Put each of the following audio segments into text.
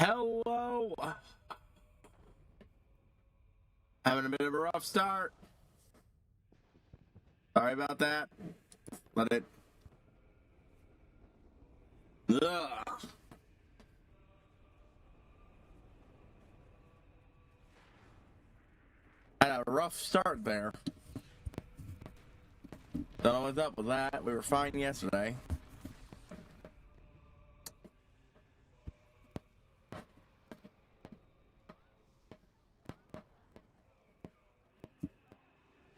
Hello! Having a bit of a rough start. Sorry about that. Let it. Ugh. Had a rough start there. Don't know what's up with that. We were fine yesterday.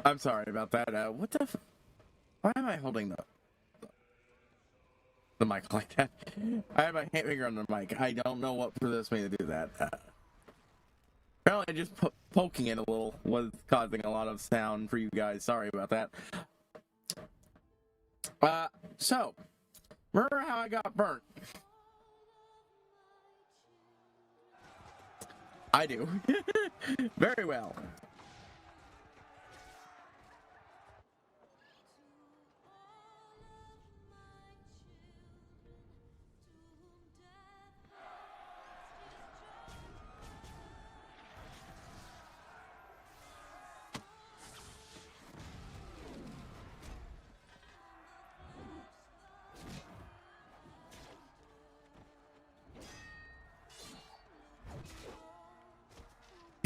I'm sorry about that. What the why am I holding the mic like that? I have my hand finger on the mic. I don't know what possessed me to do that. Apparently just poking it a little was causing a lot of sound for you guys. Sorry about that. So, remember how I got burnt? I do. Very well.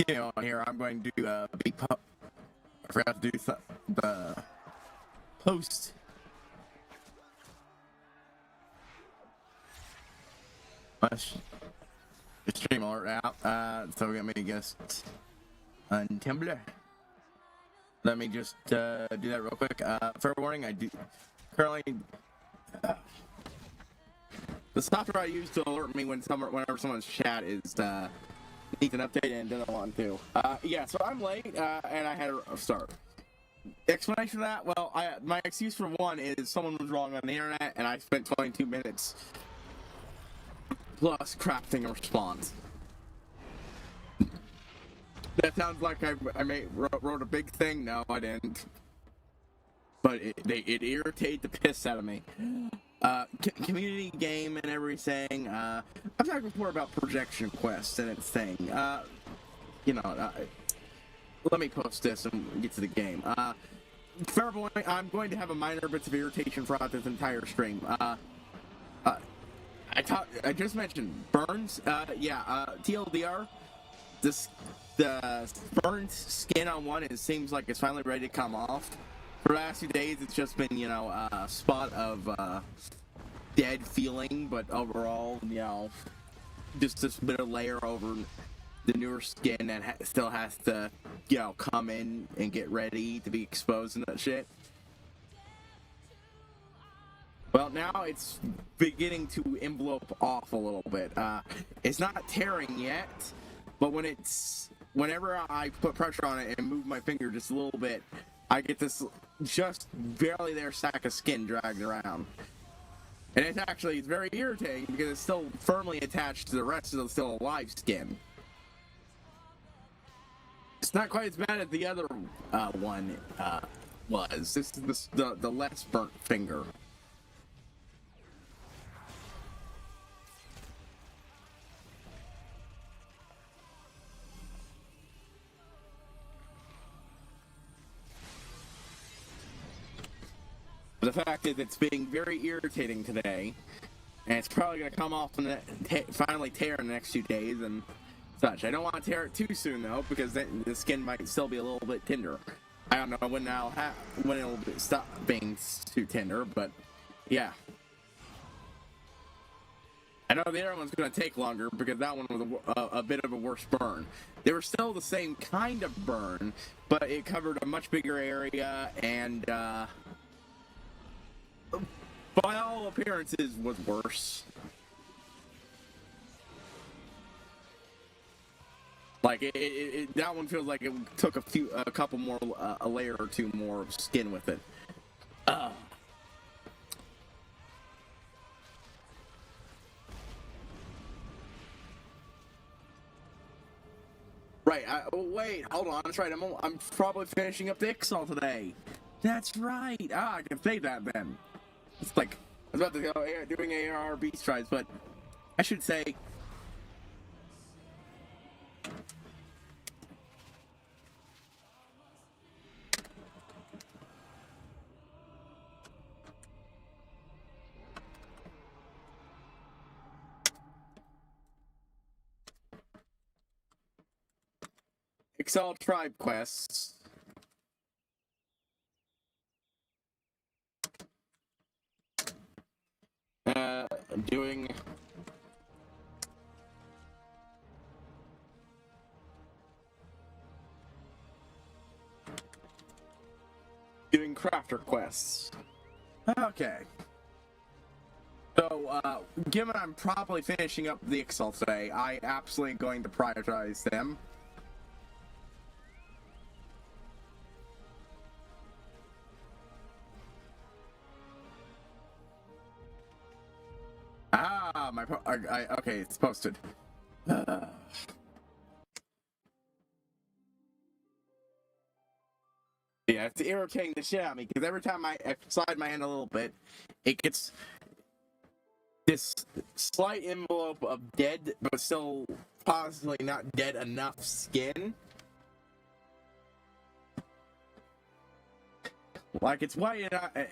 You know, here I'm going to do I forgot to do the post. Stream alert out. So we got me guest on Tumblr. Let me just do that real quick. Fair warning, I do currently the software I use to alert me whenever someone's chat is needs an update and doesn't want to. Yeah, so I'm late and I had a start. Explanation for that? Well, my excuse for one is someone was wrong on the internet and I spent 22 minutes plus crafting a response. That sounds like I wrote a big thing. No, I didn't. But it irritated the piss out of me. Community game and everything. I've talked before about projection quests and its thing. You know, let me post this and get to the game. Fair warning, I'm going to have a minor bits of irritation throughout this entire stream. I just mentioned burns. TLDR. The burned skin on one, it seems like it's finally ready to come off. For the last few days, it's just been, you know, a spot of dead feeling, but overall, you know, just this bit of layer over the newer skin that still has to, you know, come in and get ready to be exposed and that shit. Well, now it's beginning to envelope off a little bit. It's not tearing yet, but whenever I put pressure on it and move my finger just a little bit, I get this just barely there sack of skin dragged around. And it's very irritating because it's still firmly attached to the rest of the still alive skin. It's not quite as bad as the other one was. This is the less burnt finger. The fact is, it's being very irritating today, and it's probably going to come off and finally tear in the next few days and such. I don't want to tear it too soon, though, because then the skin might still be a little bit tender. I don't know when it'll stop being too tender, but yeah. I know the other one's going to take longer because that one was a bit of a worse burn. They were still the same kind of burn, but it covered a much bigger area and by all appearances was worse. Like that one feels like it took a couple more, a layer or two more of skin with it. Right. Wait. Hold on. That's right. I'm probably finishing up the Ixal today. That's right. I can say that then. It's like I was about to go doing ARB strides, but I should say Excel tribe quests. Doing crafter quests. Okay. So, given I'm probably finishing up the Excel today, I absolutely going to prioritize them. Ah, okay, it's posted. Yeah, it's irritating the shit out of me, because every time I slide my hand a little bit, it gets this slight envelope of dead, but still possibly not dead enough skin. Like, it's white and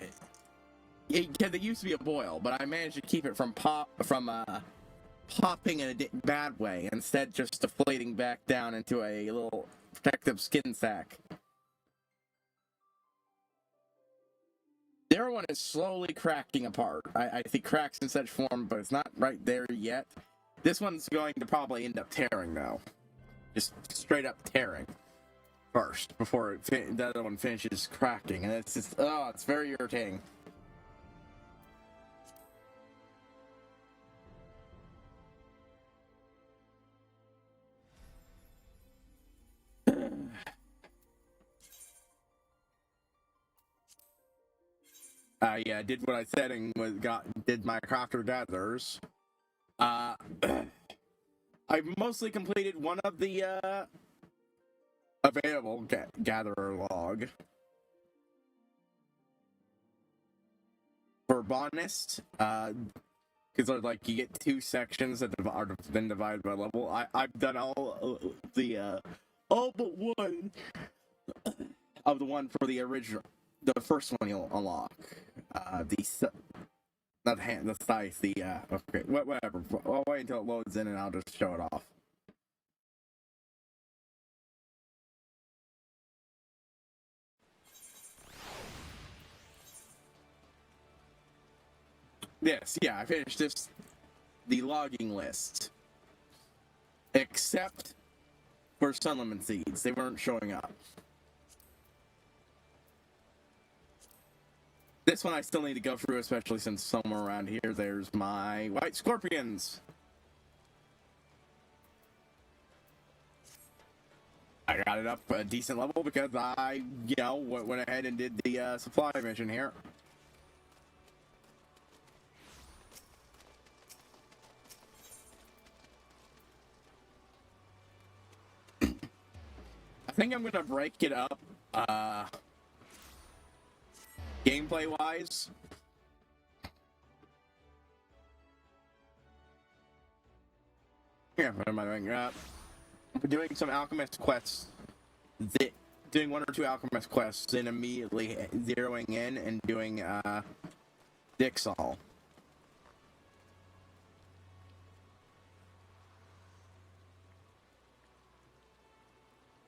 because it used to be a boil, but I managed to keep it from popping in a bad way, instead just deflating back down into a little protective skin sack. The other one is slowly cracking apart. I think cracks in such form, but it's not right there yet. This one's going to probably end up tearing, though. Just straight up tearing first, before the other one finishes cracking. And it's just, oh, it's very irritating. Yeah, did what I said and did my crafter gatherers. I've mostly completed one of the available gatherer log for botanist. Because like you get 2 sections that are then divided by level. I've done all but one of the one for the original. The first one you'll unlock. Okay, whatever. I'll wait until it loads in and I'll just show it off. Yes, yeah, I finished the logging list. Except for sun lemon seeds. They weren't showing up. This one I still need to go through, especially since somewhere around here there's my white scorpions. I got it up a decent level because I, went ahead and did the supply mission here. I think I'm gonna break it up, gameplay-wise. Yeah, what am I doing? Doing some alchemist quests. Doing 1 or 2 alchemist quests, then immediately zeroing in and doing Dixall.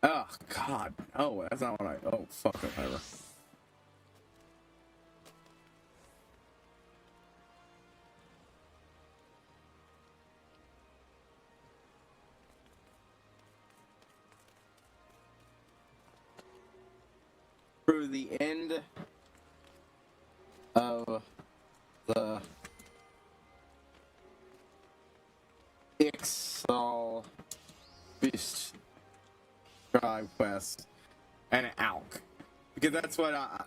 Oh God! Oh, that's not what I. Oh fuck it, whatever. Through the end of the Ixal Beast Tribe quest and an ALC, because that's what I.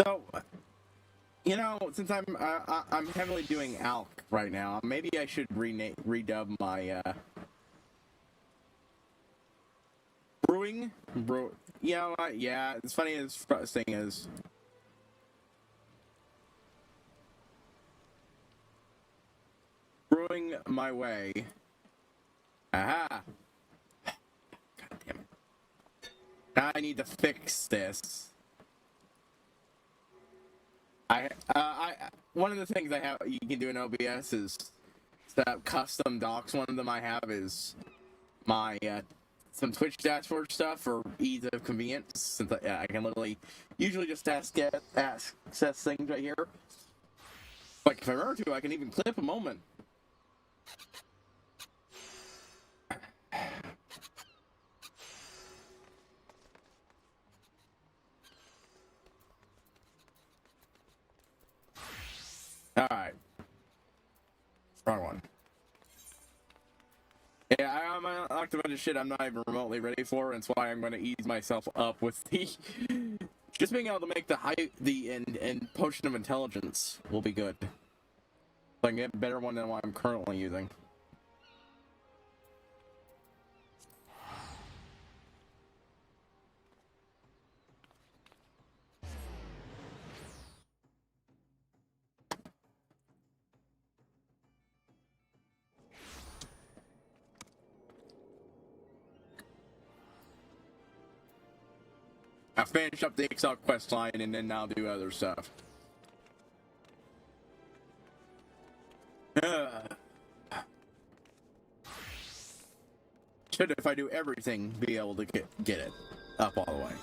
So, since I'm heavily doing ALC right now, maybe I should redub my brewing. Yeah. It's funny as thing is. screwing my way. Aha! God damn it. Now I need to fix this. One of the things I have you can do in OBS is set up custom docs. One of them I have is my some Twitch dashboard stuff for ease of convenience, since I can literally usually just access things right here. Like if I were to, I can even clip a moment. Alright. Wrong one. Yeah, I'm unlocked a bunch of shit I'm not even remotely ready for, and that's why I'm going to ease myself up with the... Just being able to make the Potion of Intelligence will be good. So I can get a better one than what I'm currently using. I'll finish up the Excel quest line and then I'll do other stuff. Should, if I do everything, be able to get it up all the way.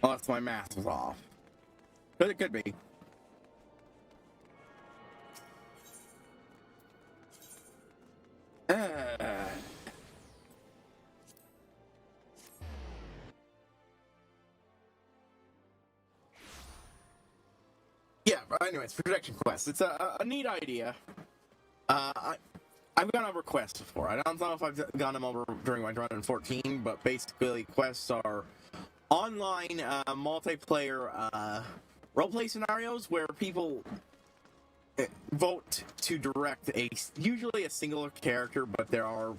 Unless my math was off. But it could be. Yeah, but anyways, projection quest. It's a neat idea. I've gone over quests before. I don't know if I've gone them over during my run in 14, but basically quests are online multiplayer roleplay scenarios where people vote to direct usually a singular character, but there are,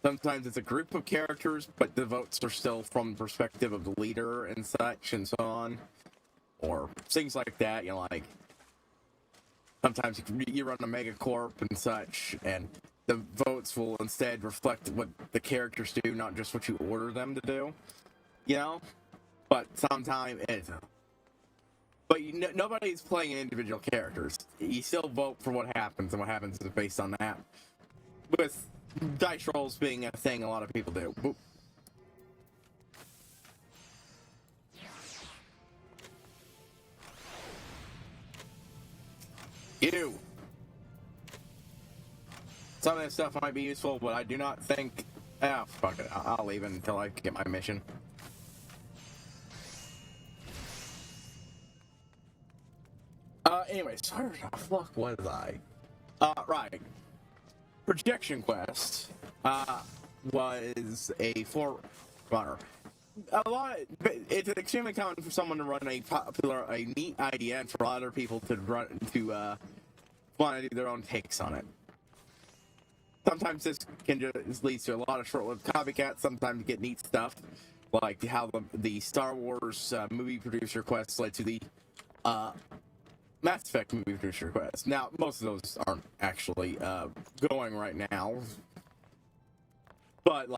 sometimes it's a group of characters, but the votes are still from the perspective of the leader and such and so on. Or things like that, like sometimes you run a megacorp and such, and the votes will instead reflect what the characters do, not just what you order them to do, But sometimes it's... But nobody's playing individual characters. You still vote for what happens, and what happens is based on that. With dice rolls being a thing a lot of people do. Boop. Ew. Some of this stuff might be useful, but I do not think... Ah, fuck it. I'll leave it until I get my mission. Anyways, where the fuck was I? Right. Projection Quest, was a forerunner. It's extremely common for someone to run a neat idea, and for other people to want to do their own takes on it. Sometimes this can just lead to a lot of short-lived copycats. Sometimes you get neat stuff, like how the Star Wars movie producer quest led to the Mass Effect movie producer quest. Now, most of those aren't actually going right now, but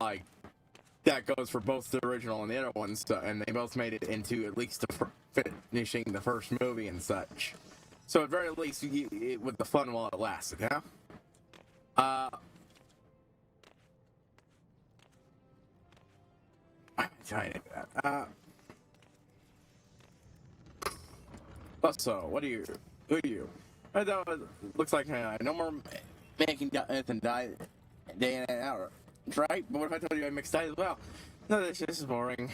that goes for both the original and the other ones, and they both made it into at least finishing the first movie and such. So at very least, with the fun while it lasted, yeah? I'm trying to do that. So, who are you? Looks like no more making Ethan die day in and out, right? But what if I told you I mixed diet as well? No, this is boring.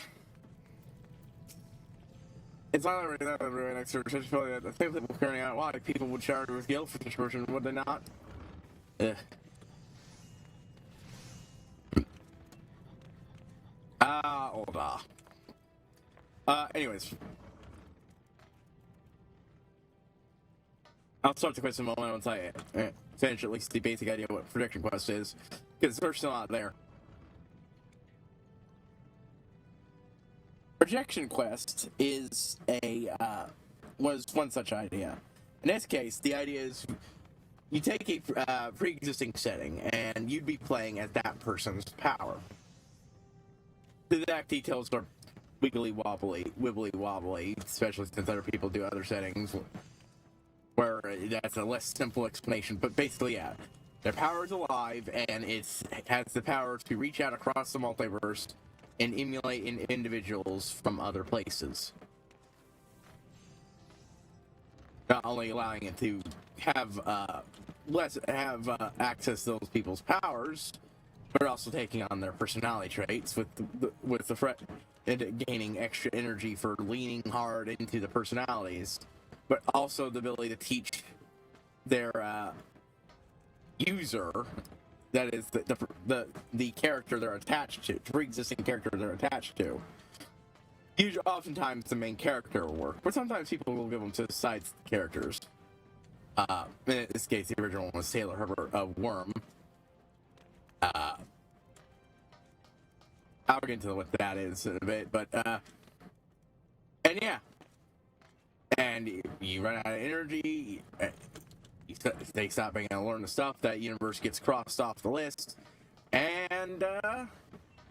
It's not really that really next to such feeling that the same people carrying out why people would shower with guilt for this version, would they not? Ugh. Anyways. I'll start the quest in a moment once I finish at least the basic idea of what Projection Quest is, because they're still out there. Projection Quest is was one such idea. In this case, the idea is you take a pre-existing setting, and you'd be playing at that person's power. The exact details are wibbly wobbly, especially since other people do other settings where that's a less simple explanation. But basically, yeah, their power is alive, and it has the power to reach out across the multiverse and emulate individuals from other places. Not only allowing it to have access to those people's powers, but also taking on their personality traits with the threat into gaining extra energy for leaning hard into the personalities, but also the ability to teach their user, that is the character they're attached to, pre-existing character they're attached to. Usually, oftentimes the main character will work, but sometimes people will give them to side characters. In this case, the original one was Taylor Herbert of Worm. I'll get into what that is in a bit, but and yeah, and you run out of energy. They stop being able to learn the stuff. That universe gets crossed off the list, and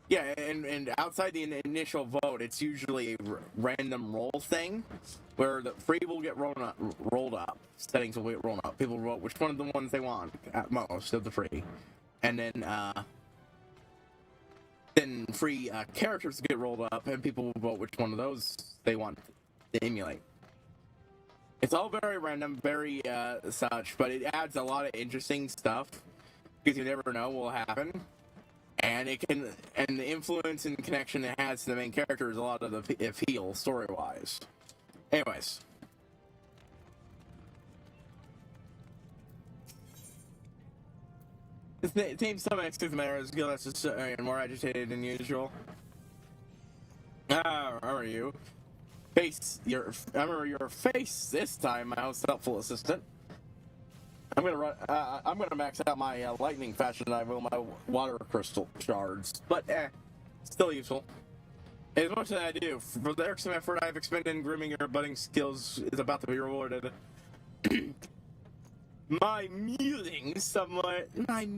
yeah, and outside the initial vote, it's usually a random roll thing, where the free will get rolled up, settings will get rolled up. People vote which one of the ones they want at most of the free, and then free characters get rolled up, and people will vote which one of those they want to emulate. It's all very random, very such, but it adds a lot of interesting stuff because you never know what will happen, and the influence and connection it has to the main character is a lot of the appeal story-wise. Anyways. The team summon to the matter is less more agitated than usual. How are you? I remember your face this time, my most helpful assistant. I'm gonna max out my lightning fashion knife with my water crystal shards, but still useful. As much as I do, for the irksome effort I've expended in grooming your budding skills is about to be rewarded. My musings somewhat ever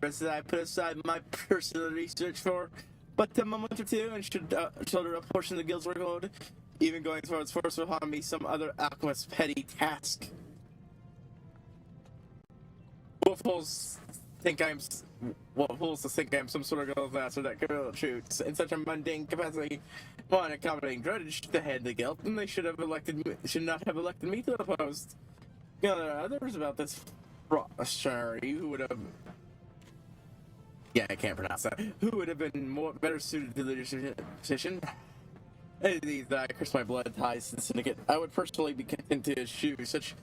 since I put aside my personal research for but a moment or two and shoulder a portion of the guild's workload, even going as far as force upon me some other alchemist's petty task. What fools think I'm some sort of guild master that could shoots in such a mundane capacity, one accommodating drudge to the head of the guild, and they should not have elected me to the post. There are others about this sorry, who would have... Yeah, I can't pronounce that. Who would have been better suited to the leadership position? These I curse my blood ties to the syndicate. I would personally be content to eschew such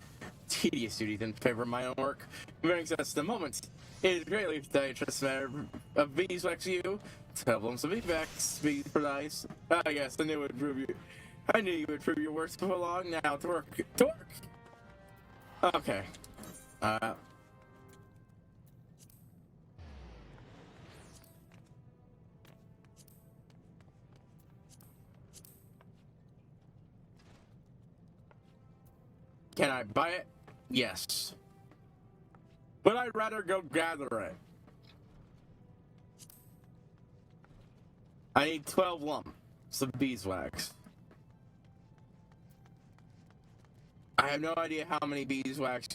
tedious duties in favor of my own work. Brings us to the moment. It is greatly the interest matter of beeswax you. Problems of beeswax, be precise. I guess I knew you would prove your worth before long. Now to work. To work! Okay. Can I buy it? Yes. But I'd rather go gather it. I need 12 lumps of beeswax. I have no idea how many beeswax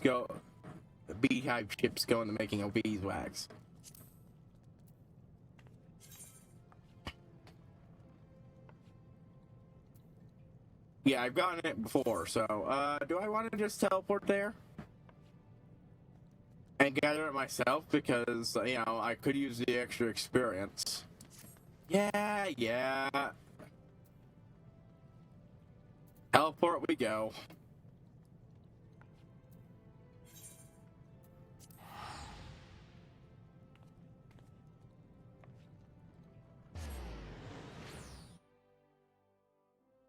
beehive chips go into making a beeswax. Yeah, I've gotten it before, so, do I want to just teleport there? And gather it myself, because, you know, I could use the extra experience. Yeah. Teleport we go.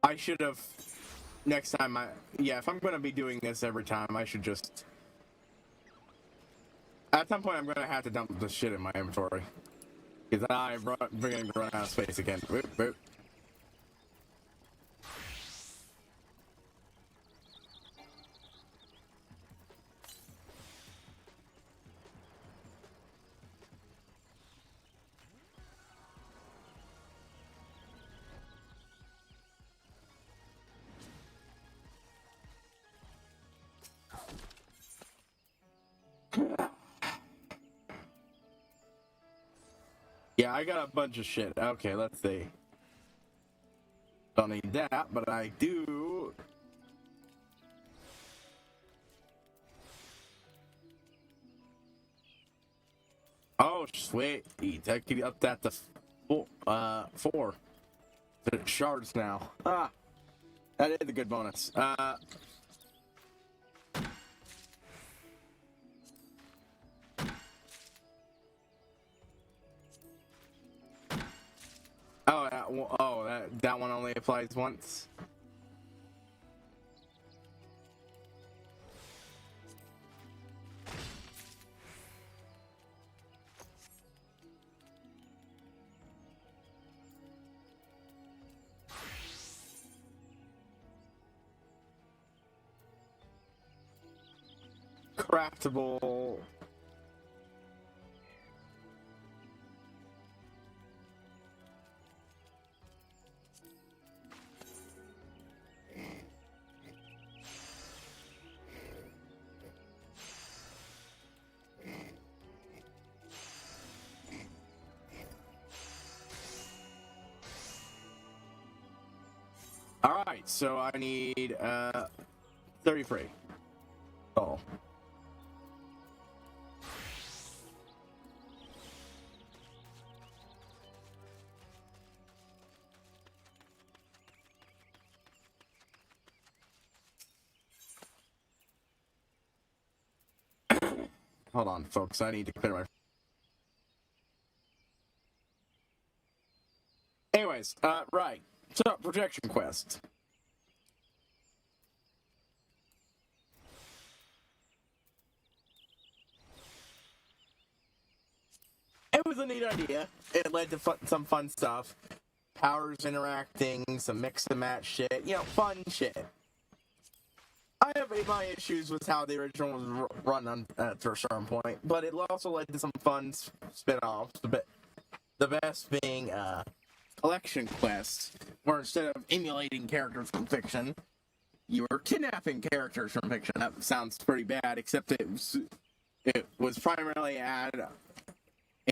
I should have... Next time if I'm going to be doing this every time, I should just... At some point, I'm going to have to dump this shit in my inventory. Because I'm beginning to run out of space again. Boop, boop. Yeah, I got a bunch of shit. Okay, let's see. Don't need that, but I do. Oh, sweet. I can up that to 4 shards now. Ah, that is a good bonus. That one only applies once. Craftable. All right, so I need 33. Oh. Hold on, folks. I need to clear my. Anyways, right. So, projection quest. It was a neat idea. It led to some fun stuff. Powers interacting, some mix and match shit. You know, fun shit. I have my issues with how the original was run on to a certain point, but it also led to some fun spin-offs. The best being collection quests, where instead of emulating characters from fiction, you were kidnapping characters from fiction. That sounds pretty bad, except it was primarily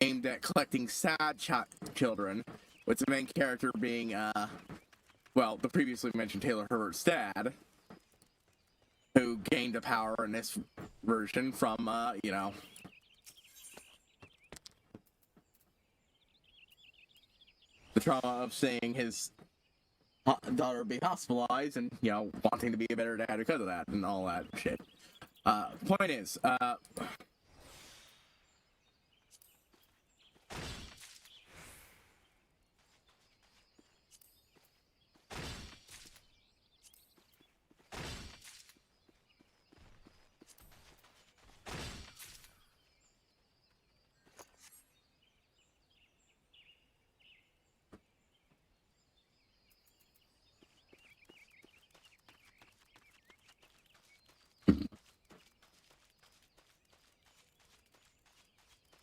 aimed at collecting sad children, with the main character being, the previously mentioned Taylor Herbert's dad, who gained a power in this version from, the trauma of seeing his daughter be hospitalized and, wanting to be a better dad because of that and all that shit. Point is,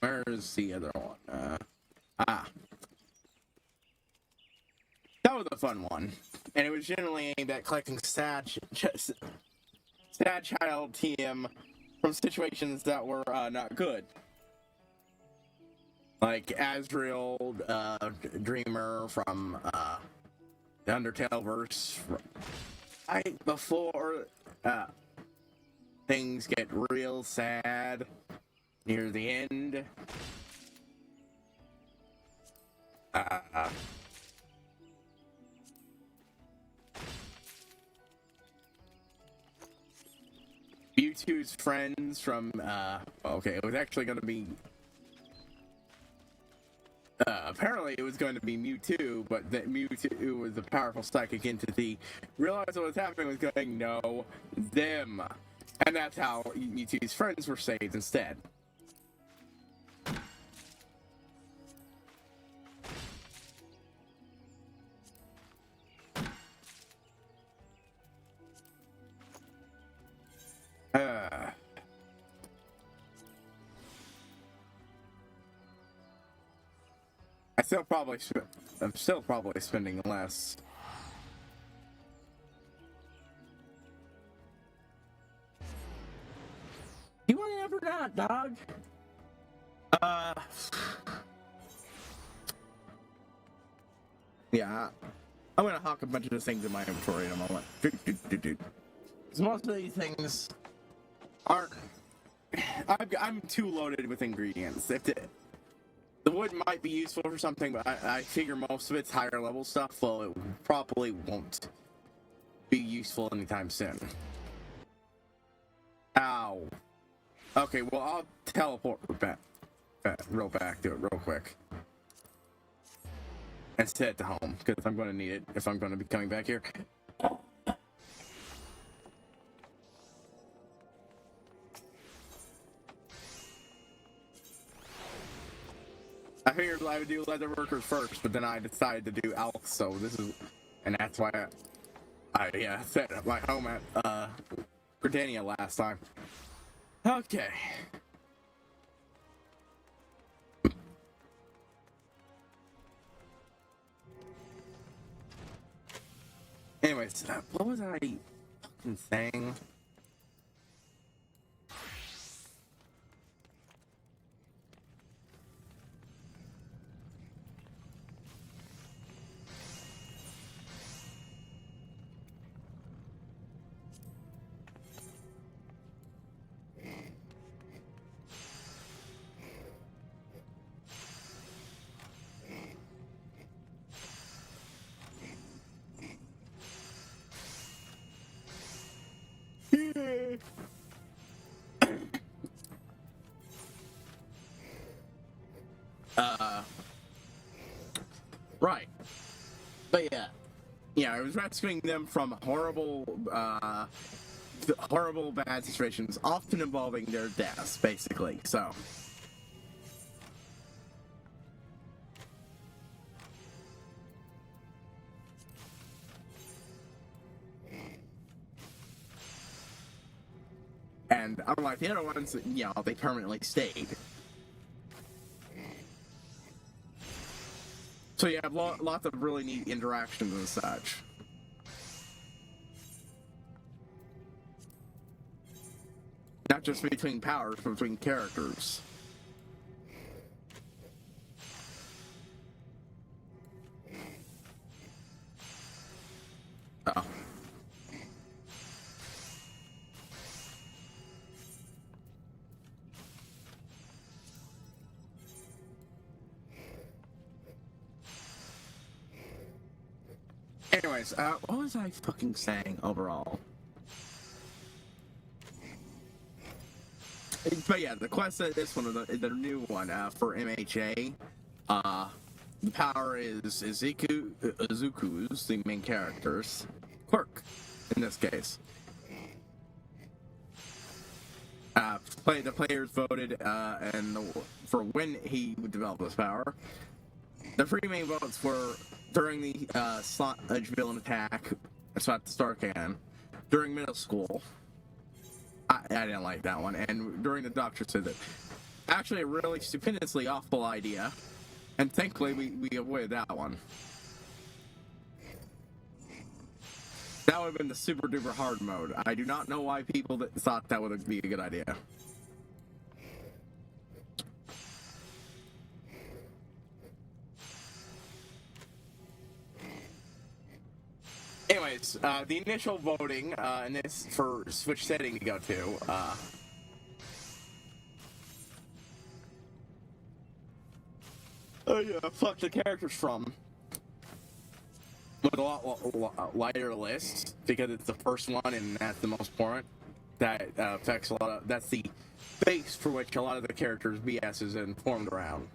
where's the other one? That was a fun one, and it was generally aimed at collecting sad child TM from situations that were not good, like Azrael, Dreamer from the Undertale verse. Right before things get real sad near the end. Mewtwo's friends from, it was actually going to be, apparently it was going to be Mewtwo, but that Mewtwo was a powerful psychic entity, realized what was happening, was going, no, them. And that's how Mewtwo's friends were saved instead. I'm still probably spending less. You want to ever not, dog? Yeah, I'm gonna hawk a bunch of those things in my inventory in a moment. Because most of these things aren't. I'm too loaded with ingredients. If the wood might be useful for something, but I figure most of it's higher level stuff, well, it probably won't be useful anytime soon. Ow. Okay, well, I'll teleport back to it real quick. And set it to home, because I'm going to need it if I'm going to be coming back here. I figured I would do leather workers first, but then I decided to do ALC, so this is... And that's why I set up my home at, Britannia last time. Okay. Anyways, what was I fucking saying? Right. But yeah, I was rescuing them from horrible bad situations, often involving their deaths, basically, so. And unlike the other ones, you know, they permanently stayed. So you have lots of really neat interactions and such. Not just between powers, but between characters. Oh. Anyways, what was I fucking saying overall? But yeah, the quest, this one, the new one, for MHA, the power is Izuku's, the main character's quirk, in this case. The players voted, for when he would develop this power. The three main votes were during the slot edge villain attack, it's about to start again, during middle school. I didn't like that one, and during the doctor's visit. Actually, a really stupendously awful idea, and thankfully we avoided that one. That would have been the super duper hard mode. I do not know why people thought that would be a good idea. Anyways, the initial voting, and this for which setting to go to, fuck the characters from. With a lot lighter list, because it's the first one and that's the most important. That affects a lot of, that's the base for which a lot of the characters' BS is informed around.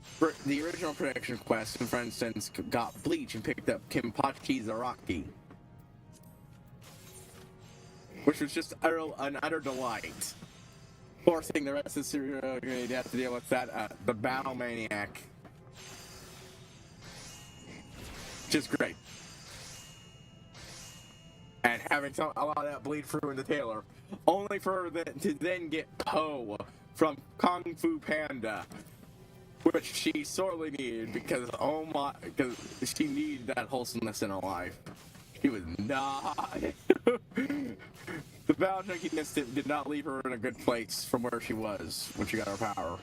For the original prediction quest, for instance, got Bleach and picked up Kenpachi Zaraki, which was just an utter delight. Forcing the rest of the series to have to deal with that, the Battle Maniac. Just great. And having a lot of that bleed through into Taylor, only for to then get Po from Kung Fu Panda, which she sorely needed because because she needed that wholesomeness in her life. She was not. The battle junkiness did not leave her in a good place from where she was when she got her power.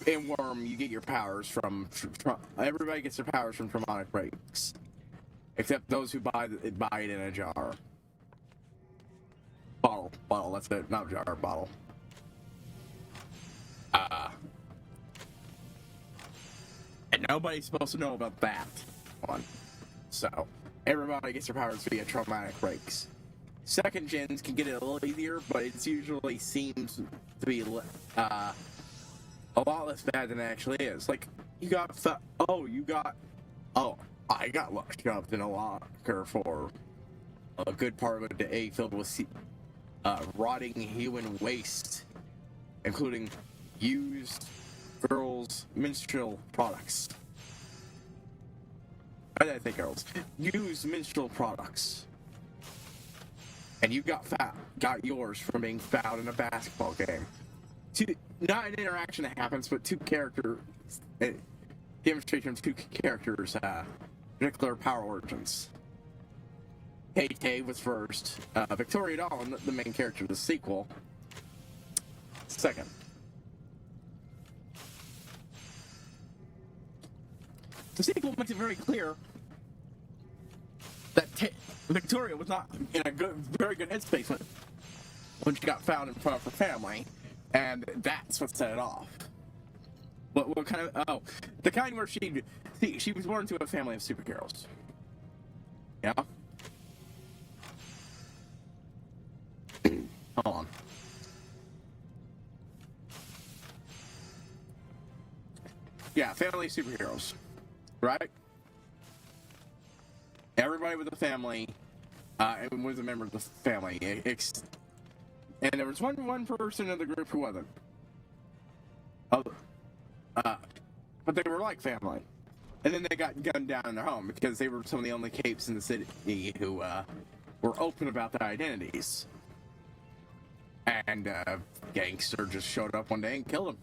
in Worm, you get your powers from everybody gets their powers from Traumatic Breaks, except those who buy it in a jar. Bottle. That's it, not jar, bottle. And nobody's supposed to know about that one. So everybody gets their powers via Traumatic Breaks. Second gens can get it a little easier, but it usually seems to be a lot less bad than it actually is. Like, I got locked up in a locker for a good part of a day filled with rotting human waste, including used girls' menstrual products. I didn't think girls. Used menstrual products. And you got yours from being fouled in a basketball game. Not an interaction that happens, but demonstration of two characters' particular power origins. Tay was first. Victoria Dawn, the main character of the sequel, second. The sequel makes it very clear that Victoria was not in a very good headspace when she got found in front of her family, and that's what set it off. What kind of? Oh, the kind where she was born into a family of superheroes. Yeah. Hold on. Yeah, family of superheroes, right? Everybody with a family was a member of the family. And there was one person in the group who wasn't. But they were like family. And then they got gunned down in their home because they were some of the only capes in the city who were open about their identities. And gangster just showed up one day and killed them.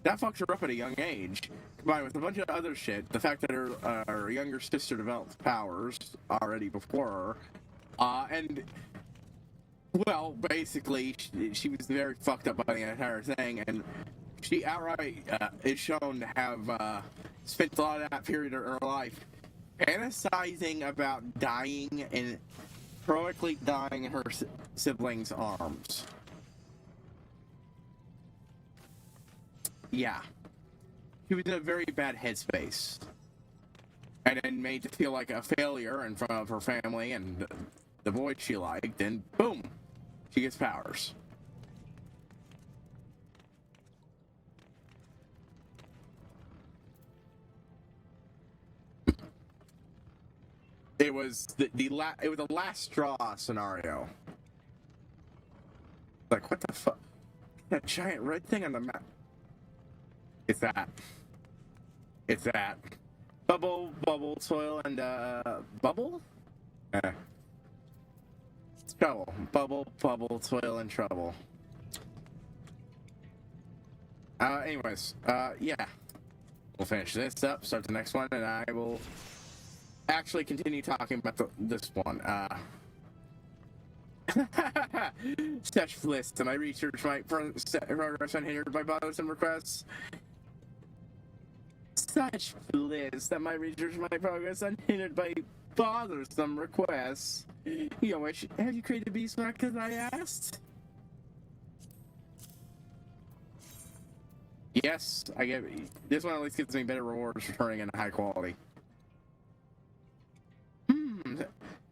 That fucked her up at a young age, combined with a bunch of other shit. The fact that her younger sister developed powers already before her. And, well, basically, she was very fucked up by the entire thing. And she outright is shown to have spent a lot of that period of her life fantasizing about dying and heroically dying in her siblings' arms. Yeah. She was in a very bad headspace. And then made to feel like a failure in front of her family and the boy she liked, and boom, she gets powers. It was it was a last straw scenario. Like, what the fuck? That giant red thing on the map. It's that. It's that. Bubble, soil, and, bubble? Trouble. Bubble, soil, and trouble. Anyways, yeah. We'll finish this up, start the next one, and I will actually continue talking about this one. Such bliss that my research might progress unhindered by bothersome requests. Such bliss that my research might progress unhindered by bothersome requests. You know, have you created beeswax as I asked? Yes, I get it. This one at least gives me better rewards for turning in high quality.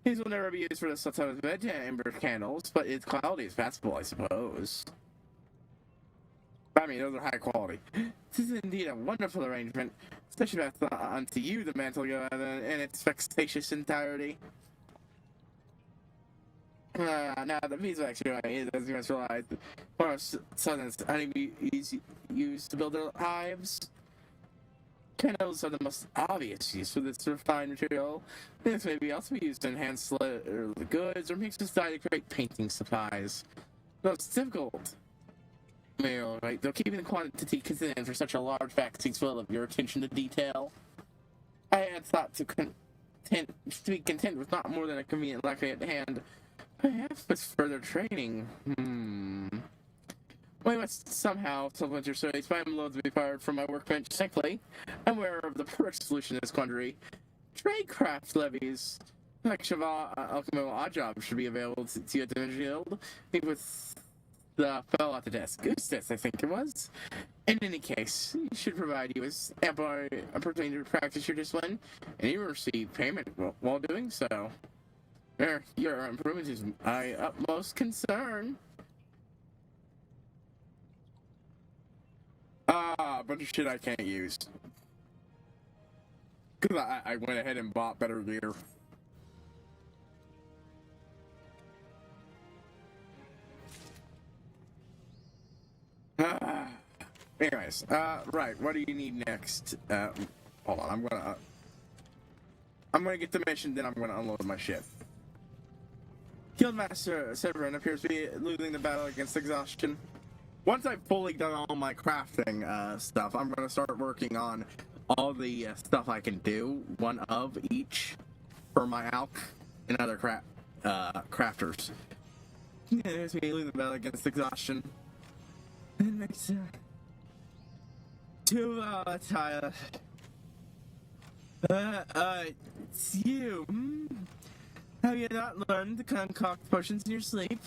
These will never be used for the stuff of ember candles, but its quality is passable, I suppose. I mean, those are high quality. This is indeed a wonderful arrangement, especially unto you, the mantle, in its vexatious entirety. Now, the beeswax is, as you must realize, one of Southern's honeybees used to build their hives. Candles are the most obvious use for this refined material. This may also be used to enhance the goods or make society to create painting supplies. Though it's difficult. Right, though keeping the quantity consistent for such a large fact seeks full of your attention to detail. I had thought to be content with not more than a convenient luxury at hand. Perhaps with further training. We must somehow supplement your studies by loads to be fired from my workbench. Thankfully, I'm aware of the perfect solution to this quandary. Tradecraft levies. Like Cheval, alchemical odd job should be available to you at the Guild. I think with the fellow at the desk. Eustace, I think it was. In any case, you should provide you with ample opportunity to practice your discipline, and you will receive payment while doing so. Your improvement is my utmost concern. A bunch of shit I can't use. Because I went ahead and bought better gear. Anyways, right, what do you need next? Hold on, I'm gonna get the mission, then I'm gonna unload my ship. Guildmaster Severin appears to be losing the battle against exhaustion. Once I've fully done all my crafting stuff, I'm gonna start working on all the stuff I can do, one of each, for my alch and other crafters. Yeah, there's me losing the battle against exhaustion. It makes too tired. It's you. Have you not learned to concoct potions in your sleep?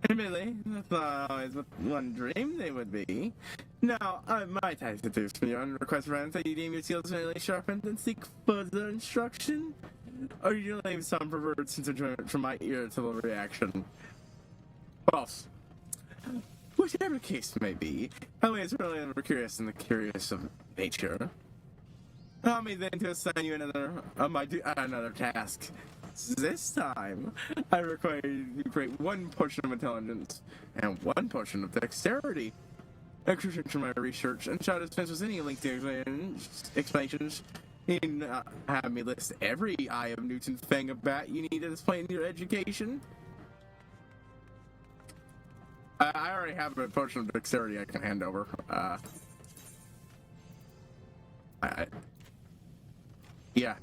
Admittedly, that's not always what one dreamed they would be. Now, I might have to do from your request friends that you deem your skills really sharpened and seek further instruction? Or you leave some perverted sense of enjoyment from my irritable reaction? False. Whichever case may be, Ellie is really curious in the curious of nature. Allow me then to assign you another task. This time, I require you to create one potion of intelligence and one potion of dexterity. Extraction from my research and shall dispense with any linked explanations. You need not have me list every eye of Newton's fang of bat you need to display in your education. I already have a potion of dexterity I can hand over. Yeah.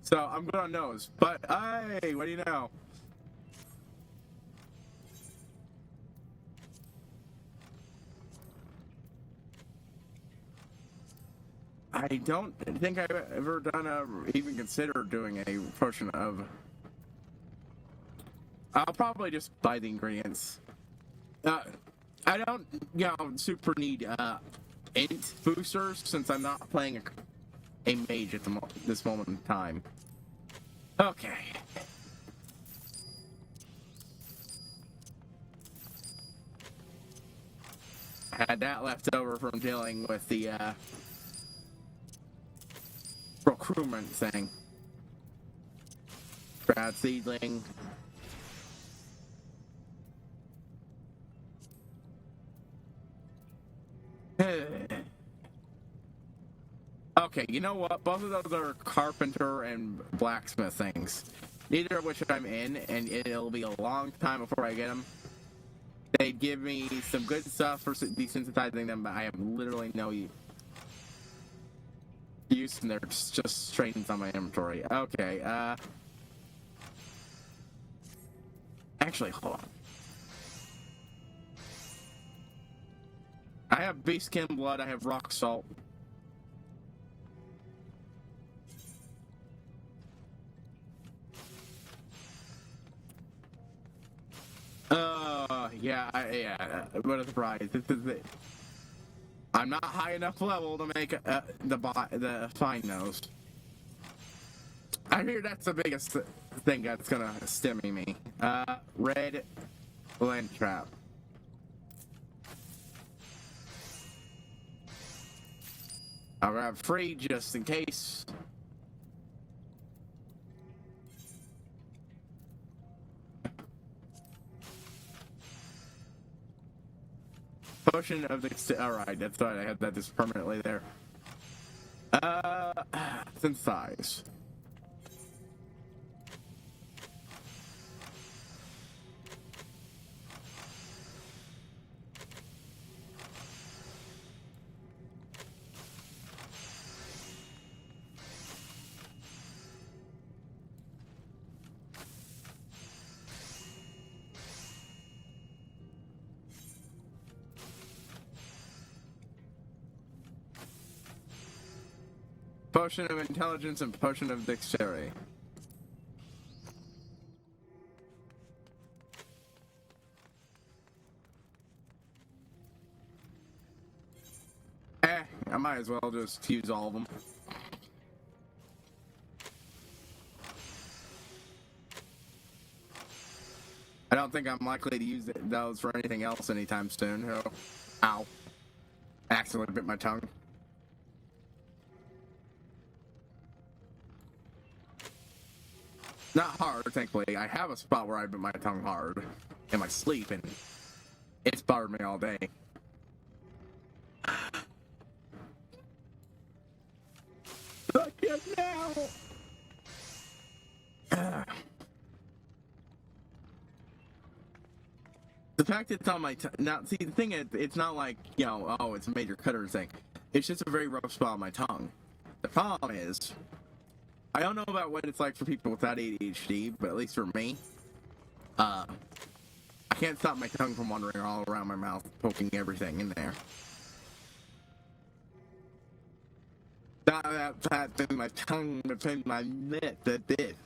So I'm good on those. But hey, what do you know? I don't think I've ever done even considered doing a potion of. I'll probably just buy the ingredients. I don't, super need int boosters since I'm not playing a mage at this moment in time. Okay. I had that left over from dealing with the procurement thing. Proud seedling. Okay, you know what? Both of those are carpenter and blacksmith things. Neither of which I'm in, and it'll be a long time before I get them. They give me some good stuff for desensitizing them, but I have literally no use, and they're just straight on my inventory. Okay, actually, hold on. I have beastkin blood, I have rock salt. Yeah, what a surprise. This is it. I'm not high enough level to make the fine nose. I hear that's the biggest thing that's gonna stimmy me. Red blend trap. I'll grab free just in case. Potion of the. Alright, that's right, I had that just permanently there. Synthesize. Potion of intelligence and potion of dexterity. I might as well just use all of them. I don't think I'm likely to use those for anything else anytime soon. Oh. Ow. I accidentally bit my tongue. Not hard, thankfully. I have a spot where I bit my tongue hard in my sleep, and it's bothered me all day. Look at now! The fact it's on my tongue. Now, see, the thing is, it's not like, you know, oh, it's a major cut or thing. It's just a very rough spot on my tongue. The problem is, I don't know about what it's like for people without ADHD, but at least for me, I can't stop my tongue from wandering all around my mouth, poking everything in there. That's been my tongue between my lips, that did.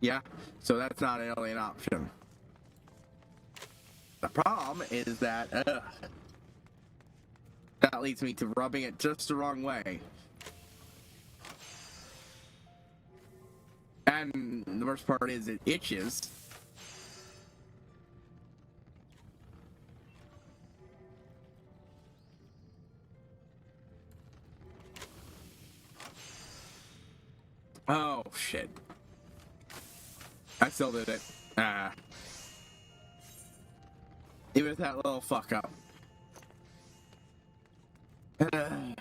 Yeah, so that's not really an option. The problem is that, that leads me to rubbing it just the wrong way. And the worst part is it itches. Oh, shit. I still did it. Even that little fuck up. The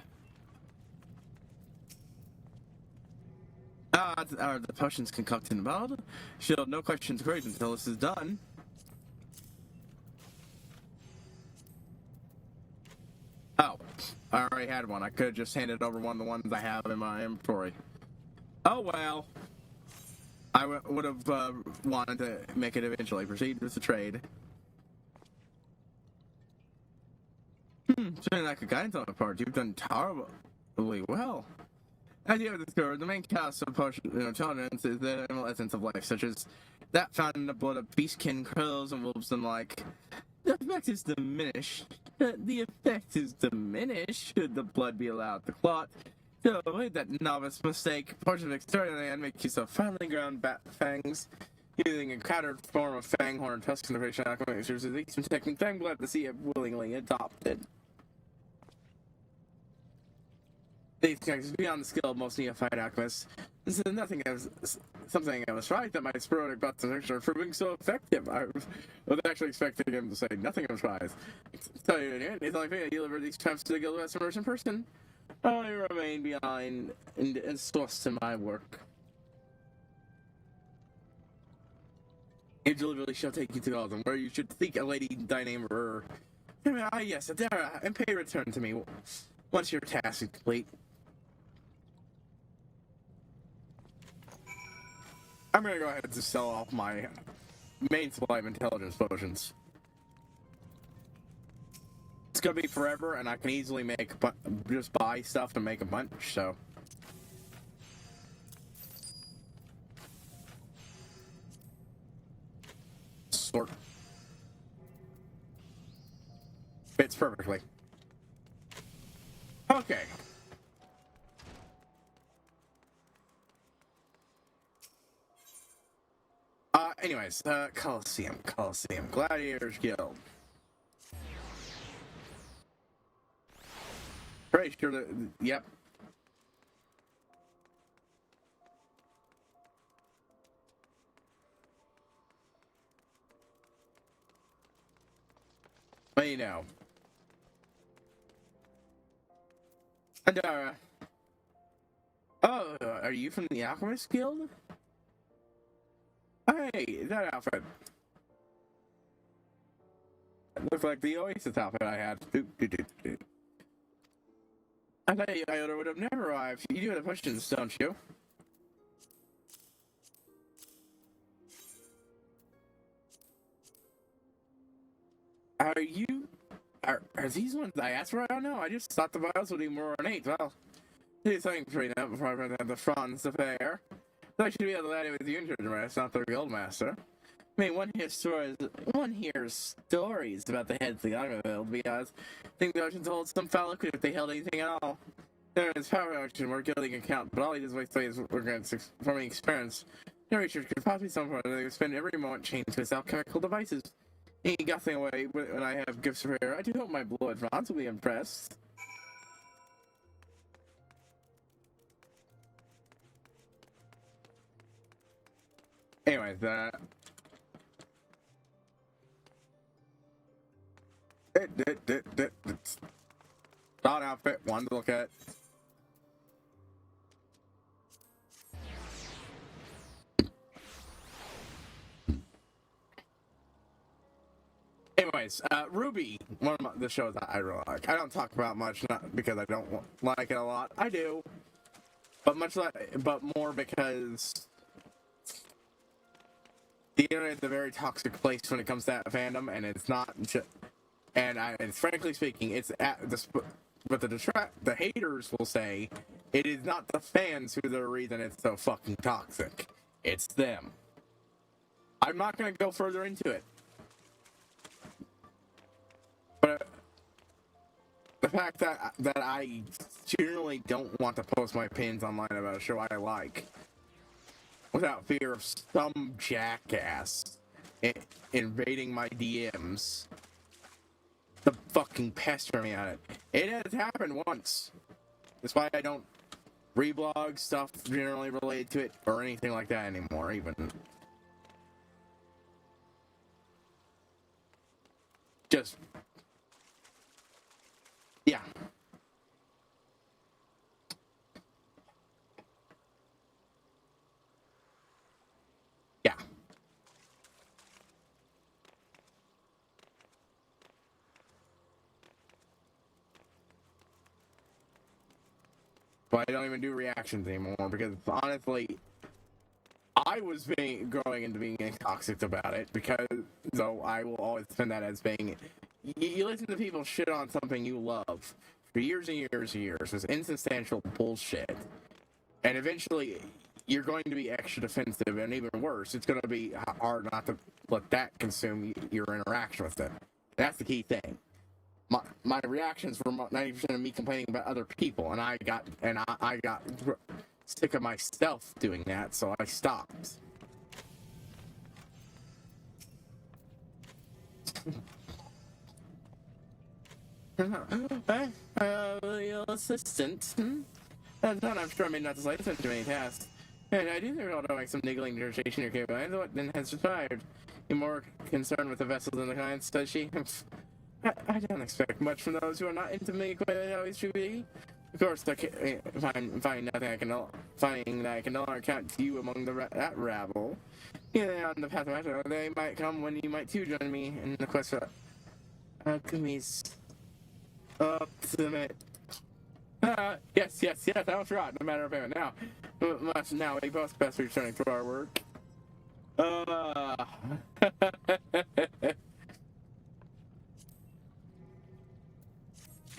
potion's concocted in the bottle. She'll no questions raised until this is done. Oh, I already had one. I could have just handed over one of the ones I have in my inventory. Oh well. I would have wanted to make it eventually. Proceed with the trade. Certainly like a guidance on the part. You've done terribly well. As you have discovered, the main cause of potion tolerance is the animal essence of life, such as that found in the blood of beastkin, crows, and wolves and like. The effect is diminished. The effect is diminished should the blood be allowed to clot. To avoid that novice mistake, potion of extraordinary and make use of finely ground bat fangs. Using a powdered form of fang horn tusk concentration alchemisters is each technique I'm glad to see it willingly adopted. These techniques beyond the skill of most neophyte alchemists. This is something I was right that my sporadic butts are proving so effective. I was actually expecting him to say nothing of surprise. So it's like I deliver these traps to the guild of immersion person. I remain behind and source to my work. It deliberately shall take you to Alden, where you should seek a lady thy name or yes, Adara, and pay return to me once your task is complete. I'm gonna go ahead and sell off my main supply of intelligence potions. It's gonna be forever, and I can easily just buy stuff to make a bunch, so. Sort. Fits perfectly. Okay. Anyways, Coliseum, Gladiators Guild. Pretty sure that, yep. Well, you know. Adara. Oh, are you from the Alchemist Guild? Hey, that outfit. It looks like the Oasis outfit I had. I thought Iota would have never arrived. You do the questions, don't you? Are these ones I asked for? I don't know. I just thought the vials would be more ornate. Well, Do something between that before I present the Franz affair. I should be able to let it with you interest, not the Guildmaster. I mean, one hears stories about the heads of the Ogdenville, to be honest. I think the oceans hold some foul liquid if they held anything at all. There is power ocean, we're gilding account, but all he does waste away is from experience. No research could possibly someone they would spend every moment chained to his alchemical devices. He got nothing away when I have gifts for her. I do hope my blood Franz will be impressed. Anyways, Thought outfit, one to look at. Anyways, Ruby, one of the shows that I really like. I don't talk about much, not because I don't like it a lot. I do, but more because the internet is a very toxic place when it comes to that fandom, and it's not just. And frankly speaking, it's but the haters will say it is not the fans who are the reason it's so fucking toxic. It's them. I'm not gonna go further into it. But the fact that I generally don't want to post my opinions online about a show I like without fear of some jackass invading my DMs to fucking pester me on it. It has happened once. That's why I don't reblog stuff generally related to it or anything like that anymore, even. Just... yeah. Yeah. But I don't even do reactions anymore because honestly, I was going into being toxic about it because though I will always defend that as being you listen to people shit on something you love for years and years and years. It's insubstantial bullshit, and eventually you're going to be extra defensive, and even worse, it's going to be hard not to let that consume your interaction with it. That's the key thing. My reactions were 90% of me complaining about other people, and I got sick of myself doing that, so I stopped. Your assistant. That's not, I'm sure I made not the slightest attempt to many tasks. And I do think I'll make some niggling negotiation your capabilities. What then has transpired? You're more concerned with the vessels than the clients, does she? I don't expect much from those who are not intimately acquainted how it should be. Of course, if I'm finding that I can no longer count you among that rabble. Yeah, on the path of action, they might come when you might too join me in the quest for Kumi's ultimate. Yes, I was right. No matter of payment. Now we both best returning to our work.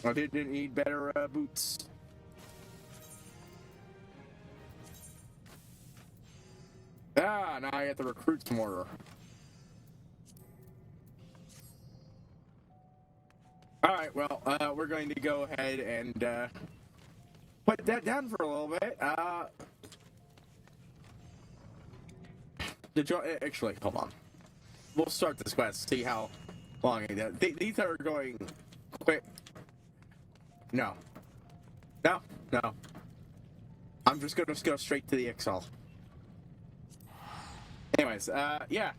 I didn't need better boots. Now I get the recruits mortar. Alright, well, we're going to go ahead and put that down for a little bit. Actually, hold on. We'll start this quest, see how long it does. These are going quick. No. I'm just gonna go straight to the Excel. Anyways, yeah.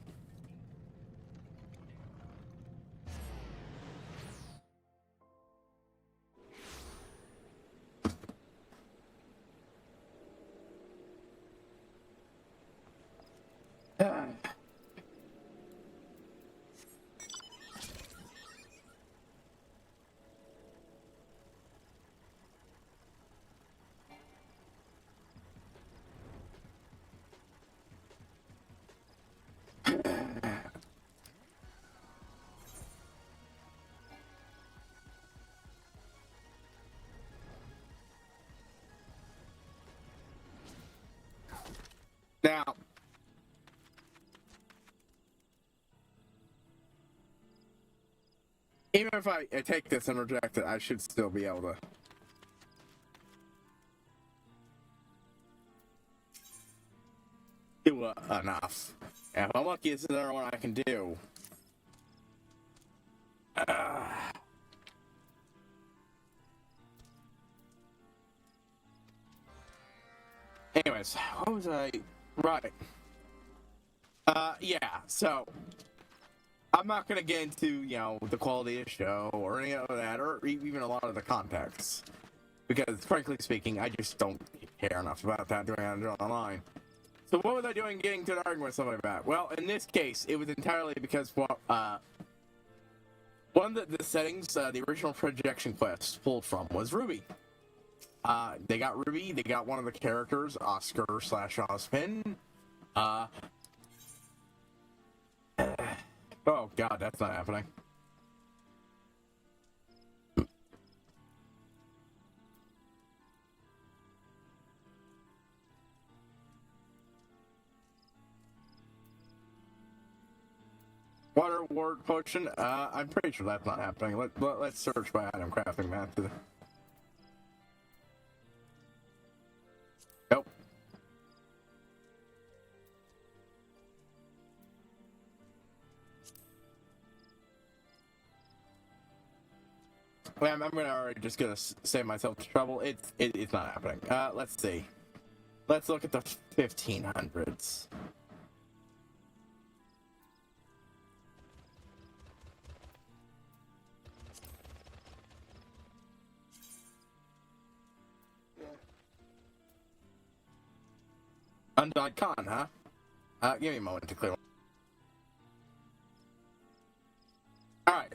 Now, even if I take this and reject it, I should still be able to. Do enough. If I'm lucky, this is another one I can do. Anyways, what was I? Right. Yeah, so I'm not gonna get into, you know, the quality of the show or any of that, or even a lot of the context, because frankly speaking, I just don't care enough about that doing it online. So what was I doing getting to an argument with somebody about? Well, in this case, it was entirely because one of the settings the original projection quest pulled from was Ruby. They got Ruby, they got one of the characters, Oscar/Ozpin. Oh god, that's not happening. Water ward potion. I'm pretty sure that's not happening. Let's search by item crafting method. Nope. Well, I'm already just gonna save myself trouble. It's not happening. Let's see. Let's look at the 1500s. Undyed Con, huh? Give me a moment to clear. Alright.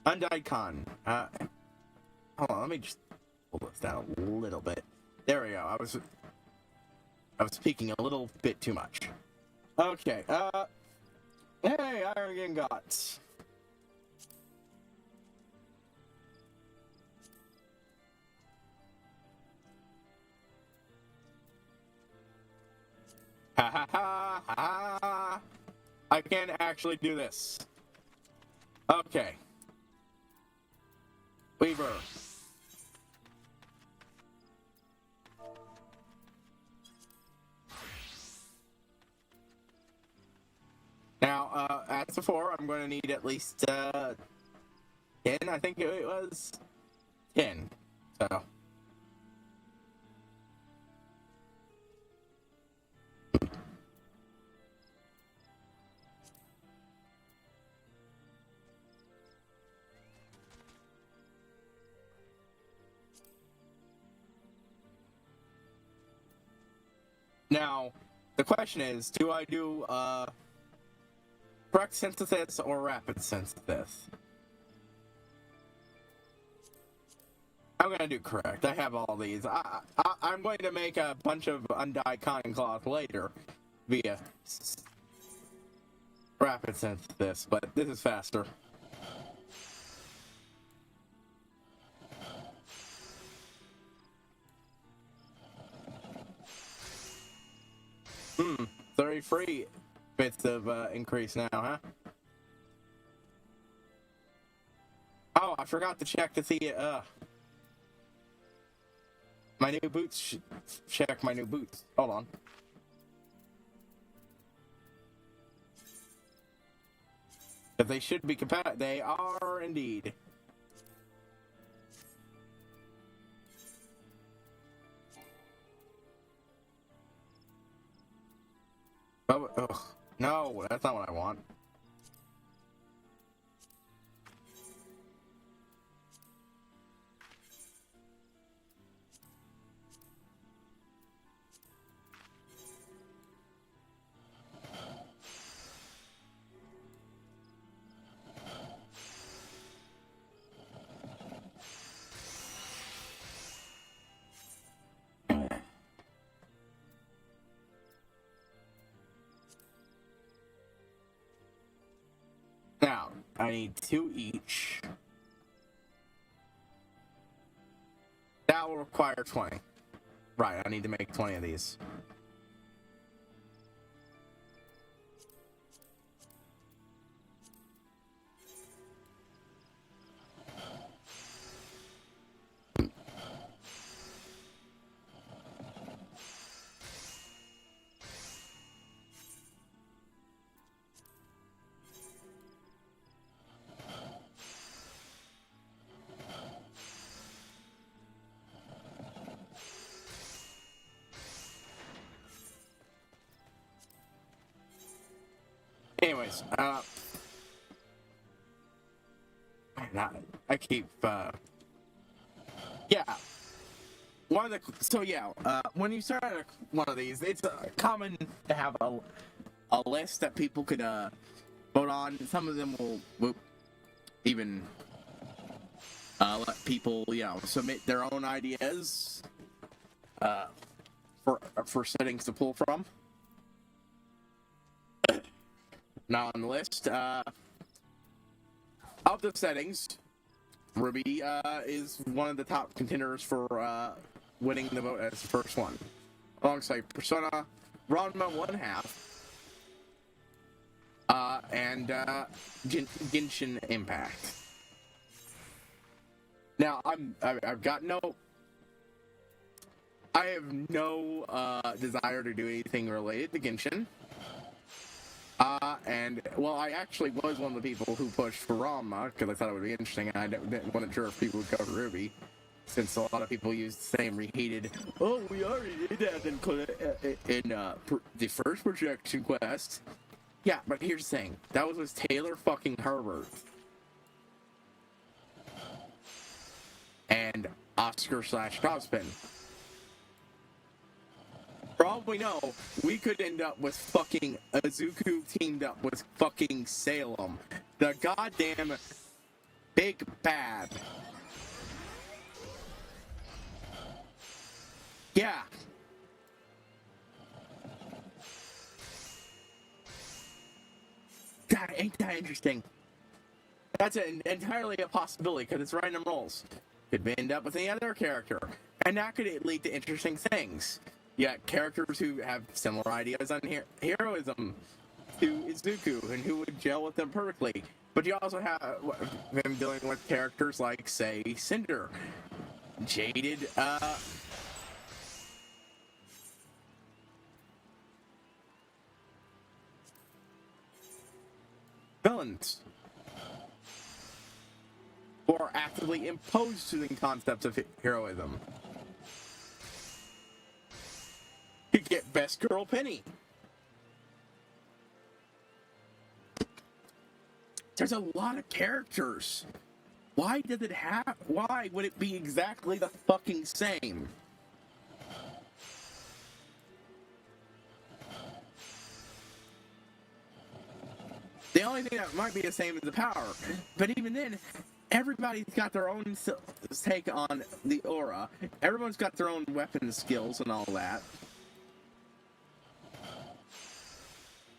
Undyed Con. Hold on, let me just pull this down a little bit. There we go. I was speaking a little bit too much. Okay, hey, Iron Ingots. Ha ha ha ha! I can actually do this. Okay. Weaver. Now, as before, I'm going to need at least 10. I think it was 10. So. Now, the question is, do I do correct synthesis or rapid synthesis? I'm gonna do correct. I have all these. I'm going to make a bunch of undyed cotton cloth later via rapid synthesis, but this is faster. 33 bits of increase now, huh? Oh, I forgot to check to see my new boots. Check my new boots. Hold on. If they should be compatible, they are indeed. Oh, ugh. No, that's not what I want. Now, I need 2 each. That will require 20. Right, I need to make 20 of these. Anyways, I keep, yeah. One of the, so yeah, when you start one of these, it's common to have a list that people could, vote on. Some of them will even, let people, submit their own ideas, for settings to pull from. Now on the list, of the settings, Ruby is one of the top contenders for winning the vote as the first one, alongside Persona, Ranma 1/2, and Genshin Impact. Now I have no desire to do anything related to Genshin. And, well, I actually was one of the people who pushed for Ranma, because I thought it would be interesting, and I wasn't sure if people would go for Ruby, since a lot of people use the same reheated, oh, we already did that in the first projection quest. Yeah, but here's the thing, that was with Taylor fucking Herbert. And Oscar/Cospen. For all we know, we could end up with fucking Izuku teamed up with fucking Salem. The goddamn big bad. Yeah. God, ain't that interesting? That's entirely a possibility, because it's random rolls. Could end up with any other character. And that could lead to interesting things. You got characters who have similar ideas on heroism to Izuku and who would gel with them perfectly. But you also have them dealing with characters like, say, Cinder. Jaded, villains. Or actively imposed to the concepts of heroism. You get Best Girl Penny. There's a lot of characters. Why would it be exactly the fucking same? The only thing that might be the same is the power. But even then, everybody's got their own take on the aura. Everyone's got their own weapon skills and all that.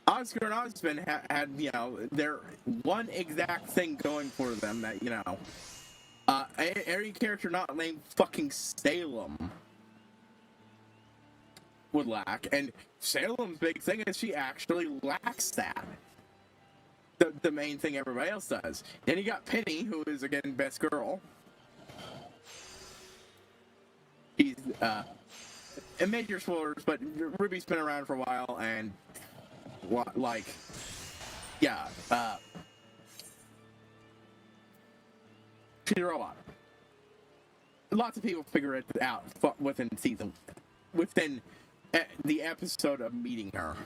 Oscar and Osmond had, their one exact thing going for them that, every character not named fucking Salem would lack. And Salem's big thing is she actually lacks that. The main thing everybody else does. Then you got Penny, who is, again, Best Girl. She's, and major spoilers, but Ruby's been around for a while, and she's a robot. Lots of people figure it out within the episode of meeting her.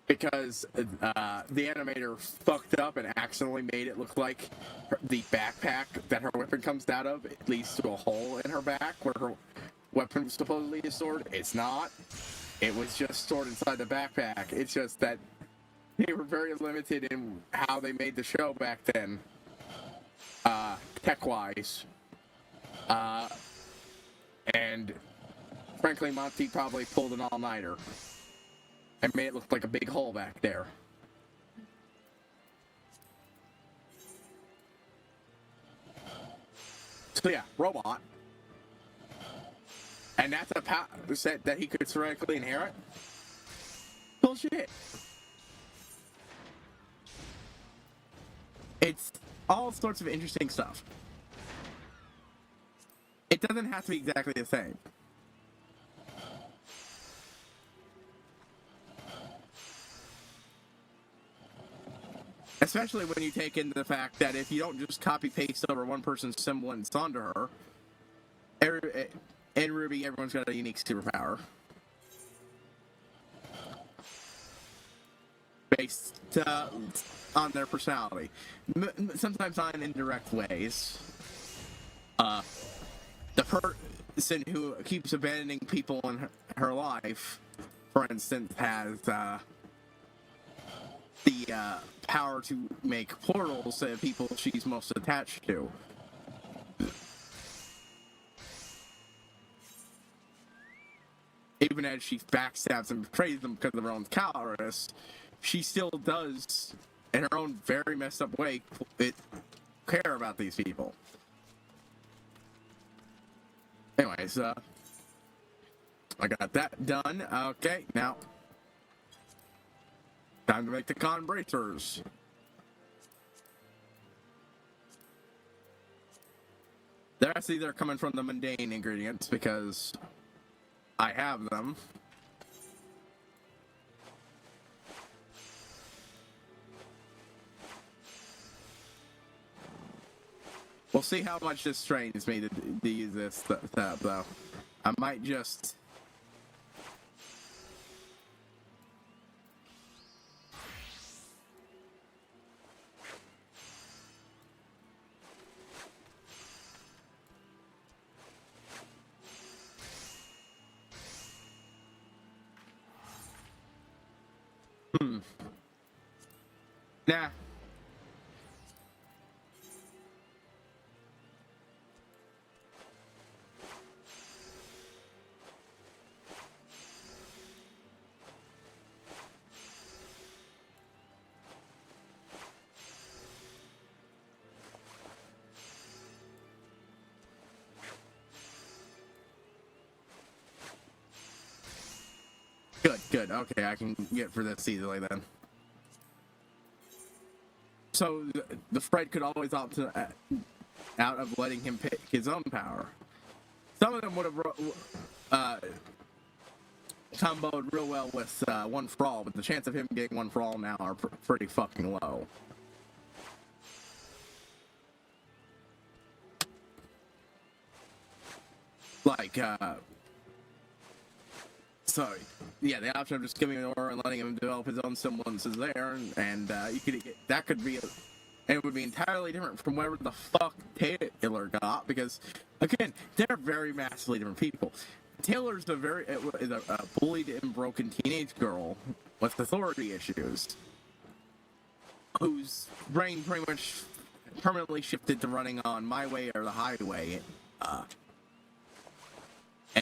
Because the animator fucked up and accidentally made it look like the backpack that her weapon comes out of leads to a hole in her back where her weapon supposedly is stored. It's not. It was just stored inside the backpack. It's just that they were very limited in how they made the show back then, tech-wise. And frankly, Monty probably pulled an all-nighter and made it look like a big hole back there. So yeah, robot. And that's a power set that he could theoretically inherit? Bullshit. It's all sorts of interesting stuff. It doesn't have to be exactly the same. Especially when you take into the fact that if you don't just copy-paste over one person's semblance onto her, in Ruby, everyone's got a unique superpower. based on their personality, sometimes not in indirect ways. The person who keeps abandoning people in her life, for instance, has the power to make portals to people she's most attached to. Even as she backstabs and betrays them because of her own cowardice, she still does, in her own very messed up way, care about these people. Anyways, I got that done. Okay, now time to make the con bracers. They're coming from the mundane ingredients because I have them. We'll see how much this strains me to use this stuff, though. I might just... Nah. Good. Okay, I can get for this easily then. So the Fred could always opt out of letting him pick his own power. Some of them would have comboed real well with One for All, but the chance of him getting One for All now are pretty fucking low. Like, so, yeah, the option of just giving him an aura and letting him develop his own semblance is there, and you could get, that could be, and it would be entirely different from whatever the fuck Taylor got, because, again, they're very massively different people. Taylor's a bullied and broken teenage girl with authority issues, whose brain pretty much permanently shifted to running on my way or the highway,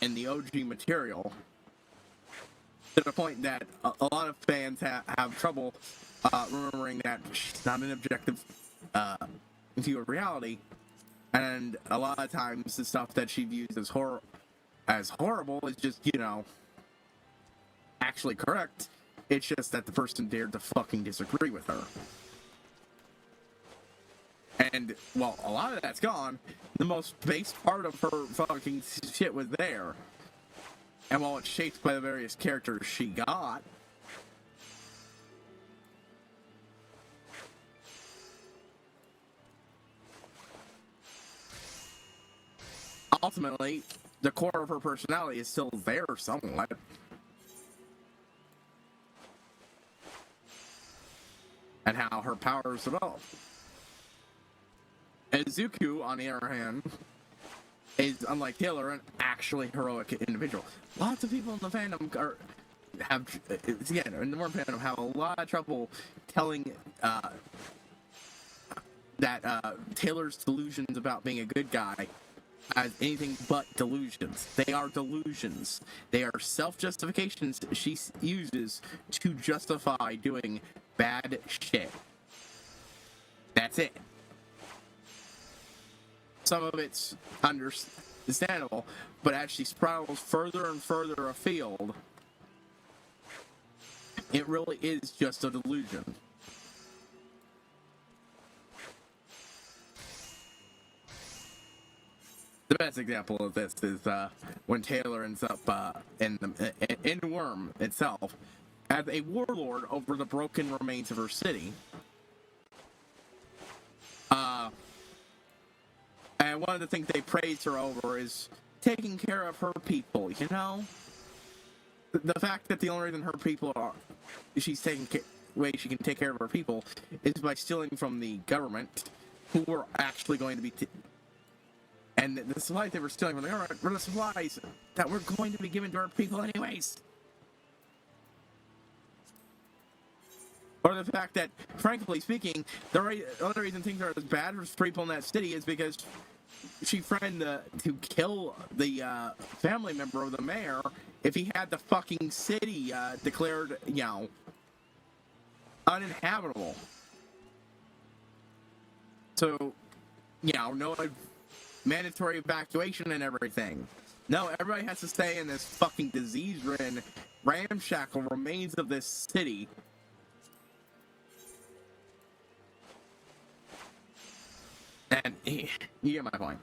and the OG material, to the point that a lot of fans have trouble remembering that she's not an objective view of reality, and a lot of times the stuff that she views as horrible is just, you know, actually correct. It's just that the person dared to fucking disagree with her. And, well, a lot of that's gone. The most base part of her fucking shit was there. And while it's shaped by the various characters she got, ultimately, the core of her personality is still there somewhat. And how her powers develop. Izuku, on the other hand, is, unlike Taylor, an actually heroic individual. Lots of people in the fandom in the Worm fandom have a lot of trouble telling that Taylor's delusions about being a good guy as anything but delusions. They are delusions. They are self-justifications she uses to justify doing bad shit. That's it. Some of it's understandable, but as she spirals further and further afield, it really is just a delusion. The best example of this is when Taylor ends up in Worm itself as a warlord over the broken remains of her city. And one of the things they praise her over is taking care of her people, you know? The fact that the only reason her people she's taking way she can take care of her people is by stealing from the government, who were actually going to be... and the supplies they were stealing from the government were the supplies that were going to be given to our people anyways. Or the fact that, frankly speaking, the other reason things are as bad for people in that city is because she threatened to kill the family member of the mayor if he had the fucking city declared, you know, uninhabitable. So, you know, no mandatory evacuation and everything. No, everybody has to stay in this fucking disease-ridden, ramshackle remains of this city. And you get my point.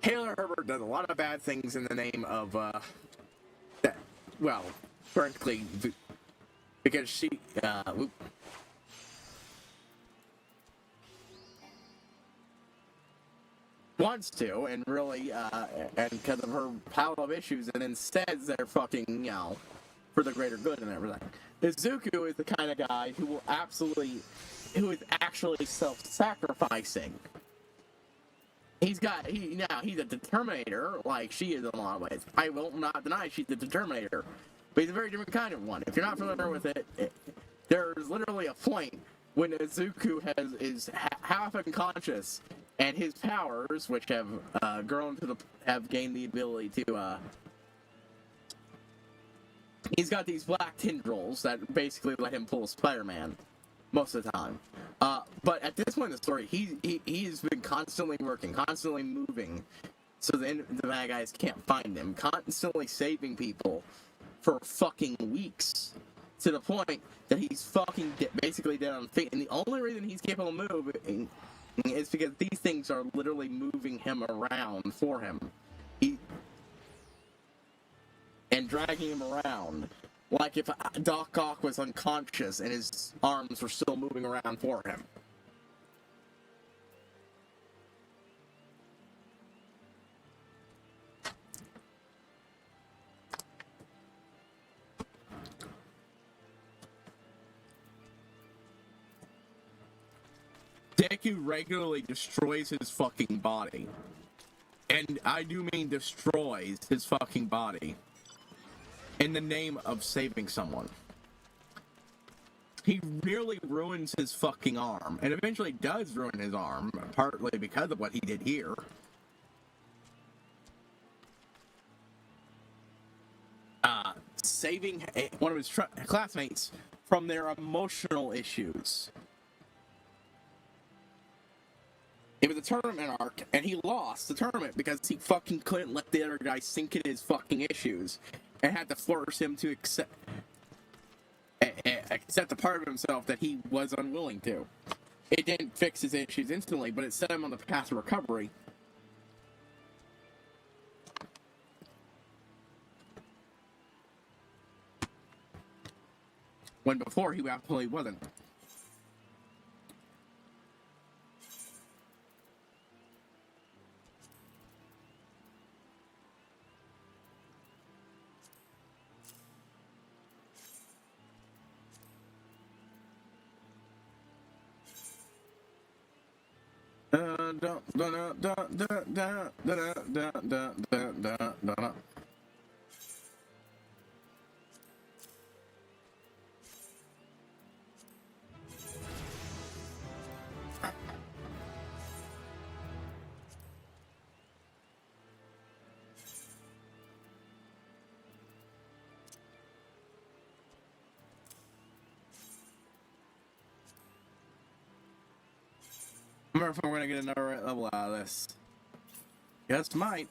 Taylor Herbert does a lot of bad things in the name of, that, well, frankly, because she, wants to, and really, and because of her pile of issues, and instead they're fucking, you know, for the greater good and everything. Izuku is the kind of guy who is actually self-sacrificing. He's a determinator, like she is in a lot of ways. I will not deny she's a determinator, but he's a very different kind of one. If you're not familiar with it, there's literally a point when Izuku is half unconscious, and his powers, which have have gained the ability to he's got these black tendrils that basically let him pull Spider-Man most of the time. But at this point in the story, he's been constantly working, constantly moving, so the bad guys can't find him, constantly saving people for fucking weeks, to the point that he's fucking basically dead on feet. And the only reason he's capable of moving is because these things are literally moving him around for him. And dragging him around, like if Doc Ock was unconscious and his arms were still moving around for him. Deku regularly destroys his fucking body. And I do mean destroys his fucking body in the name of saving someone. He nearly ruins his fucking arm, and eventually does ruin his arm, partly because of what he did here. Saving one of his classmates from their emotional issues. It was a tournament arc, and he lost the tournament because he fucking couldn't let the other guy sink in his fucking issues, and had to force him to accept the part of himself that he was unwilling to. It didn't fix his issues instantly, but it set him on the path to recovery. When before he absolutely wasn't. I wonder if I'm gonna get another level out of this. Just might.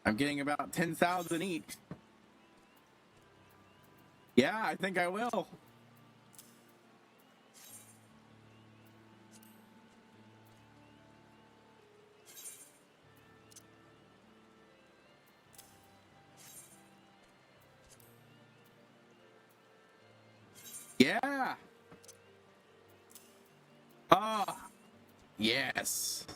I'm getting about 10,000 each. Yeah, I think I will. Yeah. Ah. Yes.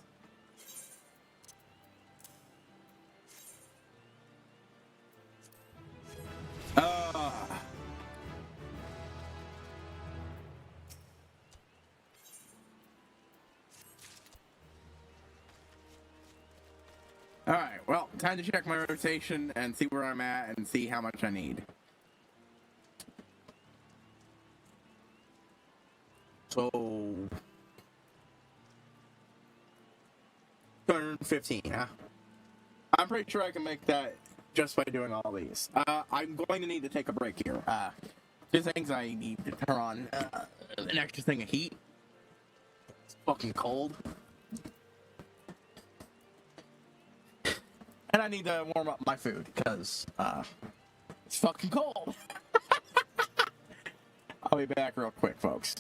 well, time to check my rotation and see where I'm at and see how much I need. So 215, huh? I'm pretty sure I can make that just by doing all these. I'm going to need to take a break here. Two things I need to turn on. An extra thing of heat. It's fucking cold. And I need to warm up my food, because, it's fucking cold. I'll be back real quick, folks.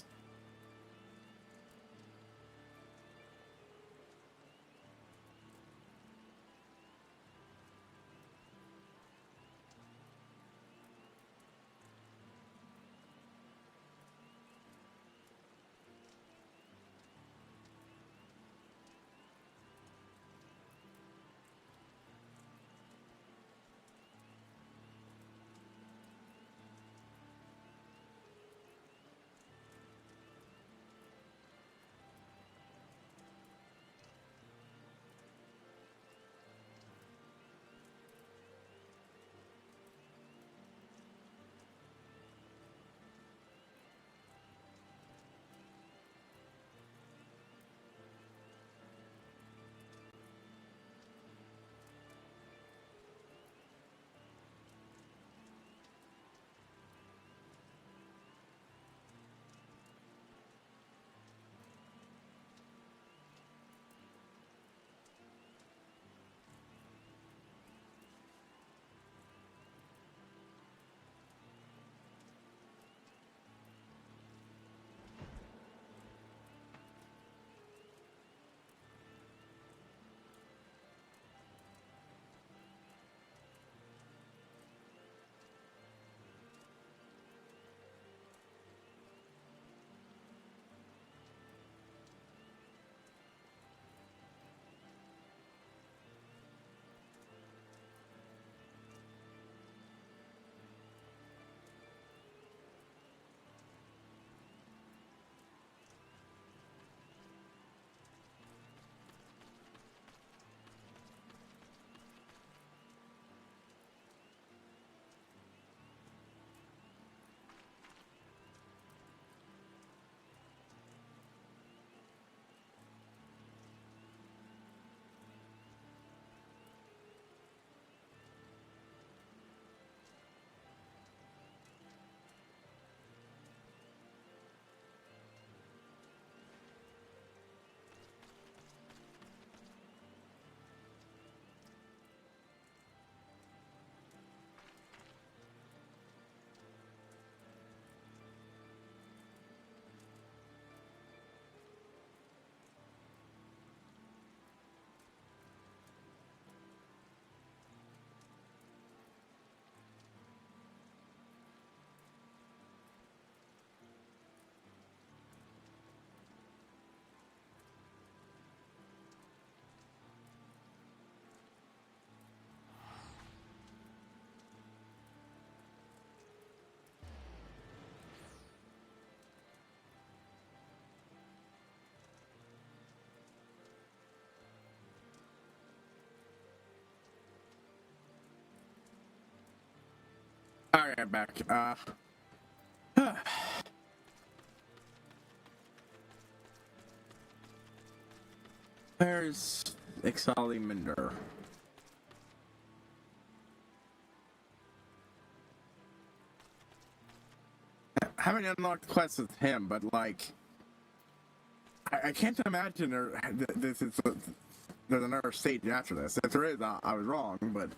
Alright, I'm back. Where's Ixali Minder? I haven't unlocked quests with him, but like, I can't imagine there's another stage after this. If there is, I was wrong, but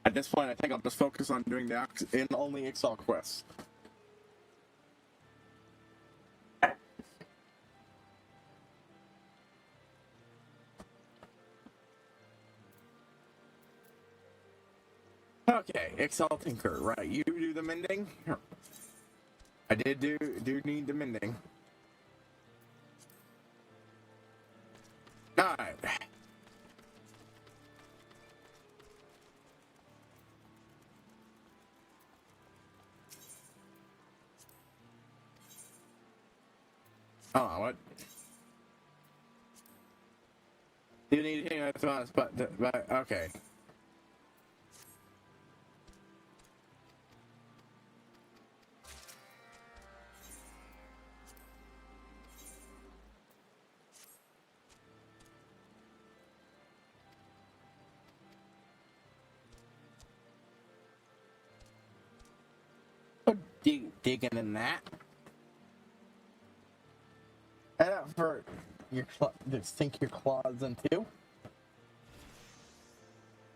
at this point, I think I'll just focus on doing the only Ixal quests. Okay, Ixal Tinker, right? You do the mending. I did do need the mending. Alright. Oh, what? You need to hang on to us, but okay. Digging in that. Head out for your sink your claws into.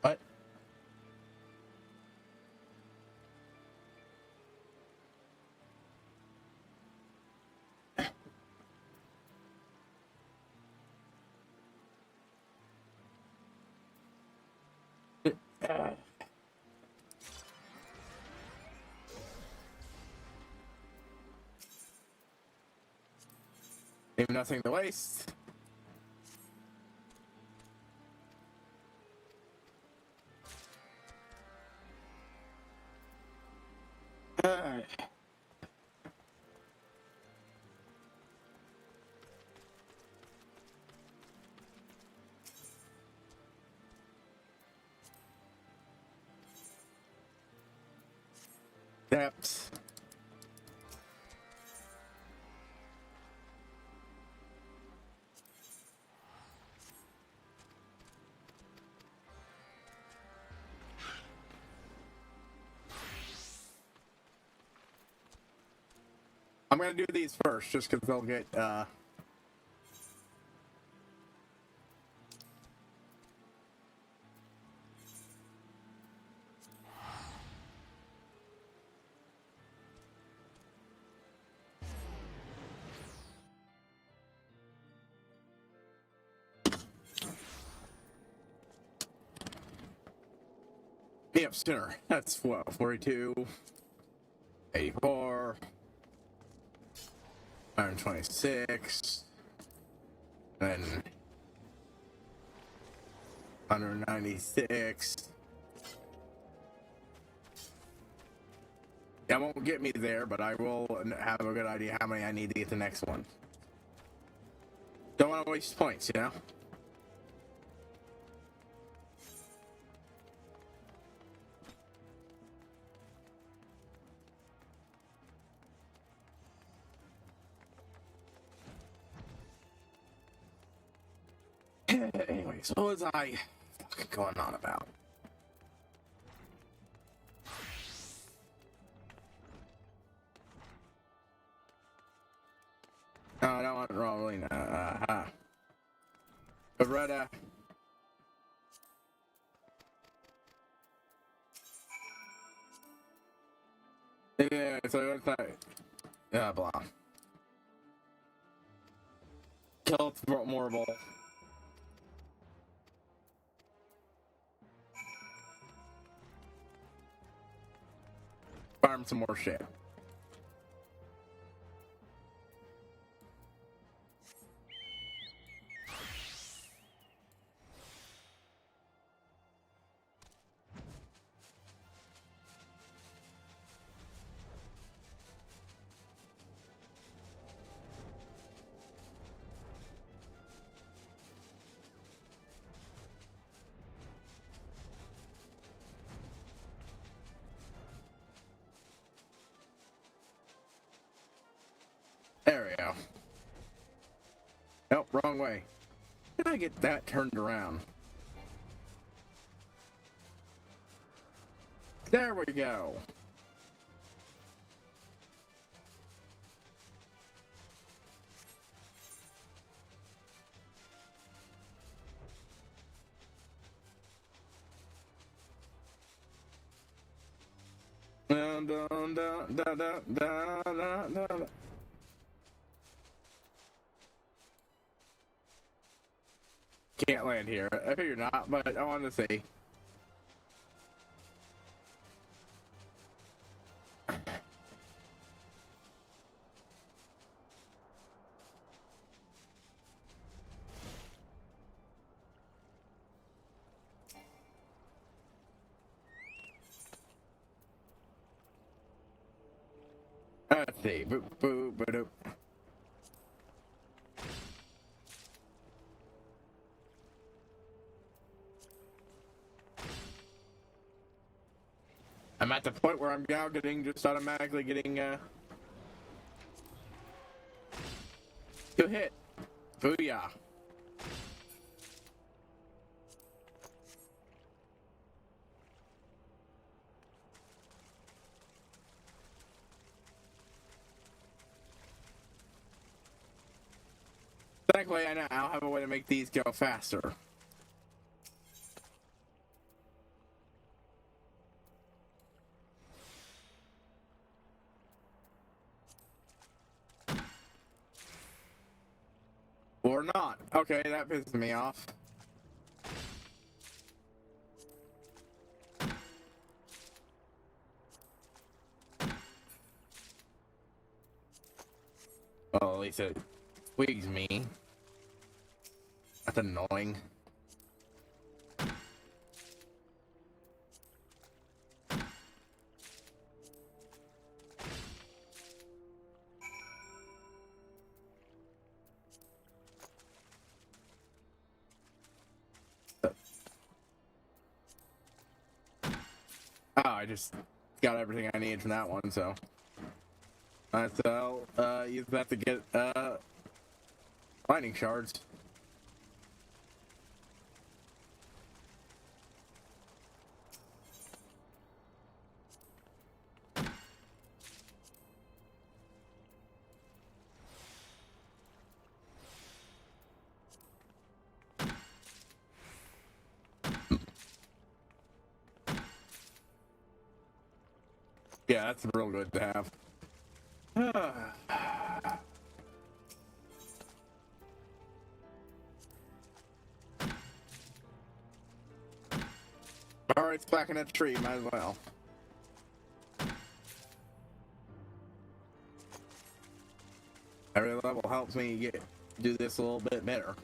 What? Leave nothing to waste. Depths. I'm gonna do these first, just because they'll get, Yep, center. That's what, 42, 84, 126, then 196. That won't get me there, but I will have a good idea how many I need to get the next one. Don't want to waste points, you know? Anyways, what was I fucking going on about? No, I don't want Rolina. Beretta. Yeah, so it's like, yeah, blah. Kill Morble. Farm some more shit. There we go. Nope, wrong way. How did I get that turned around? There we go. Dun, dun, dun, dun, dun, dun, dun, dun. Can't land here. I figure not, but I wanted to see. Let's see. Boop, boop, boop, boop. I'm at the point where I'm now just automatically getting, 2 hit. Booyah. Thankfully, I now have a way to make these go faster. Or not. Okay, that pisses me off. Well, at least it twigs me. That's annoying. Oh, I just got everything I need from that one, so. So, you have to get, lightning shards. Yeah, that's real good to have. Alright, it's back in that tree, might as well. Every level helps me do this a little bit better.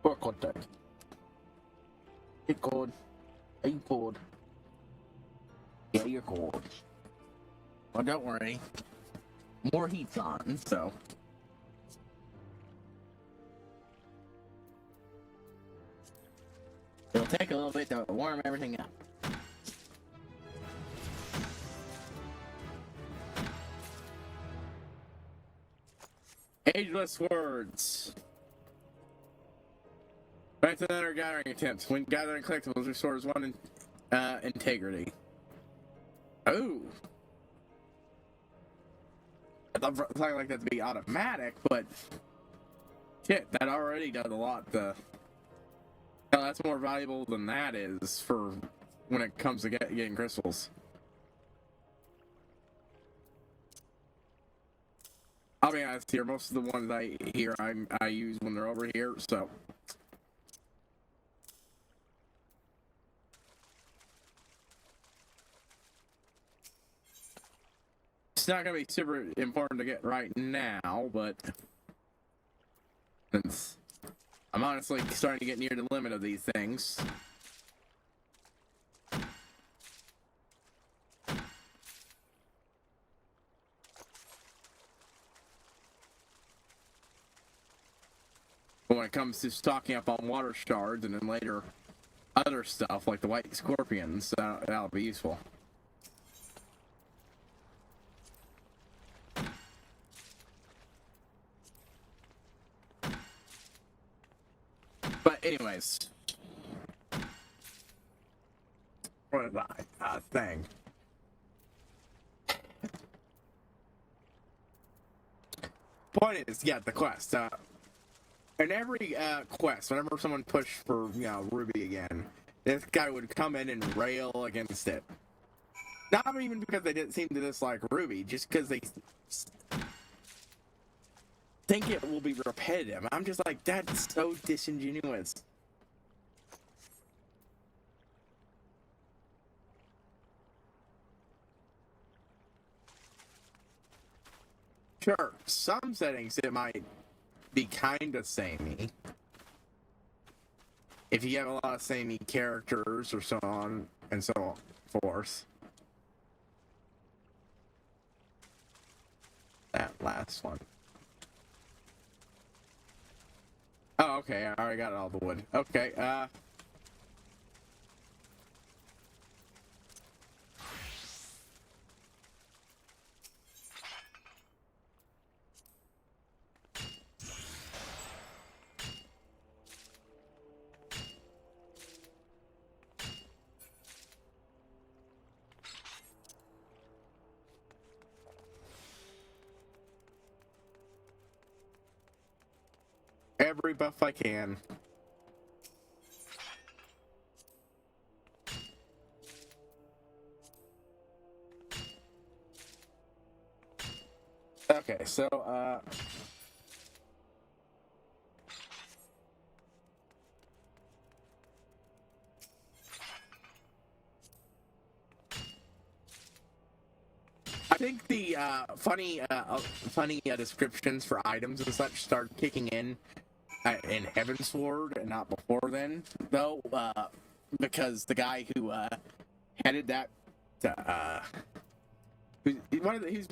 Or contact. Hit cord. Aim cord. Yeah, you're cord. Well, don't worry. More heat's on, so. It'll take a little bit to warm everything up. Ageless words. Right to another gathering attempts. When gathering collectibles restores 1 integrity. Oh. I thought something like that to be automatic, but shit, that already does a lot. That's more valuable than that is for when it comes to getting crystals. I'll be honest here, most of the ones I use when they're over here, so. It's not going to be super important to get right now, but since I'm honestly starting to get near the limit of these things. But when it comes to stocking up on water shards and then later other stuff like the white scorpions, that'll be useful. But anyways, what is that thing? Point is, yeah, the quest. In every quest, whenever someone pushed for Ruby again, this guy would come in and rail against it. Not even because they didn't seem to dislike Ruby, just because they think it will be repetitive. I'm just like, that's so disingenuous. Sure, some settings it might be kind of samey. If you have a lot of samey characters or so on and so forth. That last one. Okay, I already got all the wood. Okay, every buff I can. Okay, so, I think the funny descriptions for items and such start kicking in Heaven's Sword and not before then, though, because the guy who headed that, he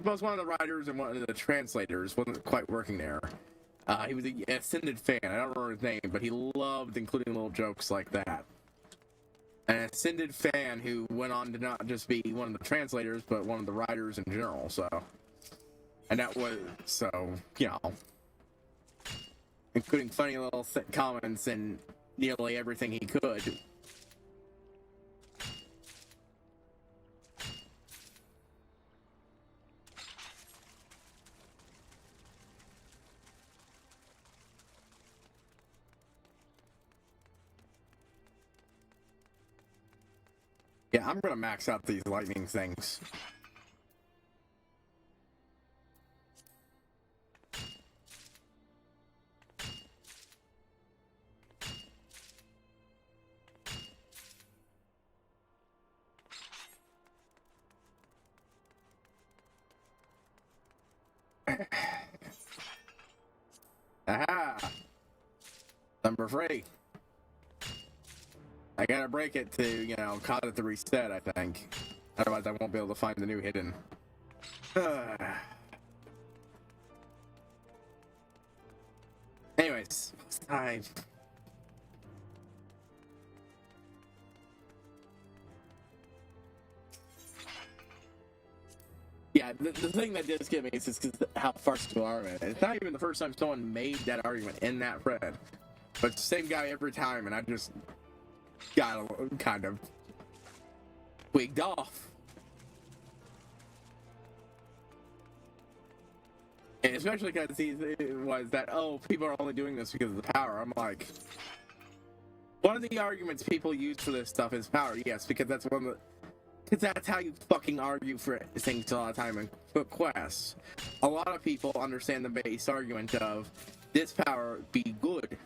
was one of the writers and one of the translators, wasn't quite working there. He was an Ascended fan. I don't remember his name, but he loved including little jokes like that. An Ascended fan who went on to not just be one of the translators, but one of the writers in general. So, and that was you know, including funny little comments and nearly everything he could. Yeah, I'm gonna max out these lightning things. Aha! Number 3. I gotta break it to, you know, call it the reset, I think. Otherwise I won't be able to find the new hidden. Anyways, it's time. Yeah, the thing that does get me is just how farcical argument. It's not even the first time someone made that argument in that thread. But it's the same guy every time, and I just got kind of wigged off. And especially because it was that, oh, people are only doing this because of the power. I'm like, one of the arguments people use for this stuff is power. Yes, because that's one of the... Because that's how you fucking argue for things a lot of time in quests. A lot of people understand the base argument of this power be good.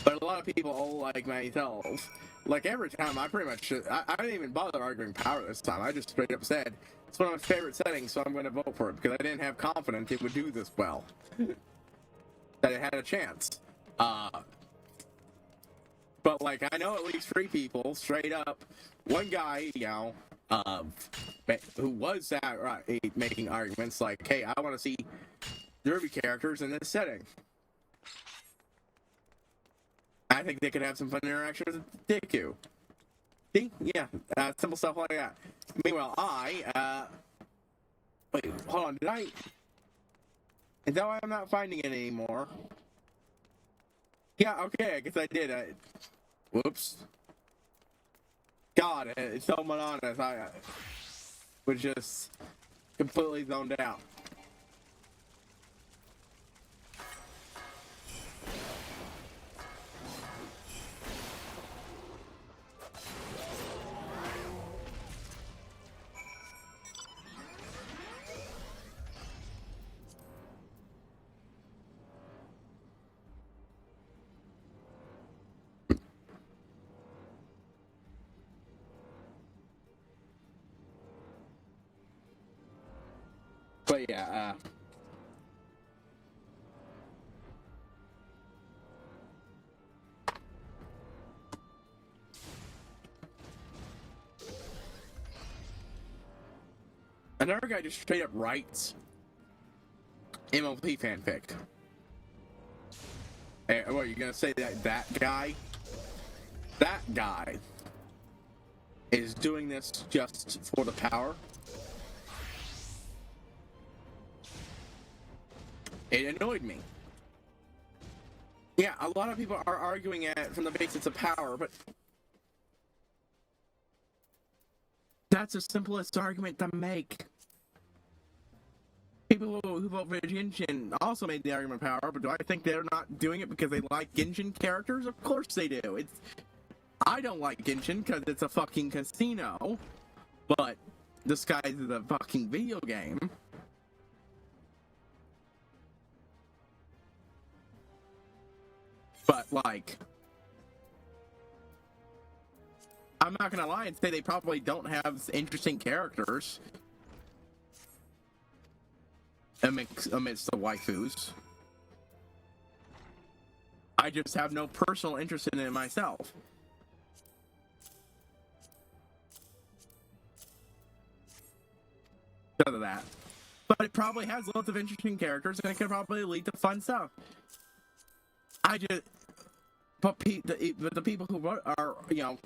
But a lot of people, like myself, like every time I pretty much, I didn't even bother arguing power this time. I just straight up said, it's one of my favorite settings, so I'm going to vote for it, because I didn't have confidence it would do this well. That it had a chance. But, like, I know at least 3 people, straight up. One guy, you know, who was making arguments like, hey, I want to see Derby characters in this setting. I think they could have some fun interaction with Deku. See? Yeah, simple stuff like that. Meanwhile, wait, hold on, is that why I'm not finding it anymore? Yeah, okay, I guess I did. Whoops. God, it's so monotonous. I was just completely zoned out. But yeah, Another guy just straight up writes MLP fanfic. Hey, what are you gonna say that guy is doing this just for the power? It annoyed me. Yeah, a lot of people are arguing it from the basis of power, but that's the simplest argument to make. People who vote for Genshin also made the argument of power, but do I think they're not doing it because they like Genshin characters? Of course they do. I don't like Genshin because it's a fucking casino, but disguised as a fucking video game. But, like, I'm not gonna lie and say they probably don't have interesting characters amidst the waifus. I just have no personal interest in it myself. Because of that. But it probably has lots of interesting characters and it could probably lead to fun stuff. But the people who are, you know,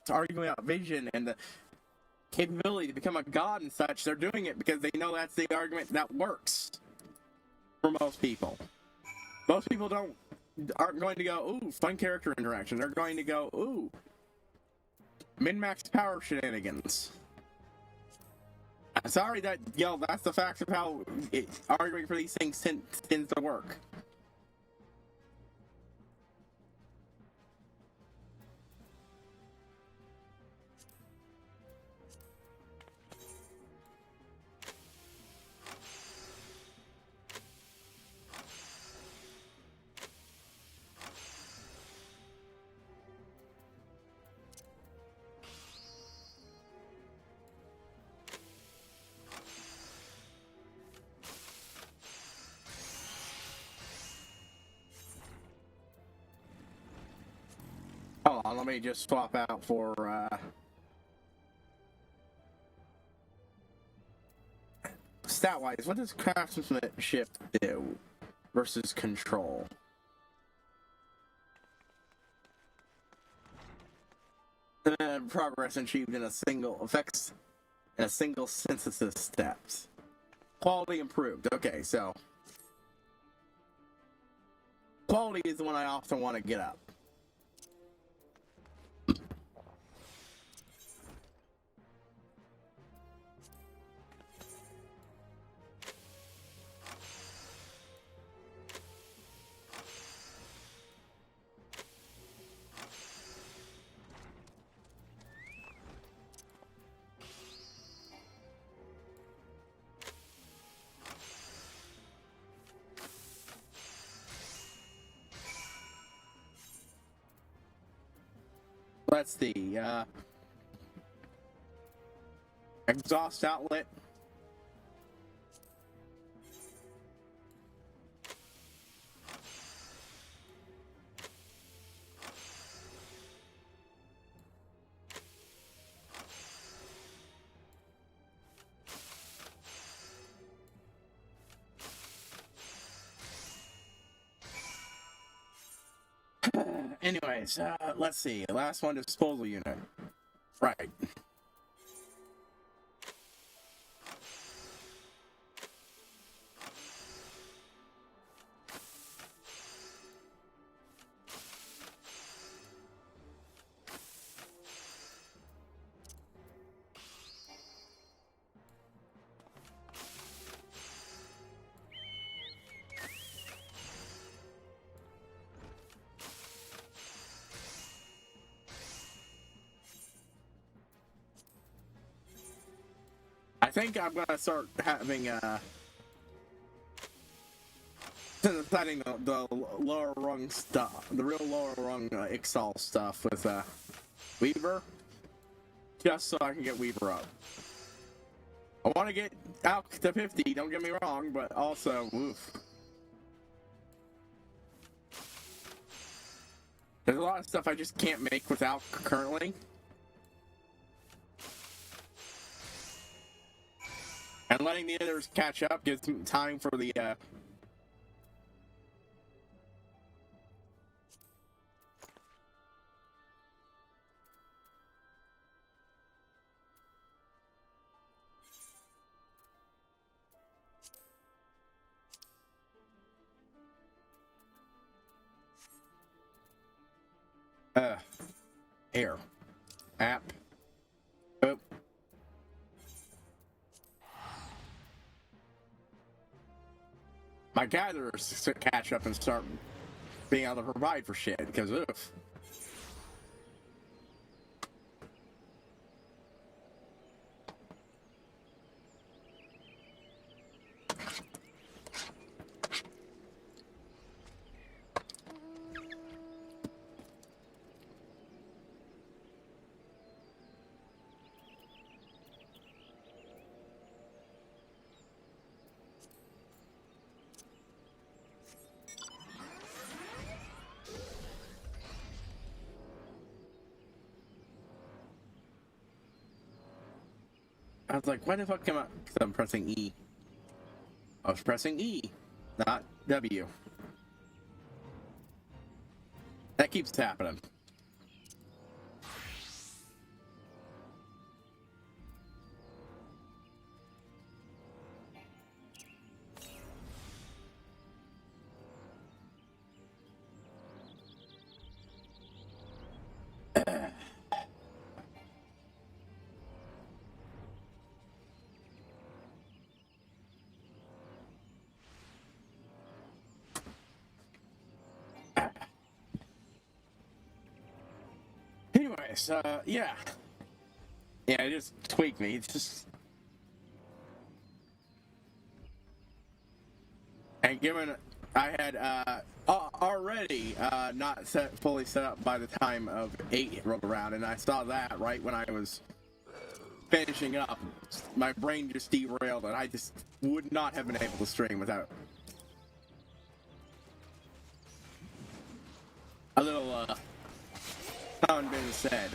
arguing about vision and the capability to become a god and such, they're doing it because they know that's the argument that works for most people. Most people aren't going to go, ooh, fun character interaction. They're going to go, ooh, min-max power shenanigans. I'm sorry that, you know, that's the facts of how arguing for these things tends to work. Hold on, let me just swap out for, stat-wise, what does craftsmanship do versus control? Progress achieved in a single synthesis steps. Quality improved. Okay, so quality is the one I often want to get up. That's the exhaust outlet. Anyways, let's see. Last one, disposal unit. Right. I think I'm gonna start having synthesizing the lower rung stuff, the real lower rung Ixal stuff with Weaver, just so I can get Weaver up. I want to get out to 50. Don't get me wrong, but also, oof. There's a lot of stuff I just can't make without currently. And letting the others catch up gives time for the, here. App. Oh. My gatherers catch up and start being able to provide for shit, because oof. I was like, why the fuck am I? Because I'm pressing E. I was pressing E, not W. That keeps happening. Anyways, yeah. Yeah, it just tweaked me. It's just... And given I had already not fully set up by the time of 8 rolled around, and I saw that right when I was finishing up, my brain just derailed, and I just would not have been able to stream without a little sound being said.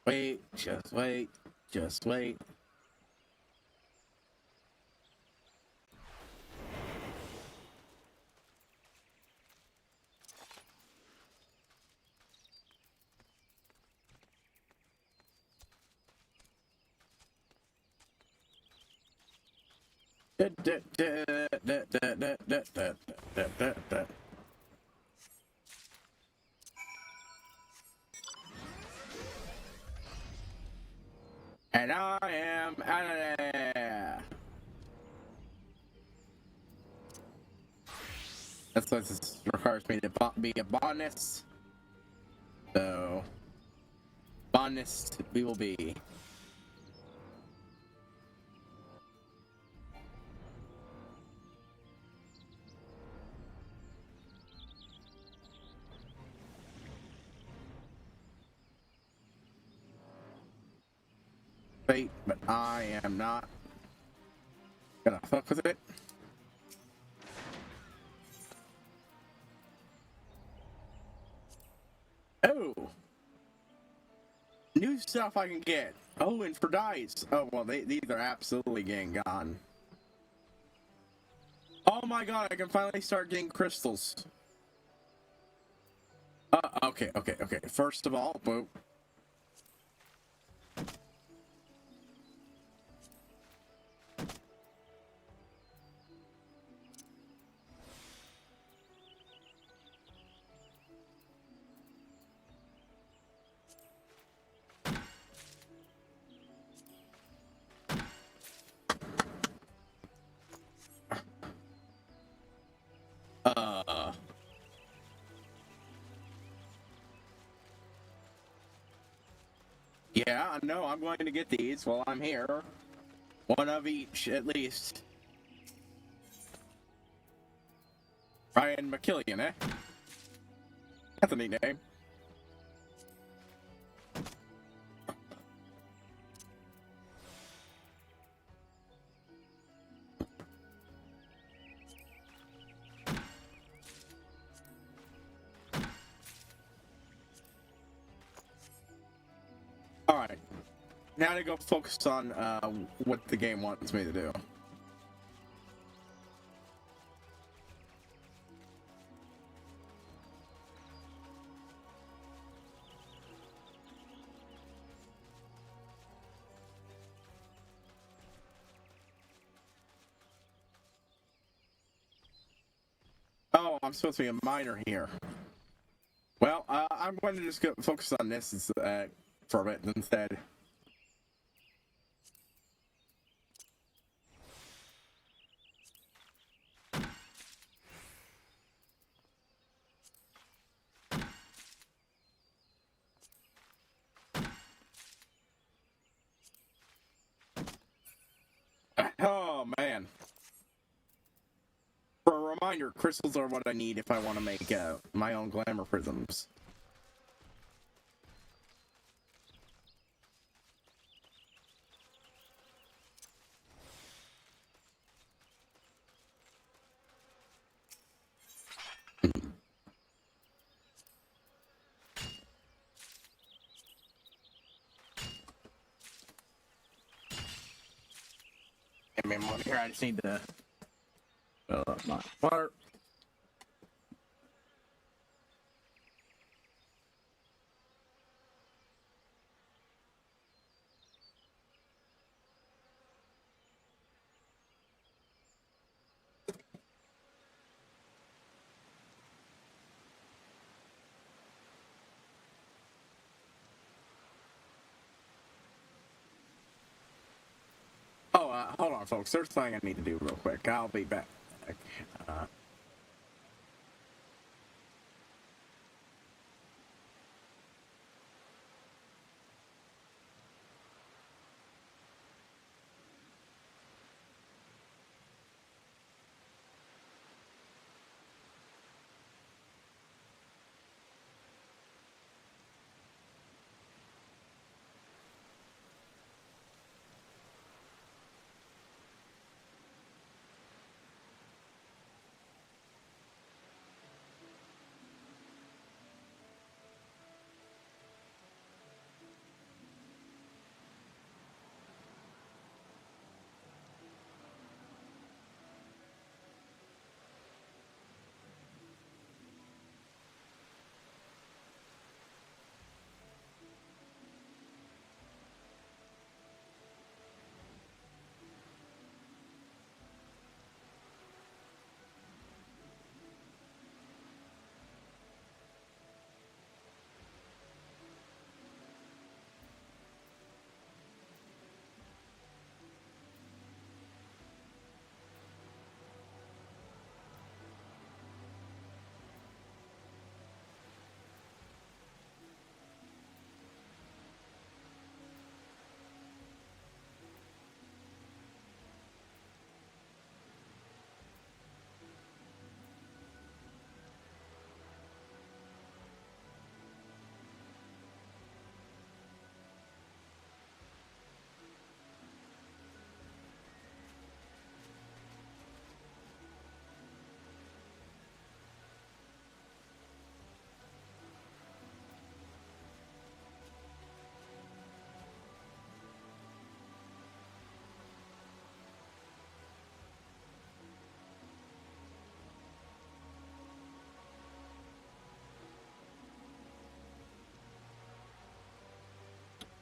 Wait, just wait, just wait. And I am out of there. That's what this requires me to be a botanist. So, botanist we will be. Wait, but I am not gonna fuck with it. Oh! New stuff I can get. Oh, and for dice. Oh, well, these are absolutely getting gone. Oh my god, I can finally start getting crystals. Okay. First of all, boop. Yeah, I know. I'm going to get these while I'm here. One of each, at least. Ryan McKillian, eh? That's a neat name. Alright. Now to go focus on what the game wants me to do. Oh, I'm supposed to be a miner here. Well, I'm going to just go focus on this for a bit instead. Oh, man. For a reminder, crystals are what I need if I want to make my own glamour prisms. I mean, here I just need to fill up my water. Oh, hold on, folks. There's something I need to do real quick. I'll be back.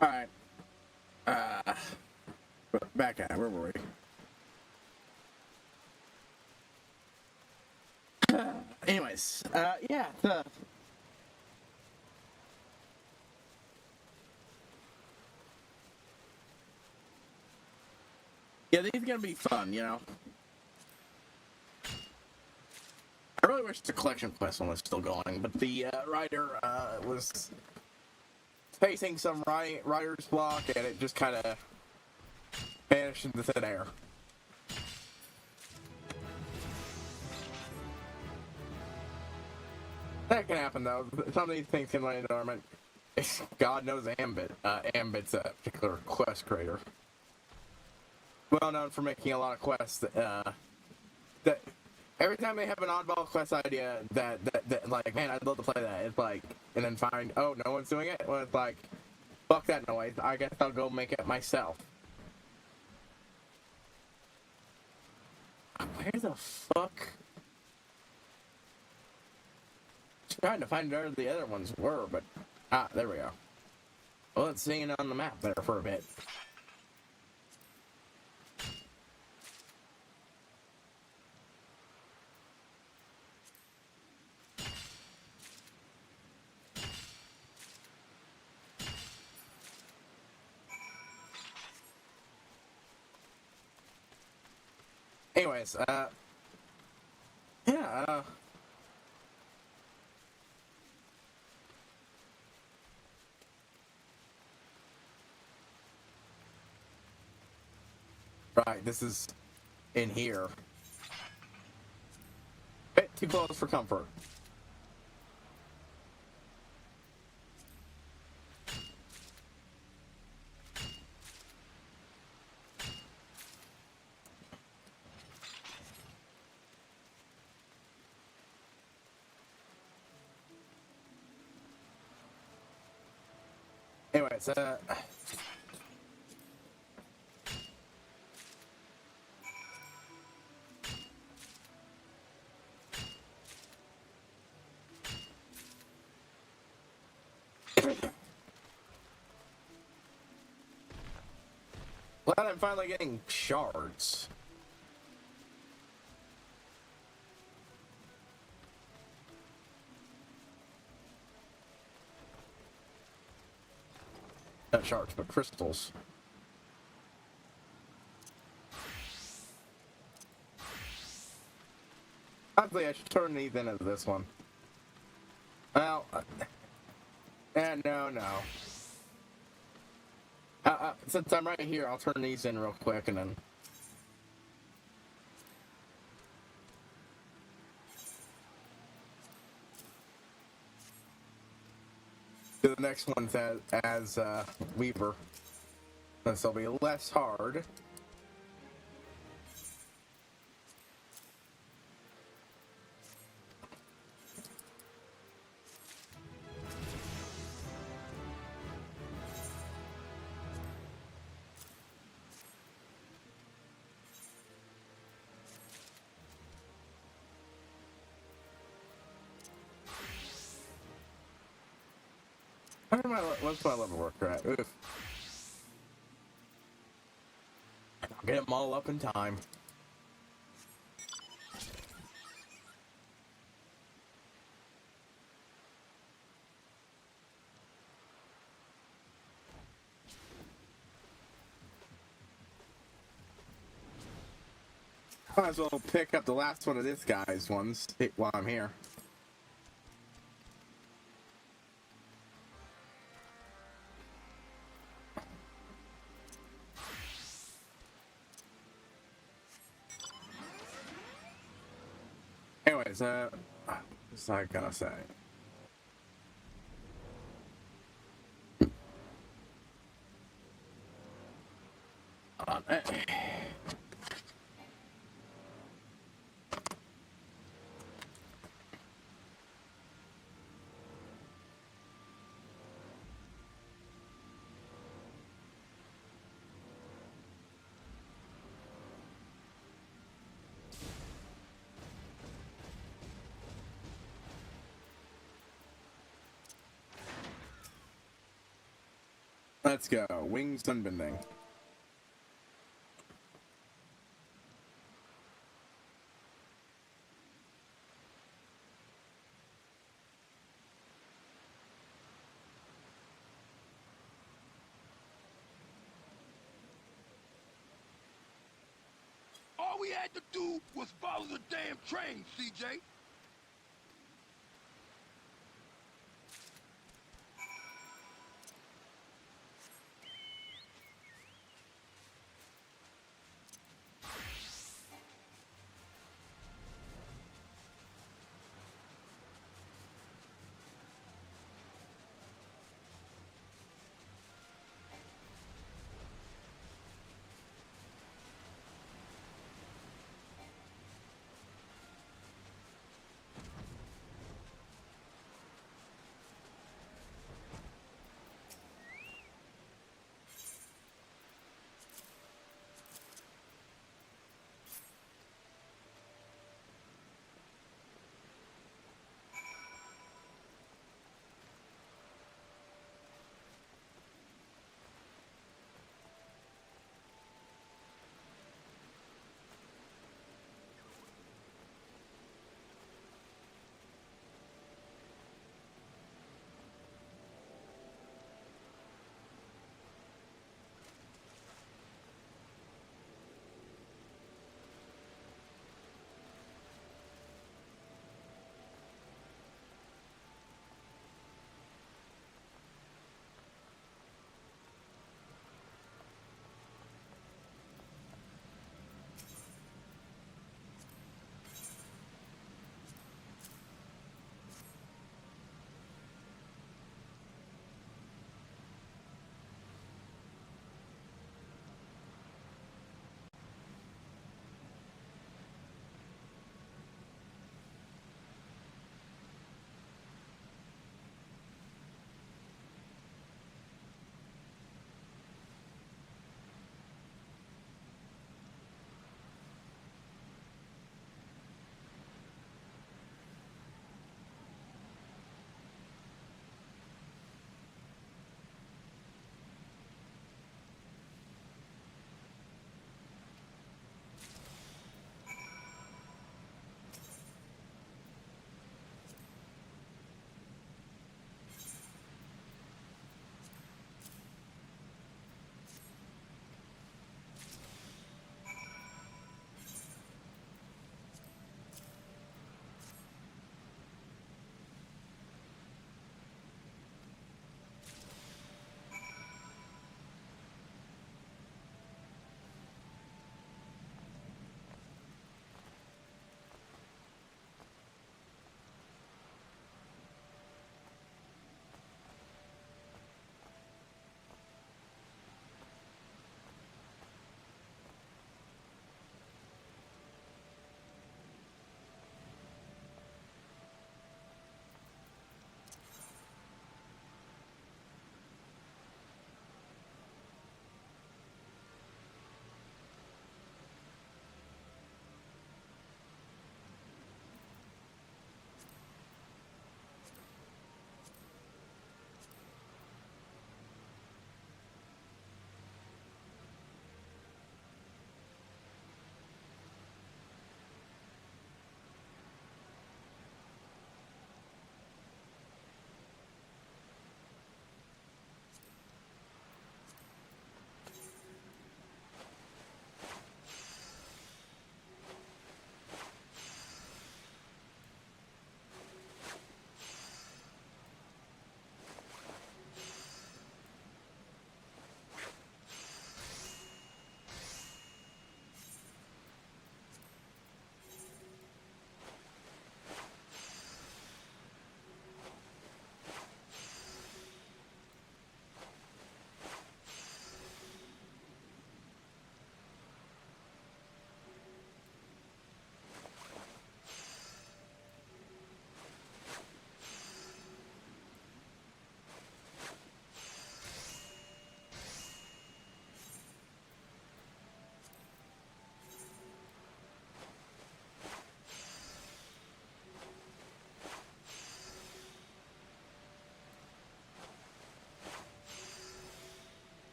All right. Back at where were we? Anyways, yeah. Yeah, these are gonna be fun, you know. I really wish the collection quest one was still going, but the writer was facing some rider's block, and it just kind of vanished into thin air. That can happen, though. Some of these things can land dormant. God knows Ambit. Ambit's a particular quest creator. Well known for making a lot of quests that every time they have an oddball quest idea that like, man, I'd love to play that. It's like, and then find, oh, no one's doing it? Well, it's like, fuck that noise. I guess I'll go make it myself. Where the fuck? Trying to find where the other ones were, but there we go. Well, it's seeing it on the map there for a bit. Anyways, yeah, right, this is in here. Bit too close for comfort. Anyways, glad I'm finally getting shards. Not shards, but crystals. Actually, I should turn these into this one. Well, no. Since I'm right here, I'll turn these in real quick and then. The next one's as Weaver. This will be less hard. What's my level worker at? Oof. I'll get them all up in time. Might as well pick up the last one of this guy's ones while I'm here. Anyways, what's I gonna say? Let's go. Wing Sunbending. All we had to do was follow the damn train, CJ.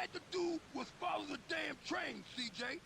had to do was follow the damn train, CJ.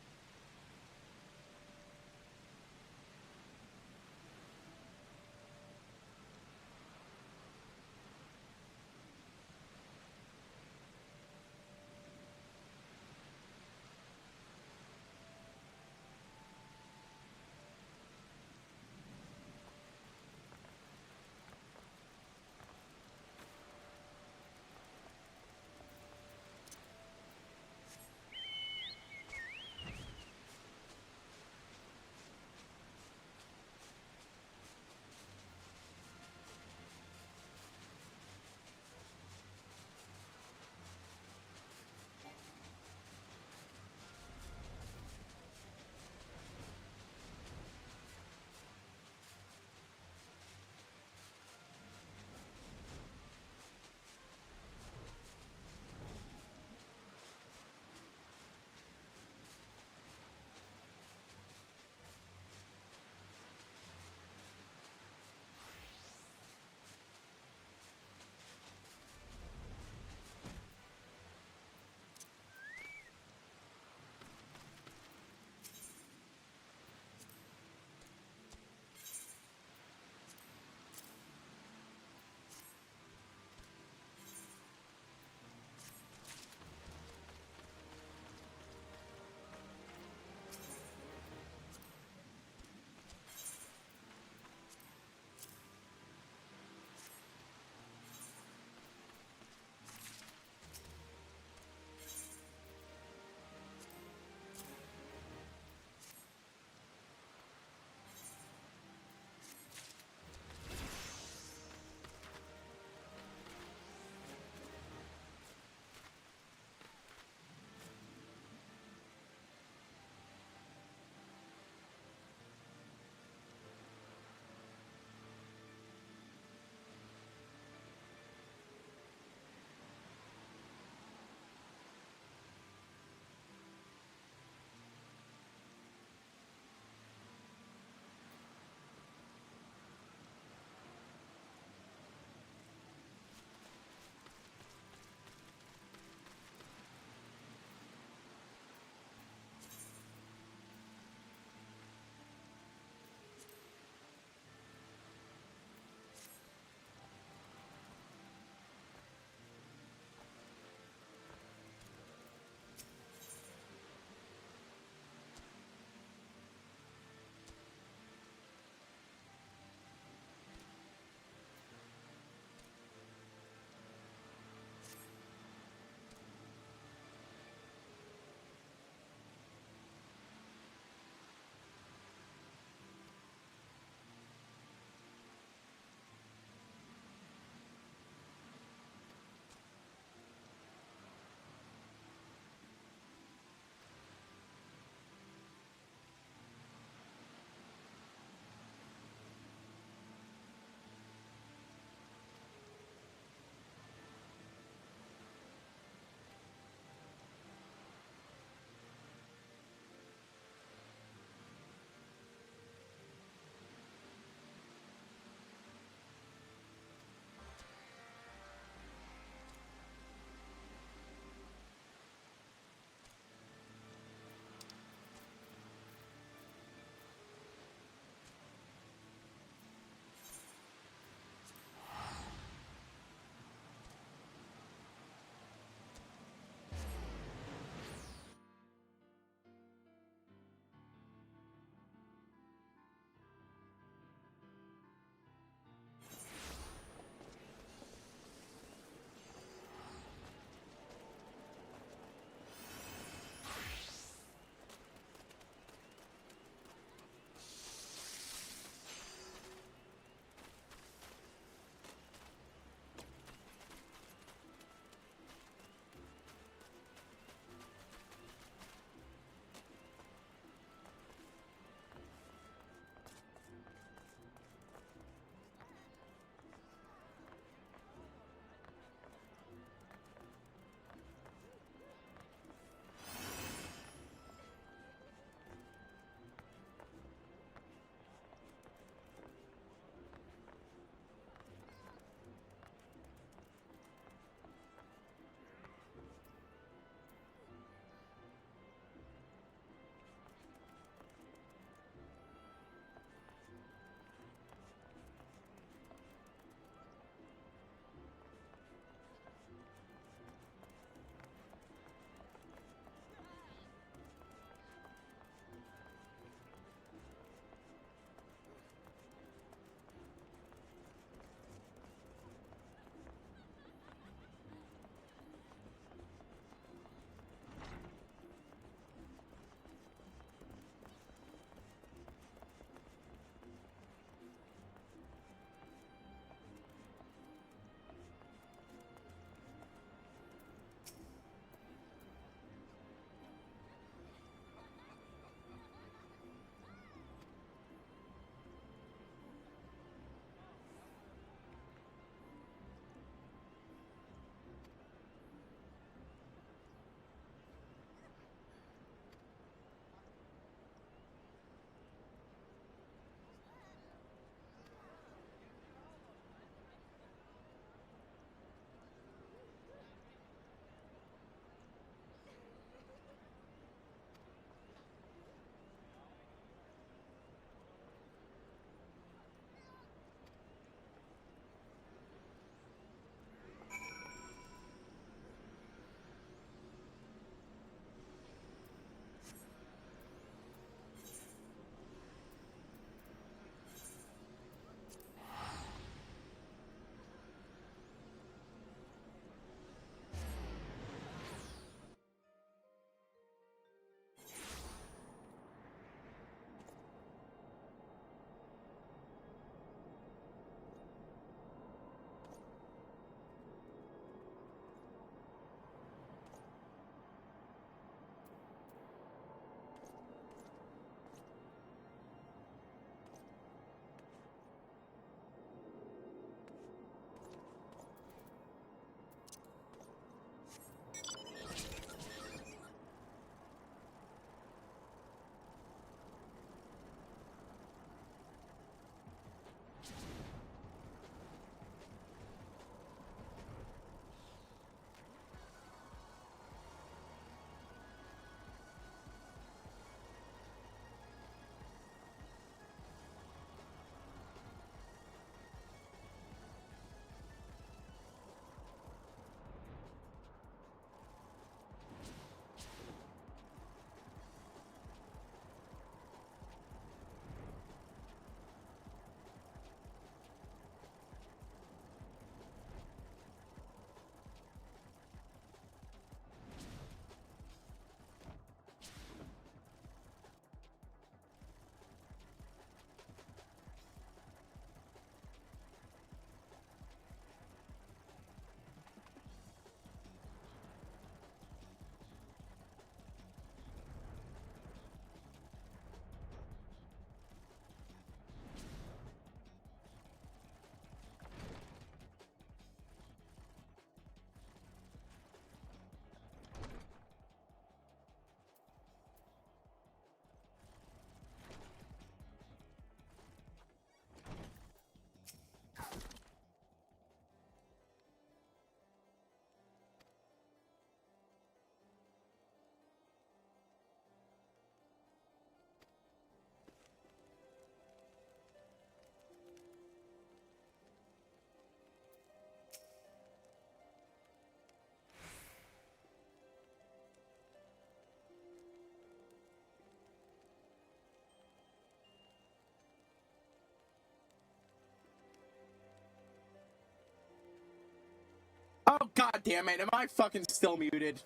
God damn it, am I fucking still muted?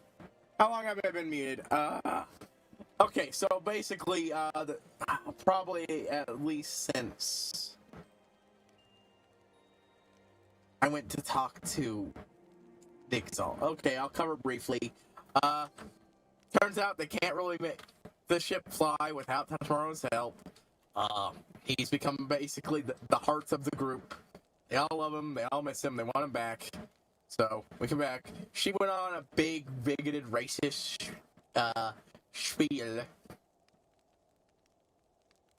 How long have I been muted? Okay, so basically, probably at least since I went to talk to Dixon. Okay, I'll cover briefly. Turns out they can't really make the ship fly without Tatmaru's help. He's become basically the heart of the group. They all love him, they all miss him, they want him back. So, we come back. She went on a big, bigoted, racist, spiel.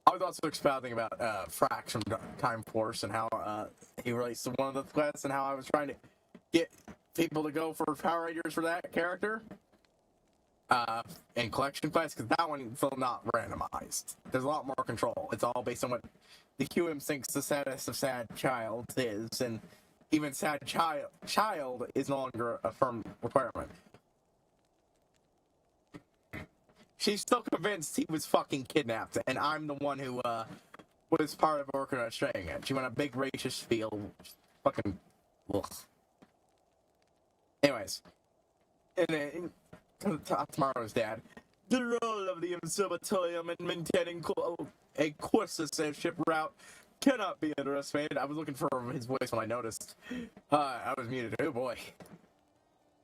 I was also expounding about, Frax from Time Force and how, he released one of the quests and how I was trying to get people to go for Power Rangers for that character. And collection quests, because that one is not randomized. There's a lot more control. It's all based on what the QM thinks the status of sad child is, and even sad child is no longer a firm requirement. She's still convinced he was fucking kidnapped, and I'm the one who, was part of orchestrating it. She went a big racist spiel. Fucking, ugh. Anyways. And Tatmaru's dad. The role of the observatorium in maintaining a courseless ship route cannot be underestimated. I was looking for his voice when I noticed. I was muted. Oh boy.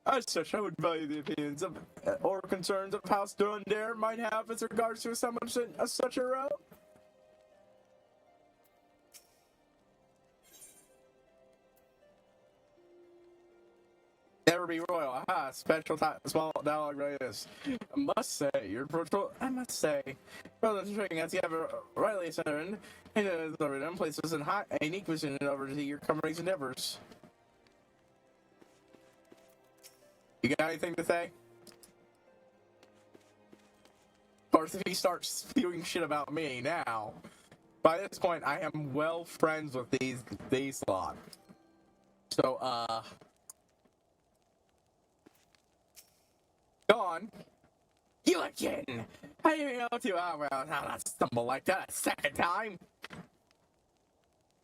As such, I would value the opinions of or concerns of House Durandare might have as regards to establishing such a route. Never be royal. Aha, special small dialogue like this. I must say, your patrol. I must say, rather than tricking as you have a rightly centered and the places in a unique position over to your company's endeavors. You got anything to say? Of course, if he starts spewing shit about me now, by this point, I am well friends with these lot. So, go on. You again! How do you know to? Oh, well, I'll not stumble like that a second time.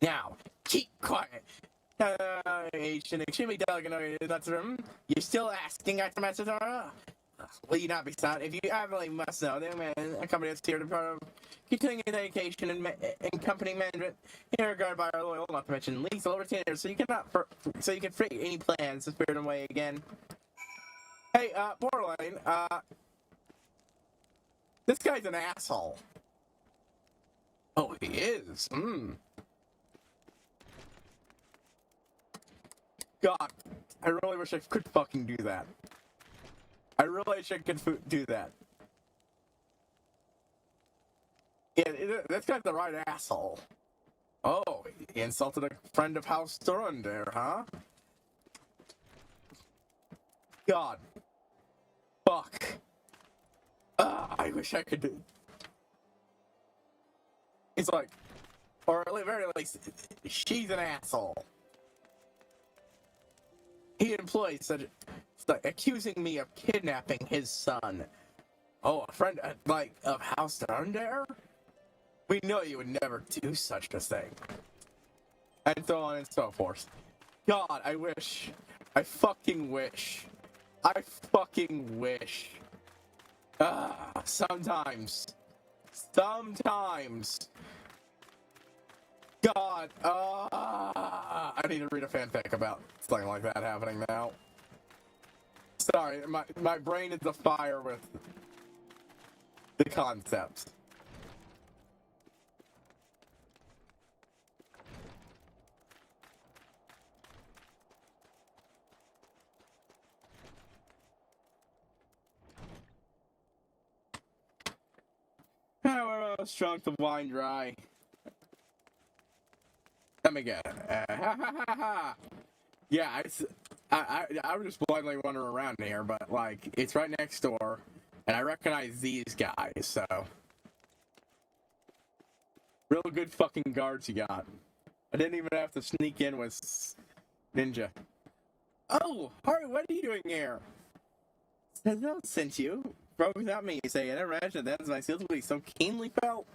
Now, keep quiet. Extremely delicate, that's room. You're still asking after Master Zara? Will you not be silent? If you absolutely must know, the man accompanied us here to part of continuing your dedication and company management in regard by our loyal, not to mention lethal retainers, so you can free any plans to spirit them away again. Hey, Borderline, this guy's an asshole. Oh, he is? God, I really wish I could fucking do that. I really wish I could do that. Yeah, this guy's the right asshole. Oh, he insulted a friend of House Durandare, huh? God. Fuck. I wish I could do. It's like, or at the very least, she's an asshole. He employs such, like, accusing me of kidnapping his son. Oh, a friend, of House Durandare? We know you would never do such a thing. And so on and so forth. God, I wish. I fucking wish. I fucking wish. Sometimes. God, I need to read a fanfic about something like that happening now. Sorry, my brain is afire with the concept. We're all drunk the wine dry. Let me get it. Yeah, I was just blindly wandering around here, but, like, it's right next door, and I recognize these guys, so. Real good fucking guards you got. I didn't even have to sneak in with Ninja. Oh, Harry, what are you doing here? Sentinel sent you. Broke without me, you say. I never imagined that as my seals would be so keenly felt.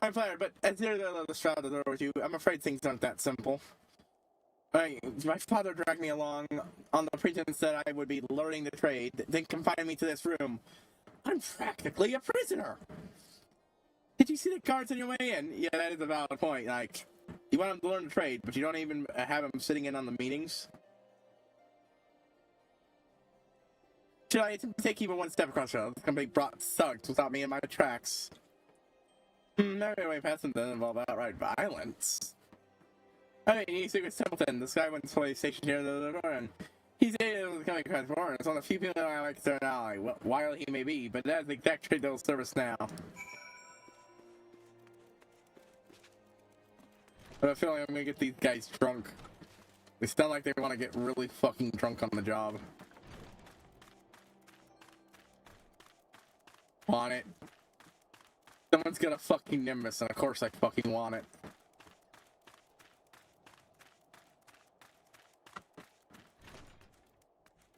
I'm flattered, but as you're the straw the door with you, I'm afraid things aren't that simple. My father dragged me along on the pretense that I would be learning the trade, then confined me to this room. I'm practically a prisoner! Did you see the guards on your way in? Yeah, that is a valid point. Like, you want them to learn the trade, but you don't even have them sitting in on the meetings? Should I take even one step across the road? It's gonna be brought sucked without me in my tracks. No way past them doesn't involve outright violence. I mean, he's a simpleton. This guy went to play stationed here in the door, and he's able to become transformed. It's one of the few people I like to turn ally, while he may be, but that's the exact trade they'll service now. I have a feeling I'm gonna get these guys drunk. They sound like they want to get really fucking drunk on the job. Want it. Someone's got a fucking Nimbus, and of course I fucking want it.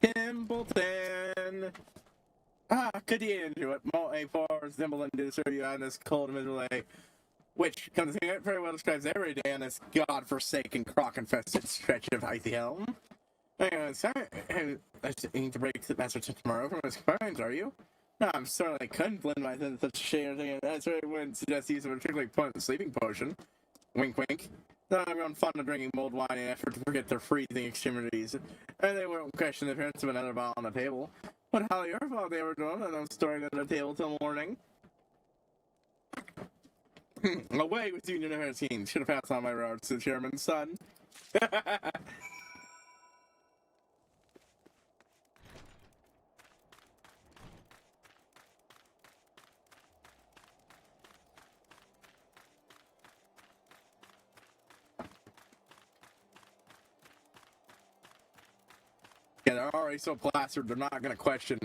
Templeton! Ah, good day into it. Malt A4 Templeton to serve you on this cold and miserable day, which comes to it very well describes every day on this godforsaken, croc-infested stretch of icy helm. Anyways, I need to break the Master Tatmaru from his crimes, are you? No, I'm certainly couldn't blend myself in such a shade thing. That's why I wouldn't suggest use of a particularly potent sleeping potion. Wink, wink. Not everyone fond of drinking mulled wine in an effort to forget their freezing extremities, and they won't question the appearance of another bottle on the table. But how your fault they were doing, and I'm storing at the table till morning. Away with you, Union team. Should have passed on my roads to the chairman's son. Yeah, they're already so plastered, they're not going to question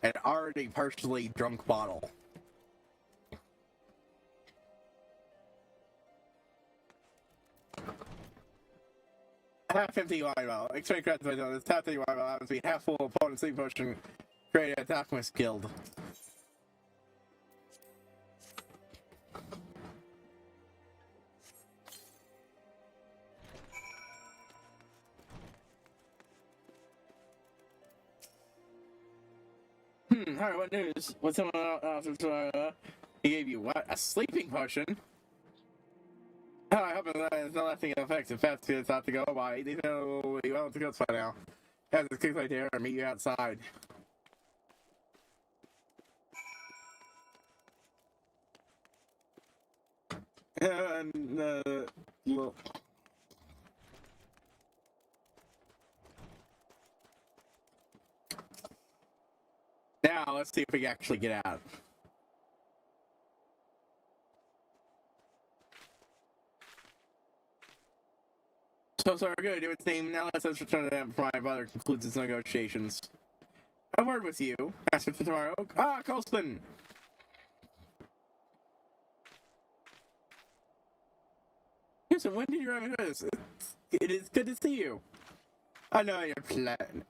an already partially drunk bottle. Half empty wine bottle. Explain correct by this half empty wine bottle happens to be half full of potent sleep potion created at the Alchemist Guild. Alright, what news? What's someone else? He gave you what? A sleeping potion? Oh, I hope it's not lasting effects. In fact, it's not to go by. They know you want to go by now. As it's right there, I'll meet you outside. And, look. Now, let's see if we can actually get out. So sorry, good. It would seem now let's return to them before my brother concludes his negotiations. A word with you. Ask for tomorrow. Ah, Colston! So when did you run into this? It is good to see you. I know your plan.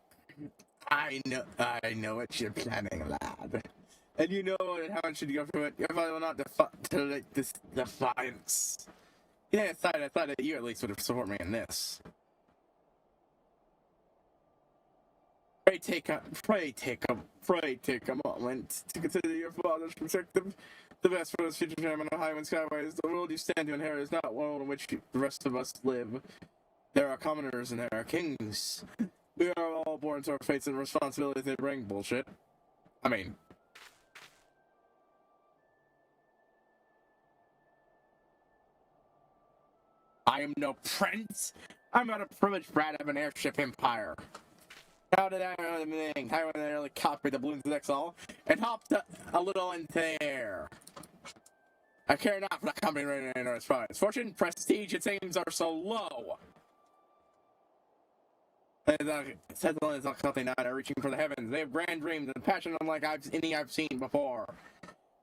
I know what you're planning, lad. And you know how much should go through it. Your father will not tolerate this defiance. Yeah, I thought that you at least would support me in this. Pray take a moment to consider your father's perspective. The best for this future chairman of Highland Skyways. The world you stand to inherit is not a world in which the rest of us live. There are commoners and there are kings. We are all born to our fates and responsibilities they bring. Bullshit. I mean, I am no prince. I'm not a privileged brat of an airship empire. How did I know the thing? I nearly copied the balloons of Exall and hopped a little into the air. I care not for the company right in its prize. Fortune, prestige, its aims are so low. Sentinels are something not reaching for the heavens. They have grand dreams and passion unlike any I've seen before.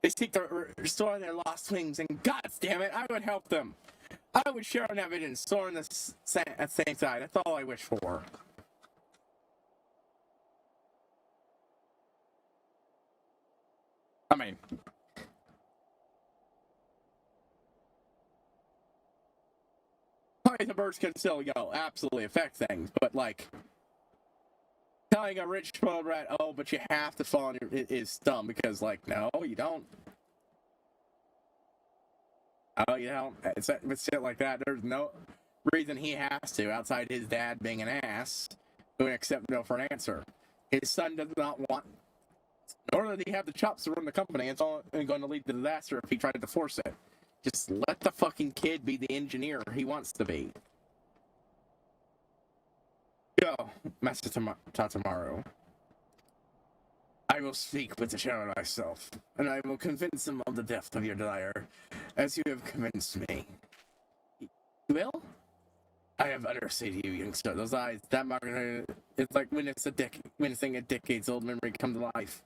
They seek to restore their lost wings, and God damn it, I would help them. I would share in that vision, soar on the same side. That's all I wish for. I mean, Poison burst can still, absolutely affect things, but, like, telling a rich spoiled rat, oh, but you have to fall on your, is dumb, because, like, no, you don't. Oh, you don't. It's shit like that. There's no reason he has to, outside his dad being an ass, who accept no for an answer. His son does not want, nor does he have the chops to run the company. It's all going to lead to disaster if he tried to force it. Just let the fucking kid be the engineer he wants to be. Go, Master Tatmaru. I will speak with the shadow myself, and I will convince him of the depth of your desire, as you have convinced me. You will? I have understated you, youngster. Those eyes, that market, it's like witnessing a decades-old memory come to life.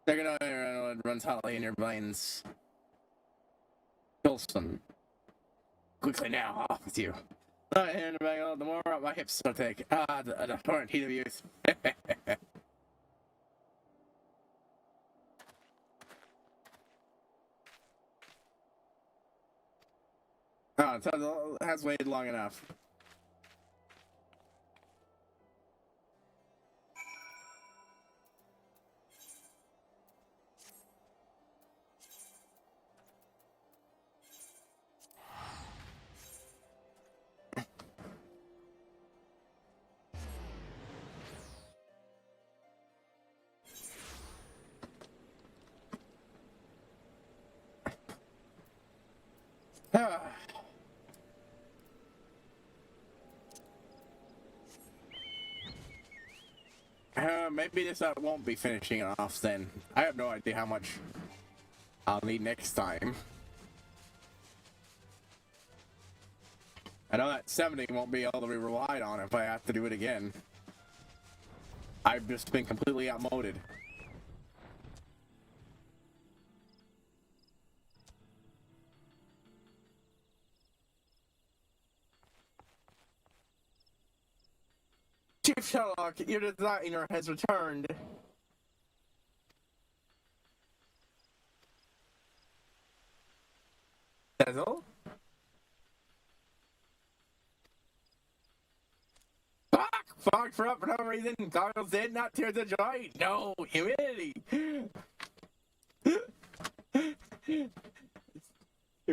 They're gonna run hotly in your brains. Pilson. Quickly now, off with you. And the more up my hips will take. The torrent heat of youth. Oh, it has waited long enough. Maybe this won't be finishing off then. I have no idea how much I'll need next time. I know that 70 won't be able to be relied on if I have to do it again. I've just been completely outmoded. Chief Sherlock, your designer has returned. Dazzle? Fuck for up for no reason. Goggles did not tear the joint. No, humidity. He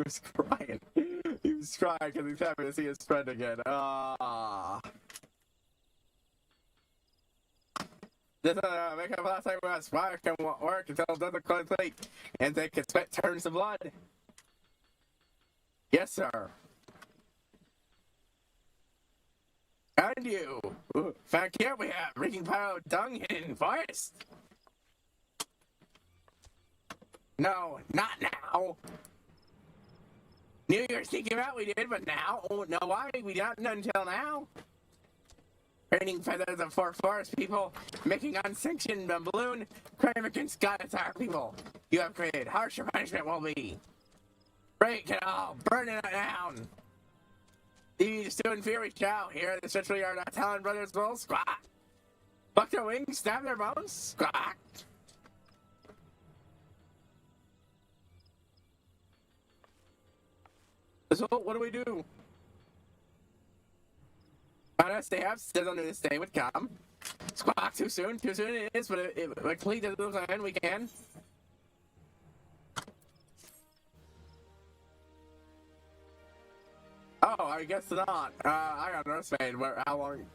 was crying. He was crying because he's happy to see his friend again. This make up last time was fire can work until it doesn't complete, and they can sweat turns to blood. Yes, sir. And you. Fact here we have reeking pile of dung in forest. No, not now. New Year's thinking about we did, but now, oh no, why we not until now? Raining feathers of four forest people, making unsanctioned balloon, crime against Goddessar people. You have created harsher punishment will be. Break it all, burn it down. These two inferior shall hear essentially are not Talon brothers will squawk. Buck their wings, stab their bones, squawk. So what do we do? Unless they have said under this day would come. Squawk too soon it is, but if complete as we can, we can. Oh, I guess not. I got nursemaid. How long?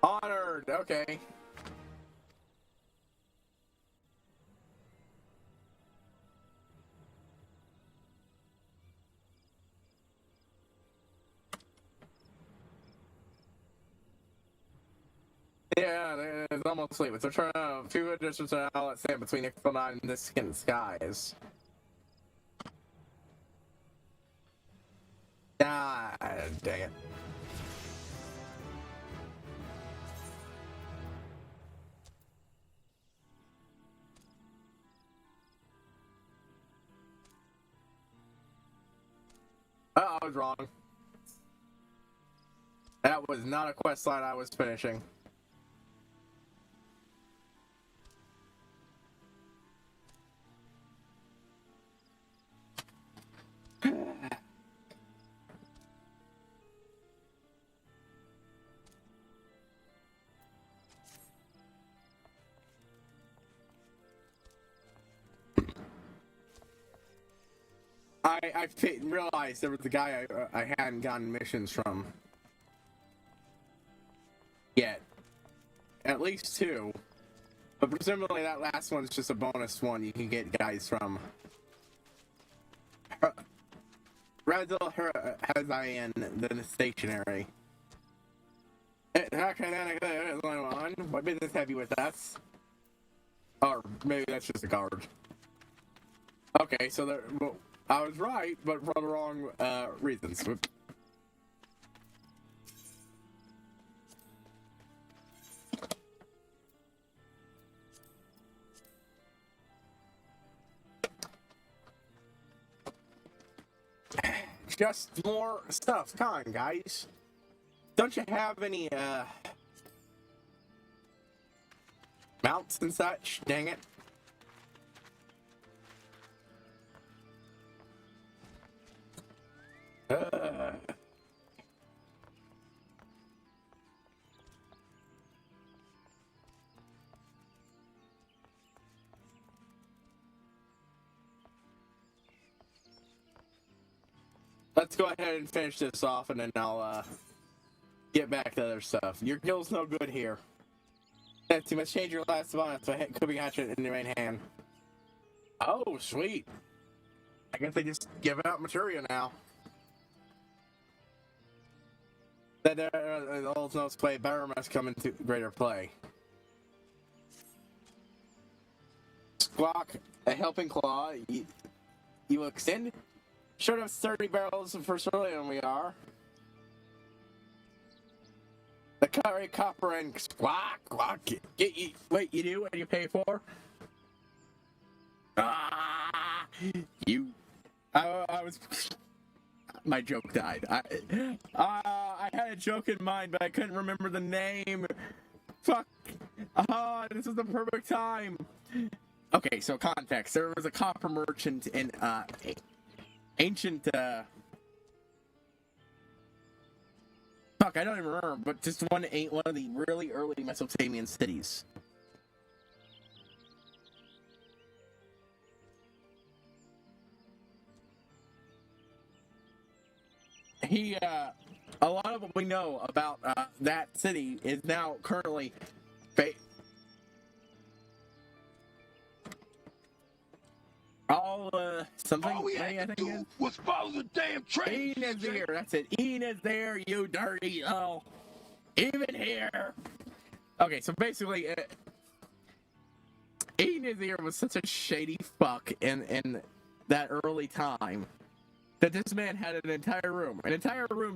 Honored. Okay. Yeah, it's almost sleep. So turn a few additions to all that stand between Ixtal 9 and the skin skies. Ah, dang it. Oh, I was wrong. That was not a quest line I was finishing. I realized there was a guy I hadn't gotten missions from yet. At least 2. But presumably that last one's just a bonus one you can get guys from. Razzle has I in the stationary. What business have you with us? Or maybe that's just a guard. Okay, so well, I was right, but for the wrong reasons. Just more stuff. Come on, guys. Don't you have any mounts and such? Dang it. Let's go ahead and finish this off, and then I'll get back to other stuff. Your guild's no good here. Yes, you must change your last bonus so it could be hatchet in your main hand. Oh, sweet. I guess they just give out materia now. That old notes play better must come into greater play. Squawk, a helping claw. You will extend? Short of 30 barrels for earlier than we are. The curry copper and squawk, squawk. Wait, you do what you pay for? You. I was. My joke died. I had a joke in mind, but I couldn't remember the name. Fuck. This is the perfect time. Okay, so context. There was a copper merchant in ancient. Fuck, I don't even remember, but just one of the really early Mesopotamian cities. He, a lot of what we know about that city is now currently something. All we had to do was follow the damn train. Ian is here. That's it. Ian is there. You dirty even here. Okay, so basically, Ian is here was such a shady fuck in that early time that this man had an entire room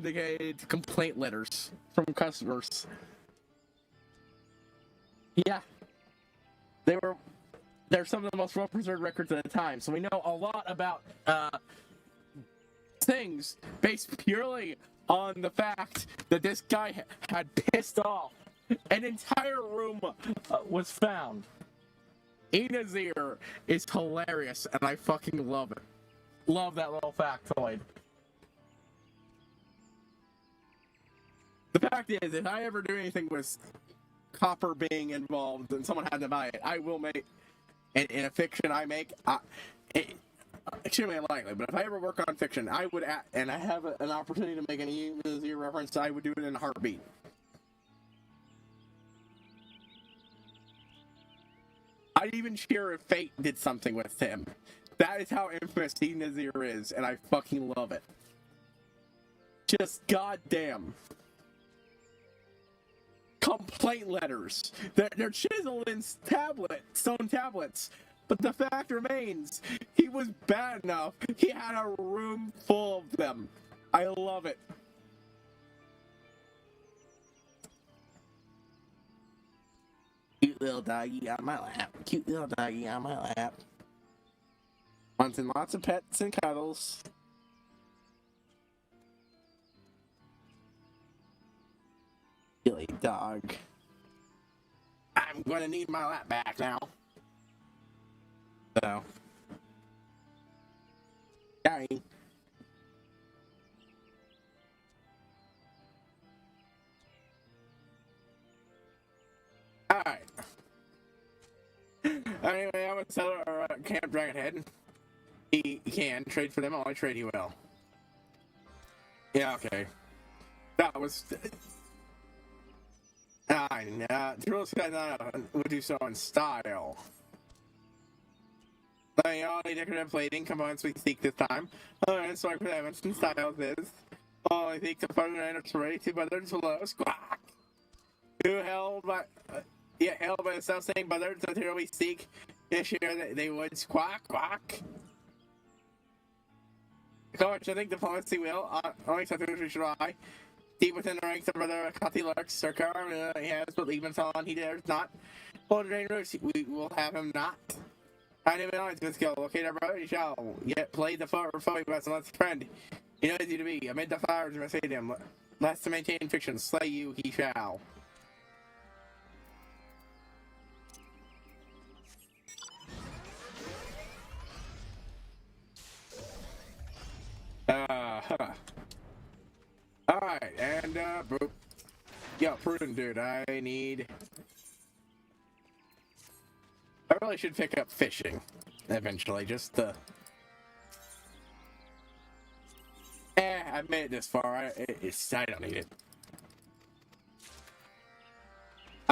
dedicated to complaint letters from customers. Yeah, they're some of the most well-preserved records at the time, so we know a lot about things based purely on the fact that this guy had pissed off. An entire room was found. Enazir is hilarious, and I fucking love it. Love that little factoid. The fact is, if I ever do anything with copper being involved and someone had to buy it, I will make. In a fiction I make, extremely unlikely, but if I ever work on fiction, I would, and I have an opportunity to make an Enazir reference, I would do it in a heartbeat. I'd even cheer if Fate did something with him. That is how infamous Enazir is, and I fucking love it. Just goddamn. Complaint letters. They're chiseled in stone tablets. But the fact remains, he was bad enough. He had a room full of them. I love it. Cute little doggy on my lap. Cute little doggy on my lap. Wanting lots of pets and cuddles. Silly dog. I'm gonna need my lap back now. So. Sorry. Alright. Anyway, I'm gonna settle our Camp Dragonhead. He can trade for them. I'll trade he will. Yeah, okay. That was... Fine. Drill Sky would do so in style. The only decorative plating components we seek this time. Alright, sorry for that mention style is. I think the partner and it's ready to brother to low squawk. Who held by held by the self-same brothers until we seek to share that they would squawk quack. Coach, I think diplomacy will only something we should try. Deep within the ranks of brother Kati lurks, Circar, he has, but leave him on, he dares not. Hold the drain roots, we will have him not. I didn't even know it's skill. Locate our brother, he shall yet play the foe best and let's friend. He knows you to be. Amid the fires, you must say to him. Lest to maintain fiction, slay you, he shall. Alright, and boop. Yo, prudent dude, I really should pick up fishing eventually, just to... I've made it this far. I don't need it.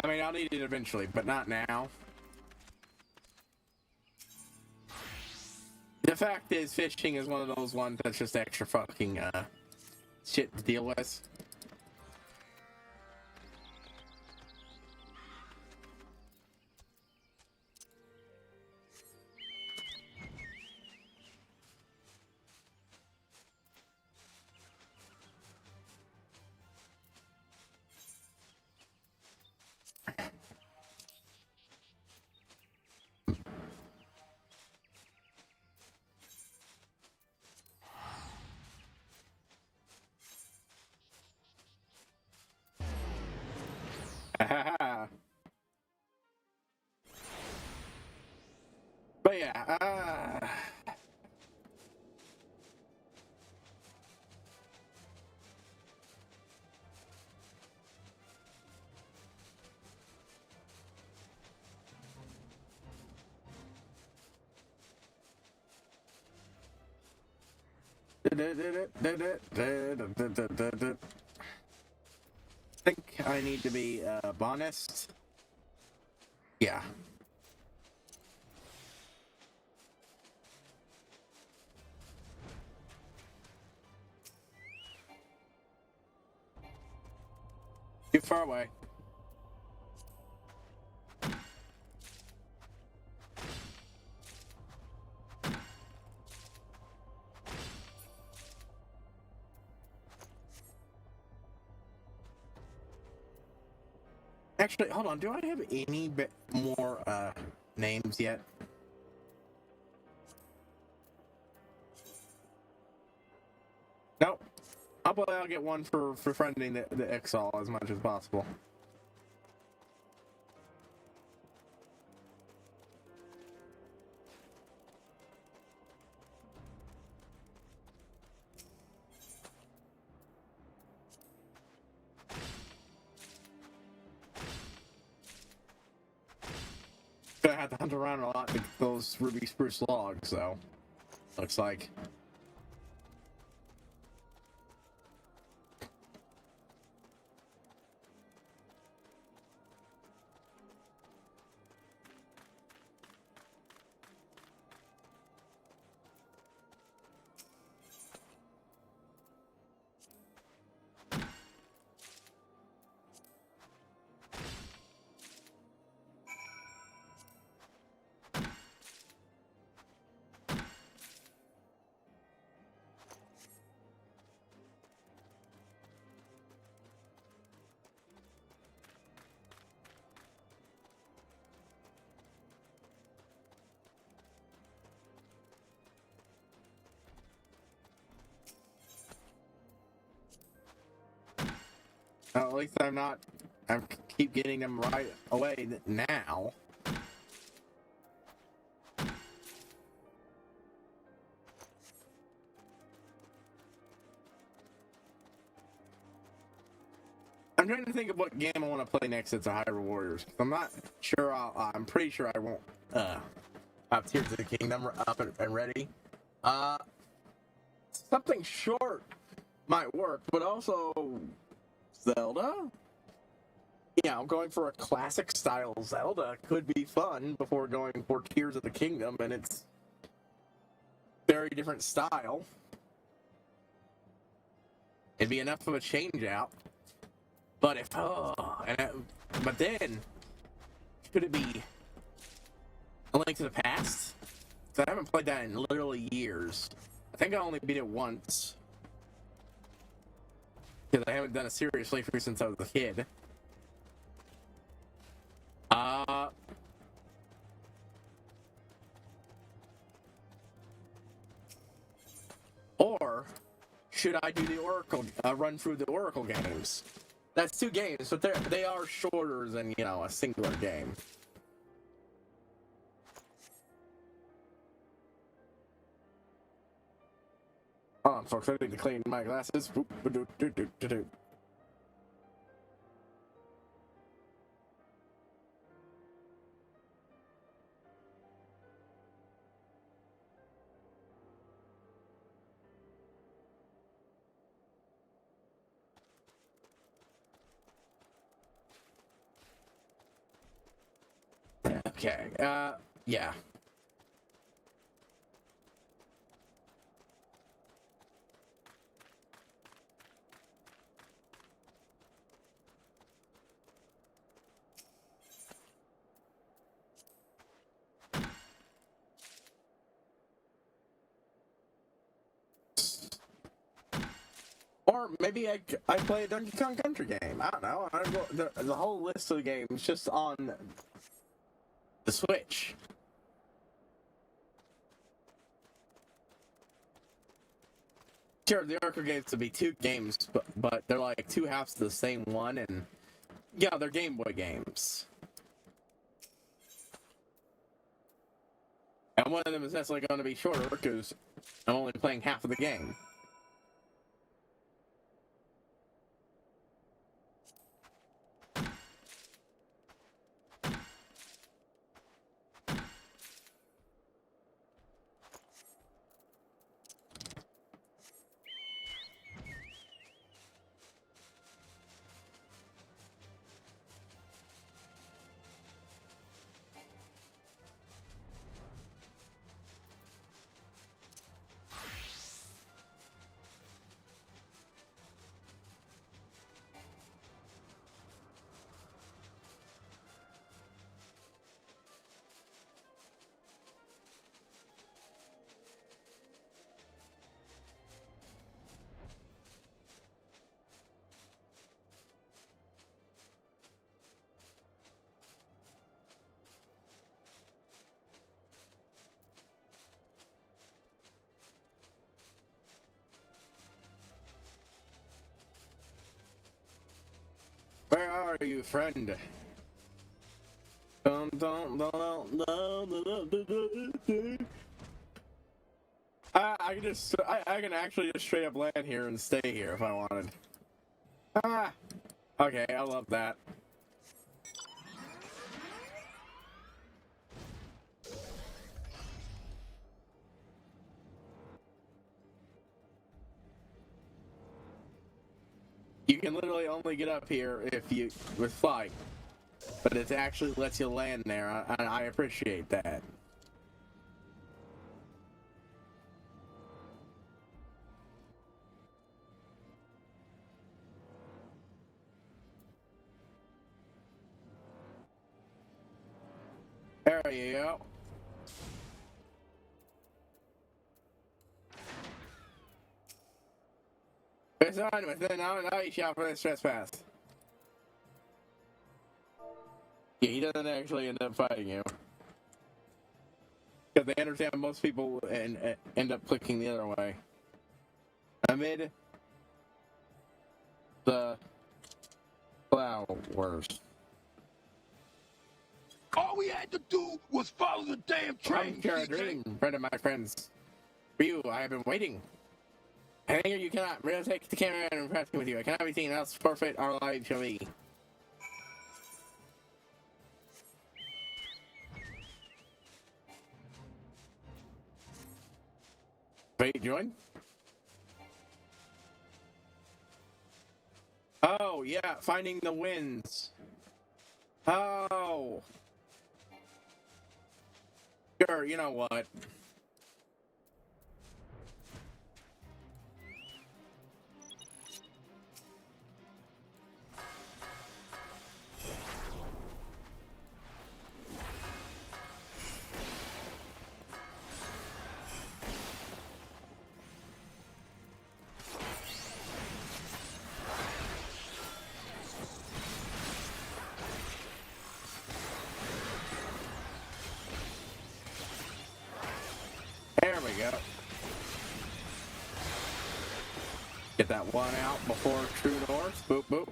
I mean, I'll need it eventually, but not now. The fact is, fishing is one of those ones that's just extra fucking, shit to deal with. But yeah, I think I need to be honest. Yeah. Too far away. Actually, hold on. Do I have any bit more names yet? Nope. I'll get one for friending the Exalt as much as possible. I had to hunt around a lot to get those ruby spruce logs, so looks like. At least I'm not. I keep getting them right away now. I'm trying to think of what game I want to play next. It's a Hyrule Warriors. I'm not sure. I'm pretty sure I won't have Tears of the Kingdom up and ready. Uh, something short might work, but also Zelda? Yeah, I'm going for a classic style Zelda. Could be fun before going for Tears of the Kingdom, and it's very different style. It'd be enough of a change out. But if but then could it be A Link to the Past? So I haven't played that in literally years. I think I only beat it once because I haven't done a serious playthrough since I was a kid. Or should I do the Oracle run through the Oracle games? That's 2 games, but they are shorter than a singular game. Hold on, folks. I need to clean my glasses. Okay. Yeah. Or maybe I play a Donkey Kong Country game. I don't know. The whole list of games just on the Switch. Sure, the Oracle games would be 2 games, but they're like 2 halves of the same one, and yeah, they're Game Boy games. And one of them is necessarily going to be shorter because I'm only playing half of the game. Where are you, friend? I can actually just straight up land here and stay here if I wanted. Okay, I love that. You can literally only get up here with flight, but it actually lets you land there, and I appreciate that. There you go. It's on within now you shall for this trespass. Yeah, he doesn't actually end up fighting you. Because they understand most people end up clicking the other way. Amid the flowers. All we had to do was follow the damn train. I'm sure a dream, friend of my friends. For you, I have been waiting. I think you cannot really take the camera and impress me with you. I cannot be seen else forfeit our lives shall be. Wait, join? Oh, yeah, finding the winds. Oh. Sure, you know what? There we go. Get that one out before True North. Boop, boop.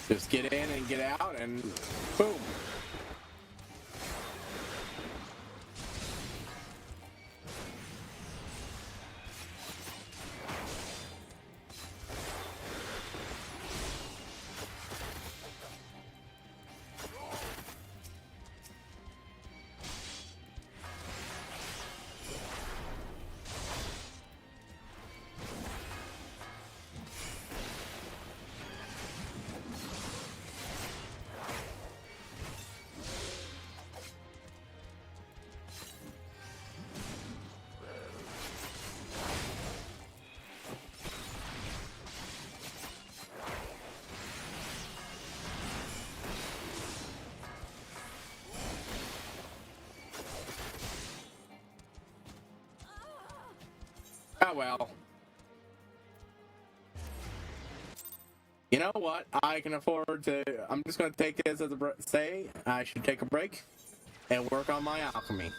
Just get in and get out and boom. Oh well. You know what? I can afford to. I'm just going to take this as a say. I should take a break and work on my alchemy.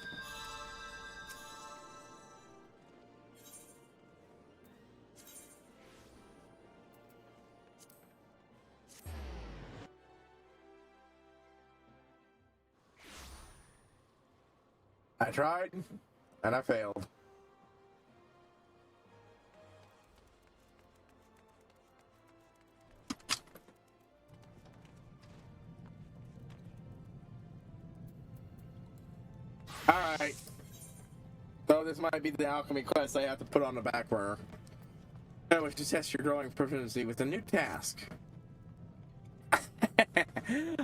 I tried and I failed. Alright. So this might be the alchemy quest I have to put on the back burner. I wish to test your growing proficiency with a new task.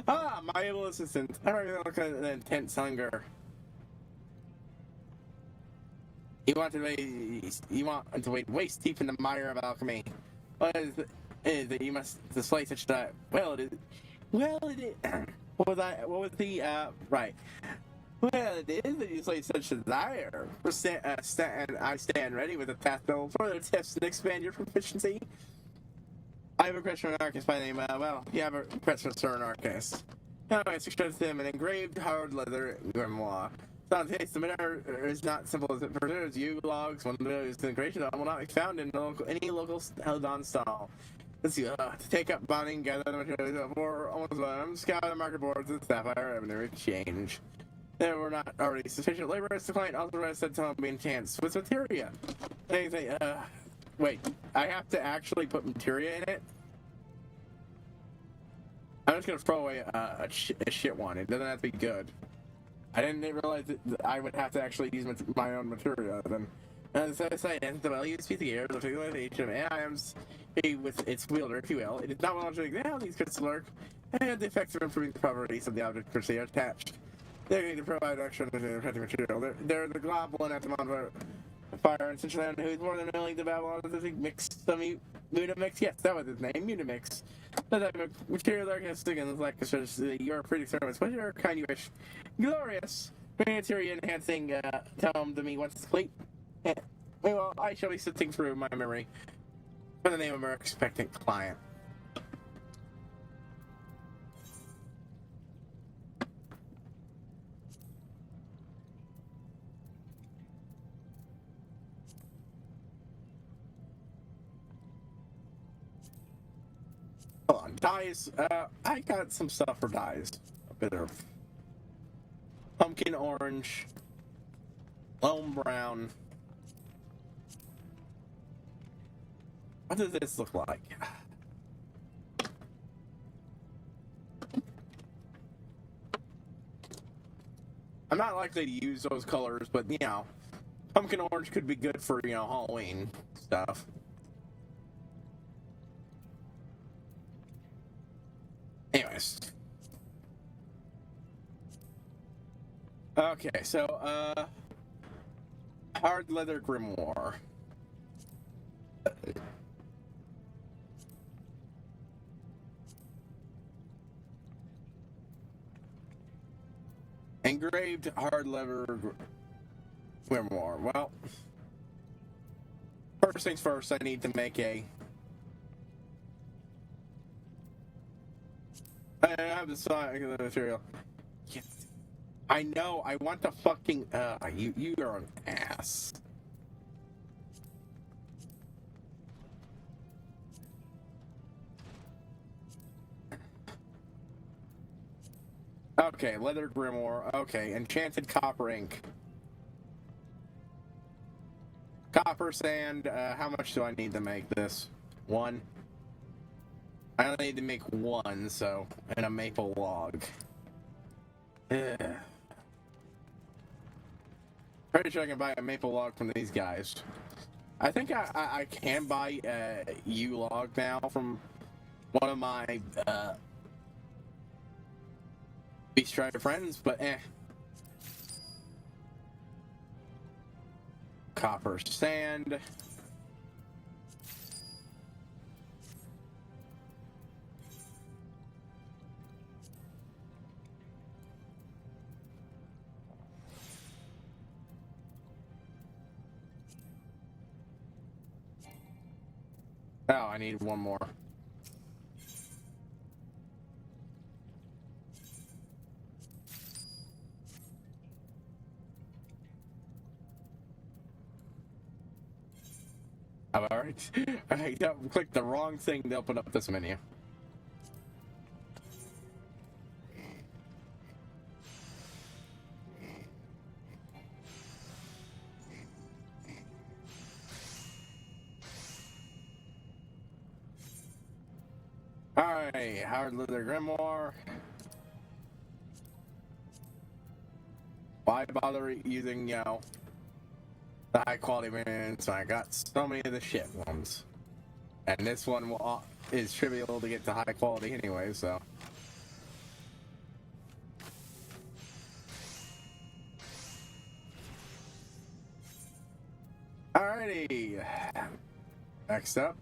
Ah, my able assistant. I don't look at the intense hunger. You want to wade waist deep in the mire of alchemy. What is that you must display such that? Well, it is. What was the right? Well, it is that you display such desire. I stand ready with a task that will further test and expand your proficiency. I have a request from an artist by the name. You have a request from Sir Anarchist. Now, I suggest him an engraved hard leather grimoire. On taste, the matter is not simple as it preserves you. Logs, one of those in the creation will not be found in any local held on stall. Let's see, to take up bonding, gather the materials for almost scout the market boards and sapphire revenue exchange. There were not already sufficient laborers to client authorized said to be enhanced with materia. Wait, I have to actually put materia in it? I'm just gonna throw away a shit one. It doesn't have to be good. I didn't realize that I would have to actually use my own material then. As I say, the value speed the air, the utilization of items with its wielder, if you will. It is not well to examine these crystals lurk and the effects of improving the properties of the object which they are attached. They're going to provide extra protective material. They're the global and at the moment fire and Cincinnati, who's more than willing to battle on the mix. Munimix, yes, that was his name, Munimix. The material artistic and like you're pretty service. Whatever kind you wish. Glorious. Material enhancing tome to me once it's complete. Well, I shall be sifting through my memory for the name of our expectant client. Hold on, dyes. I got some stuff for dyes. bit of pumpkin orange, loam brown. What does this look like? I'm not likely to use those colors, but you know, pumpkin orange could be good for, you know, Halloween stuff. Anyways. Okay, so, hard leather grimoire. Engraved hard leather grimoire. Well, first things first, I need to make a... I have the size of the material. Yes. I know, I want the fucking... you are an ass. Okay, leather grimoire. Okay, enchanted copper ink. Copper sand. How much do I need to make this? One. I only need to make one, so, and a maple log. Ugh. Pretty sure I can buy a maple log from these guys. I think I can buy a U log now from one of my Beast Strider friends, but eh. Copper sand. Oh, I need one more. Alright. I clicked the wrong thing to open up this menu. Alright, hard leather grimoire. Why bother using, you know, the high quality variants? I got so many of the shit ones. And this one is trivial to get to high quality anyway, so. Alrighty. Next up.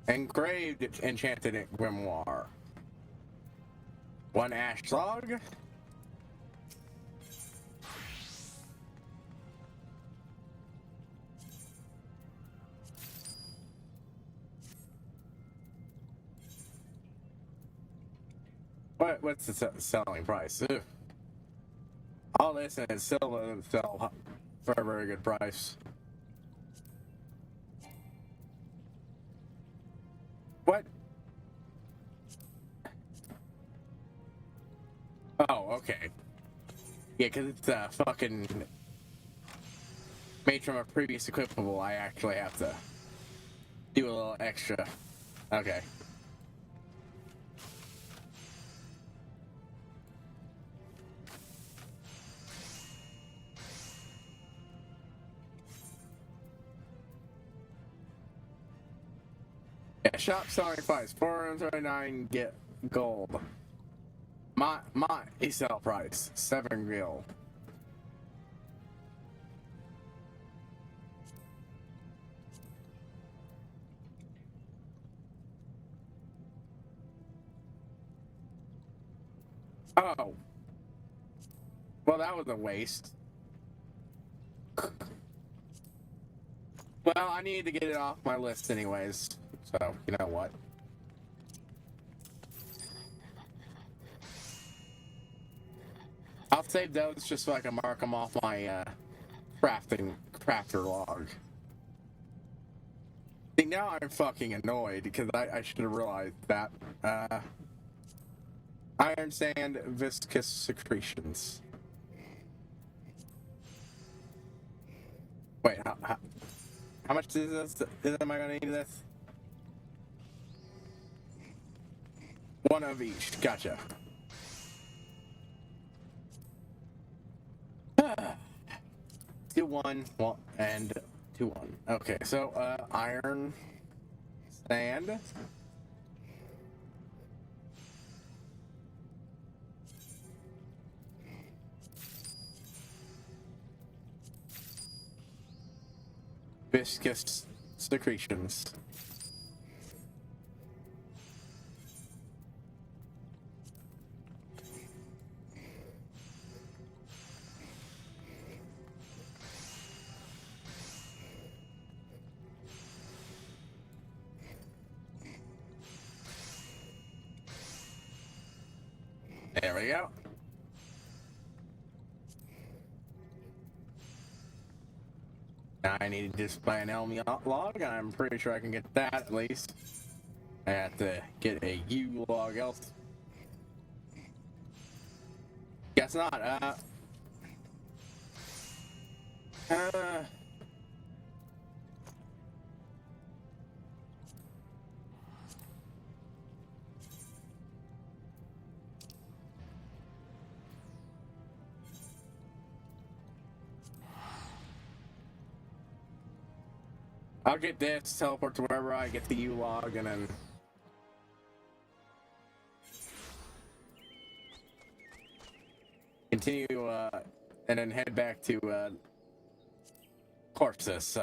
Engraved enchanted grimoire. One ash log. What's the selling price? Ugh. All this and it's still sell for a very good price. What? Oh, okay. Yeah, because it's fucking made from a previous equipable. I actually have to do a little extra. Okay. Yeah, shop selling price 439 get gold. My sell price 7 gil. Oh. Well, that was a waste. Well, I need to get it off my list anyways. So, you know what? I'll save those just so I can mark them off my crafter log. See, now I'm fucking annoyed because I should have realized that. Iron sand, viscous secretions. Wait, how much is this? Am I gonna need this? One of each. Gotcha. 2-1 and 2-1. Okay, so iron, sand. Viscous secretions. There we go. Now I need to just buy an LV log, and I'm pretty sure I can get that at least. I have to get a U log else. Guess not. I'll get this, teleport to wherever I get the U log, and then continue, and then head back to Corpus.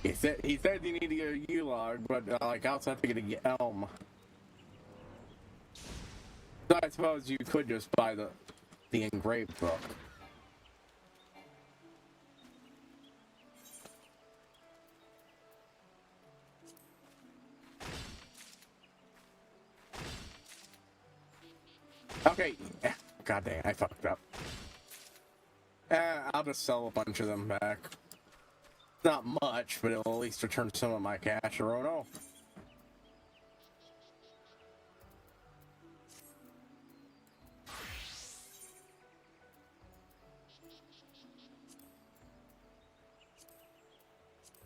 He said you need to get a U log, but like I also have to get a Elm. So I suppose you could just buy the engraved book. Okay. God dang, I fucked up. I'll just sell a bunch of them back. Not much, but it'll at least return some of my cash, or oh no.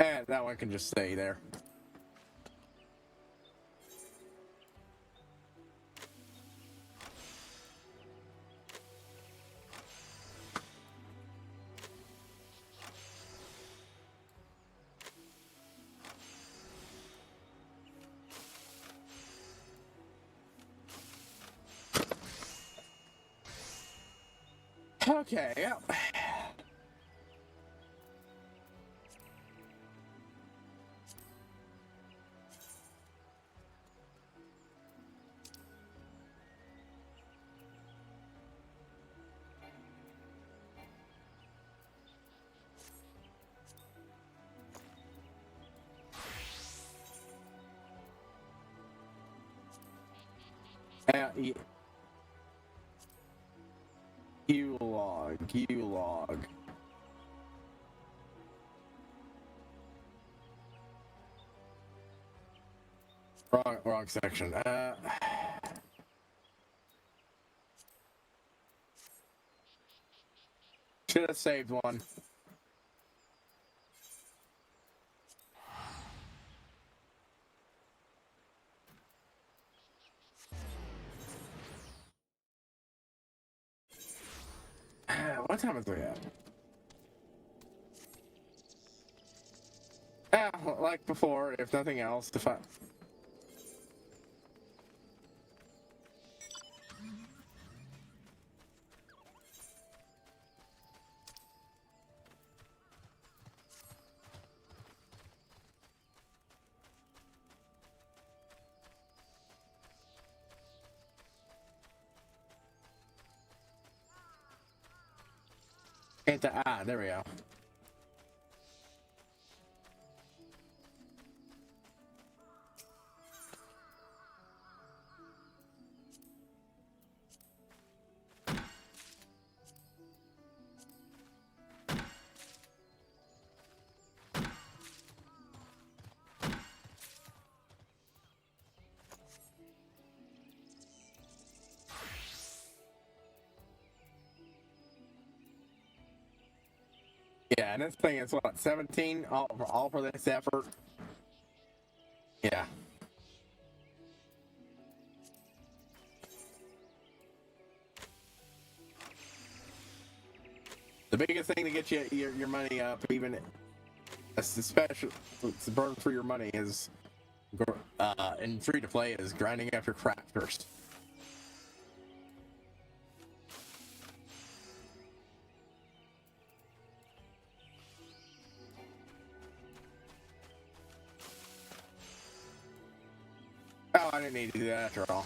And that one can just stay there. Okay, yep. U log. Wrong section. Should have saved one. What time is we at? Like before, if nothing else, if I... there we go. Yeah, and this thing is what, 17 all for this effort? Yeah. The biggest thing to get you your money up, even especially to burn for your money, is in free to play is grinding after crafters. Oh, I didn't need to do that after all.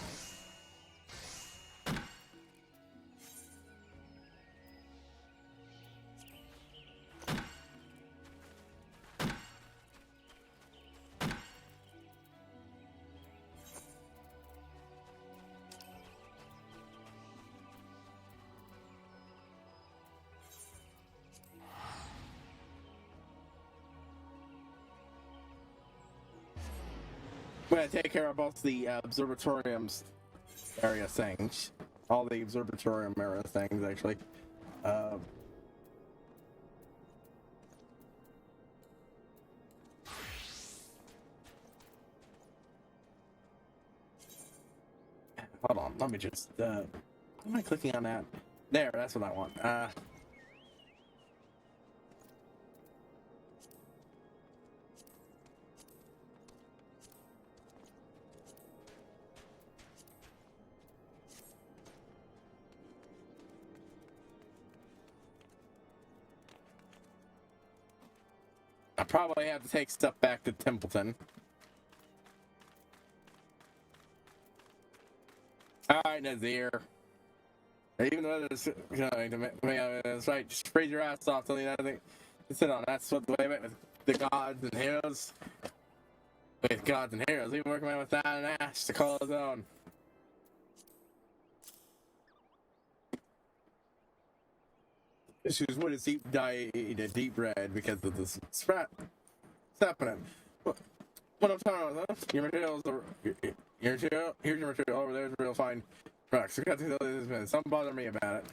I'm gonna take care of both the observatorium's area things, all the observatorium area things actually. Hold on, let me just. Why am I clicking on that? There, that's what I want. I probably have to take stuff back to Templeton. Alright, Nazir. Even though it's, it's right, just freeze your ass off till you know nothing to sit on. That's what the way with the gods and heroes. With gods and heroes, we work man without an ass to call his own. Issues with his deep deep red because of this spat. What's happening? What I'm talking about, huh? Your materials are here's your material over there is real fine. Rocks. I got to tell you this minute. Don't bother me about it.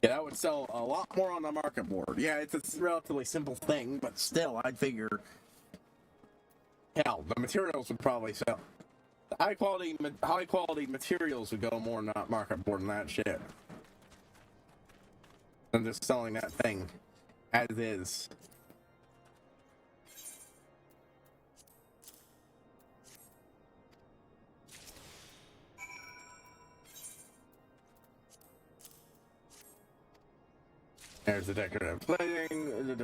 Yeah, that would sell a lot more on the market board. Yeah, it's a relatively simple thing, but still, I'd figure. Hell, the materials would probably sell. The high quality materials would go more on that market board than that shit. Than just selling that thing as is. There's the decorative plating.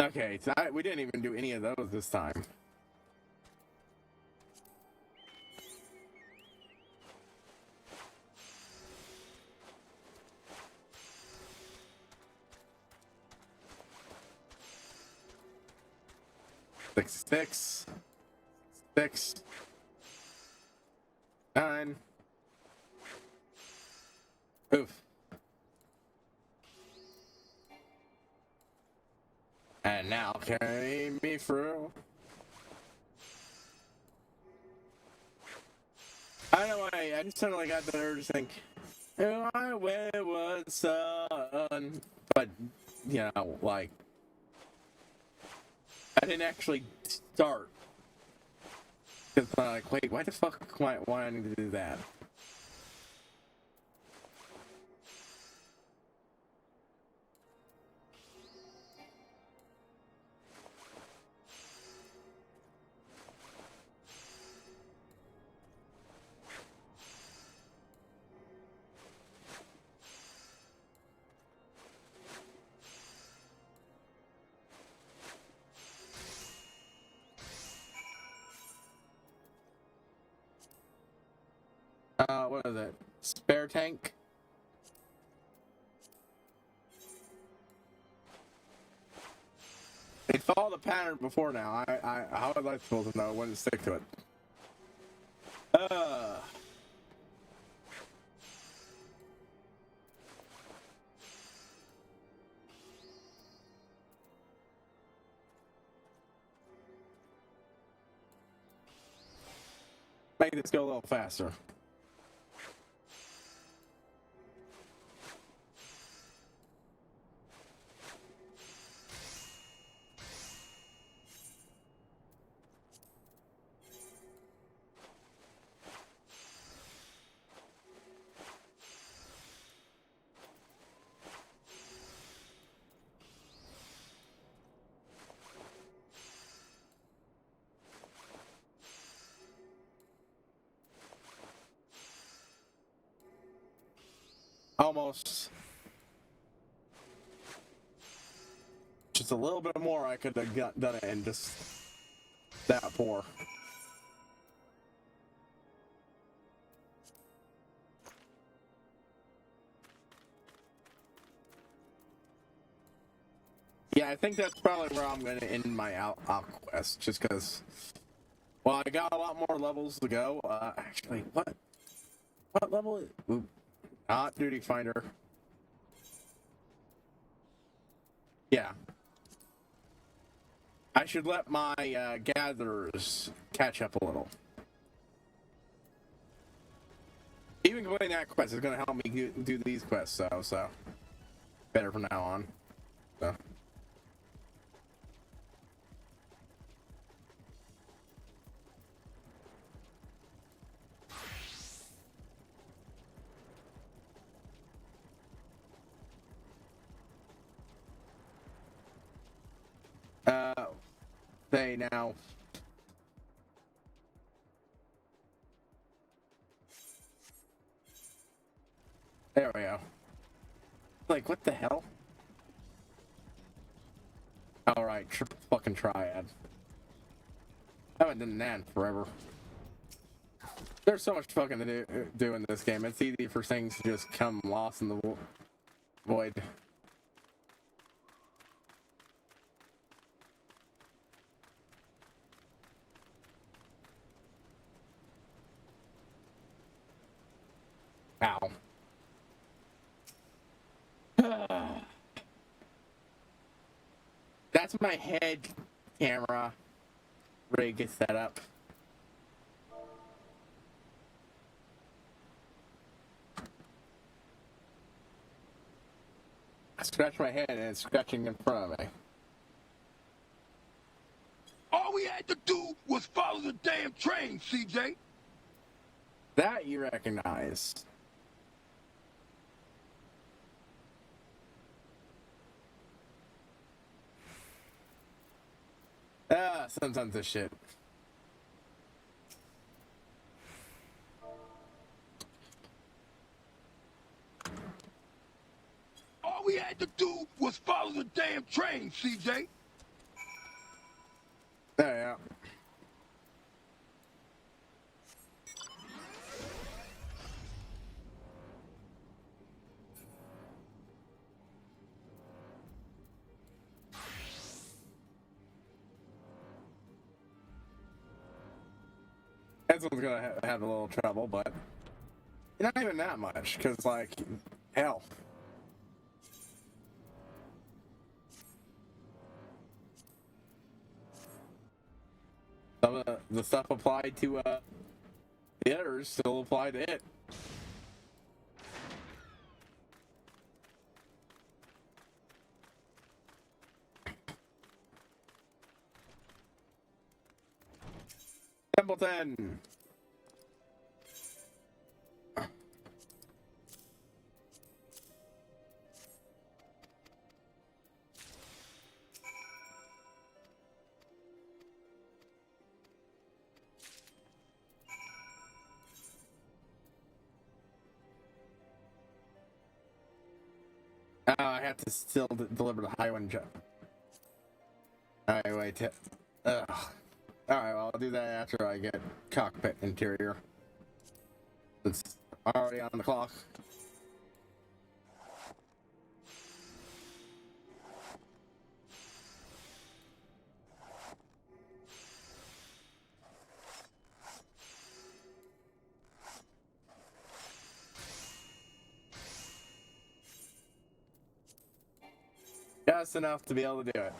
Okay, so we didn't even do any of those this time. Six, 9. Oof. And now carry me through. I don't know why, I just suddenly got the urge to think, oh, I was son. But, you know, like, I didn't actually start. Because I'm like, wait, why the fuck why I need to do that? What is it? Spare tank? It followed the pattern before now. How would I like people to know when to stick to it? make this go a little faster. Almost. Just a little bit more, I could have done it in just that poor. Yeah, I think that's probably where I'm going to end my out quest, just because, well, I got a lot more levels to go. Actually, what level is... Oop. Not Duty Finder. Yeah. I should let my gatherers catch up a little. Even completing that quest is going to help me do these quests, so better from now on. So. They now. There we go. Like, what the hell? Alright, triple fucking triad. I haven't done that in forever. There's so much fucking to do in this game. It's easy for things to just come lost in the void. Ow. That's my head camera rig set up. I scratch my head and it's scratching in front of me. All we had to do was follow the damn train, CJ. That you recognize. Sometimes this shit. All we had to do was follow the damn train, CJ. There you go. This one's gonna have a little trouble, but not even that much, because, like, hell. Some of the stuff applied to the others still apply to it. Templeton. I have to still deliver the high one jump. Alright, wait. Alright, well, I'll do that after I get cockpit interior. It's already on the clock. Just enough to be able to do it.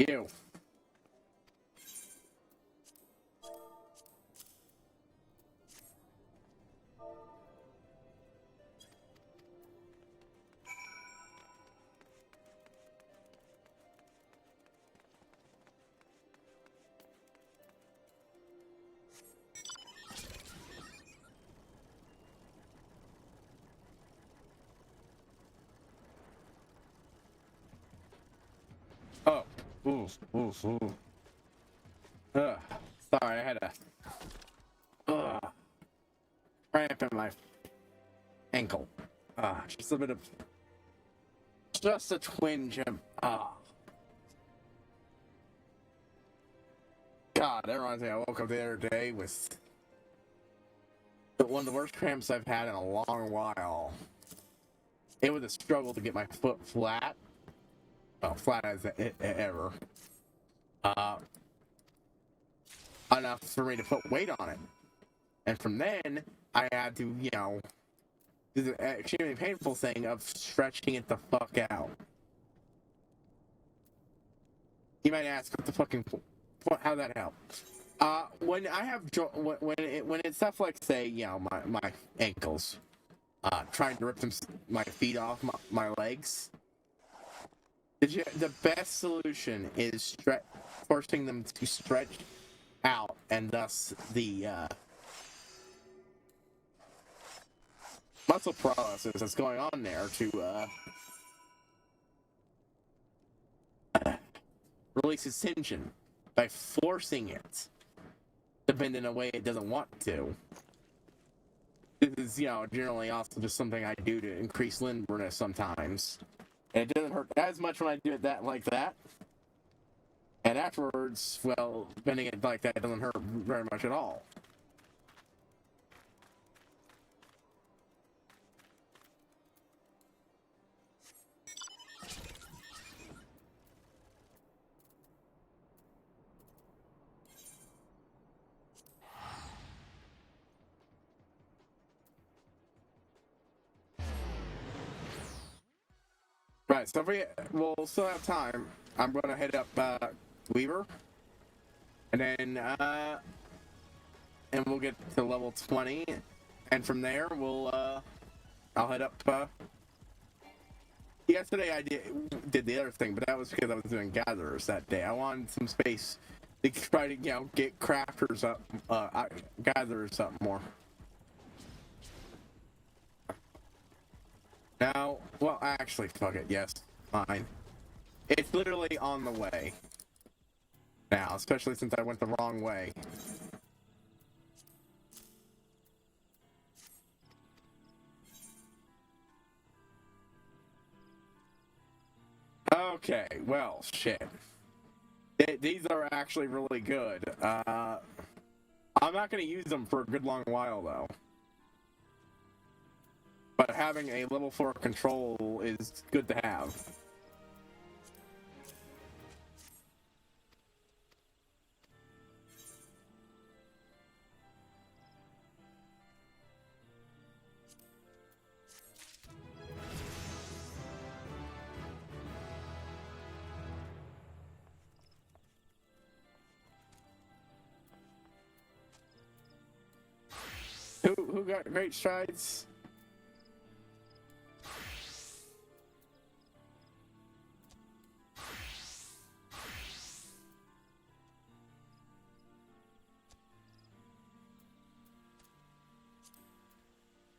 You. Oh. Ooh. Ooh. Ooh. Sorry, I had a cramp in my ankle. Just a bit of, just a twinge of, God, that reminds me, I woke up the other day with one of the worst cramps I've had in a long while. It was a struggle to get my foot flat. Well, flat as ever. Enough for me to put weight on it. And from then, I had to, you know, do the extremely painful thing of stretching it the fuck out. You might ask, what the fucking, how'd that help? When I have, when it's stuff like, say, you know, my ankles, trying to rip my feet off my legs, the best solution is forcing them to stretch out, and thus the muscle process that's going on there to release its tension by forcing it to bend in a way it doesn't want to. This is, you know, generally also just something I do to increase limberness sometimes. And it doesn't hurt as much when I do it like that. And afterwards, well, bending it like that doesn't hurt very much at all. Right, so we'll still have time. I'm going to hit up Weaver, and then we'll get to level 20, and from there I'll head up. Yesterday I did the other thing, but that was because I was doing gatherers that day. I wanted some space to try to, you know, get crafters up, gatherers up more. Now, well, actually, fuck it, yes, fine. It's literally on the way. Now, especially since I went the wrong way. Okay, well, shit. These are actually really good. I'm not going to use them for a good long while, though. But having a level 4 control is good to have. Who got great strides?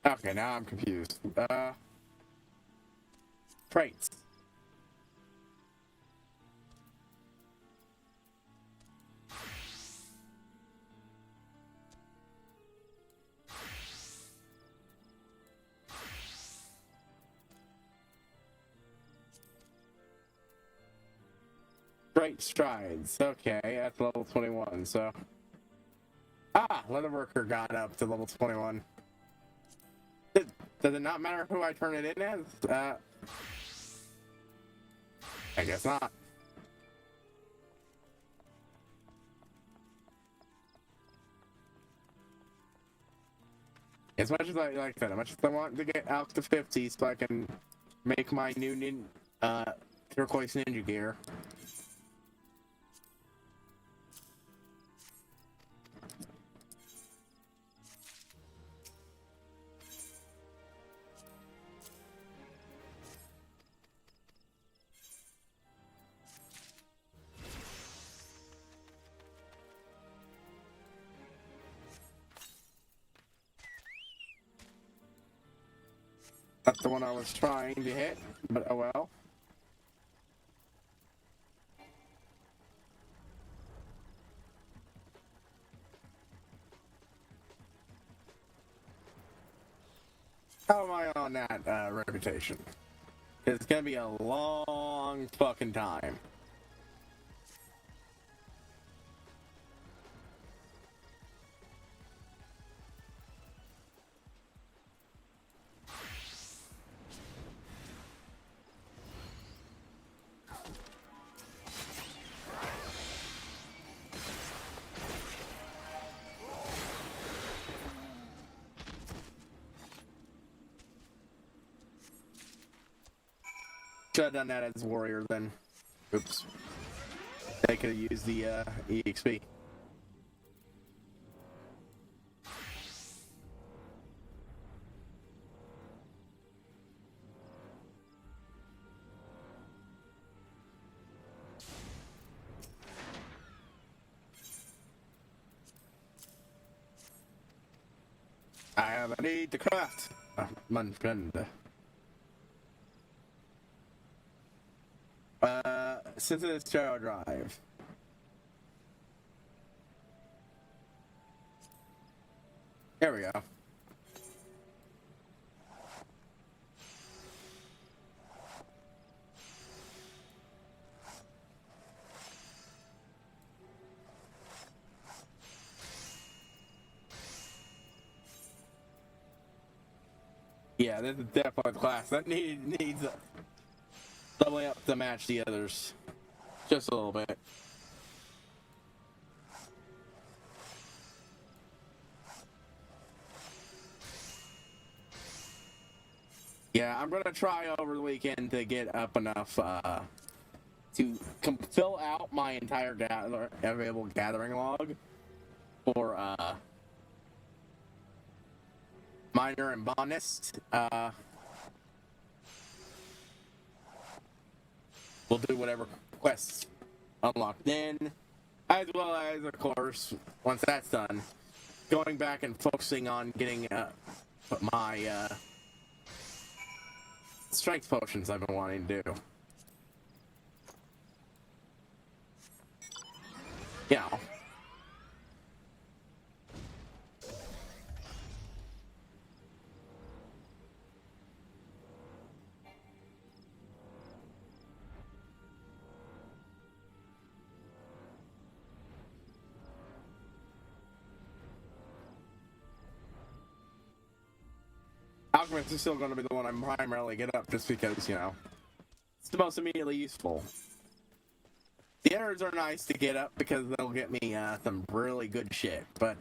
Okay, now I'm confused. Traits. Great strides. Okay, that's level 21, so... Leatherworker got up to level 21. Does it not matter who I turn it in as? I guess not. As much as I like that, as much as I want to get out to 50 so I can make my new turquoise ninja gear. Not the one I was trying to hit, but oh well. How am I on that reputation? It's gonna be a long fucking time. Should have done that as warrior then. Oops. They could have used the EXP. I have a need to craft. Man friend. Synthesis gyro drive. There we go. Yeah, this is definitely a class that needs doubling up to match the others. Just a little bit. Yeah, I'm gonna try over the weekend to get up enough to fill out my entire available gathering log for Miner and Bonist. We'll do whatever quests unlocked in, as well as, of course, once that's done, going back and focusing on getting my strength potions I've been wanting to do. Yeah. Alchemist is still going to be the one I'm primarily get up just because, you know, it's the most immediately useful. The others are nice to get up because they'll get me some really good shit, but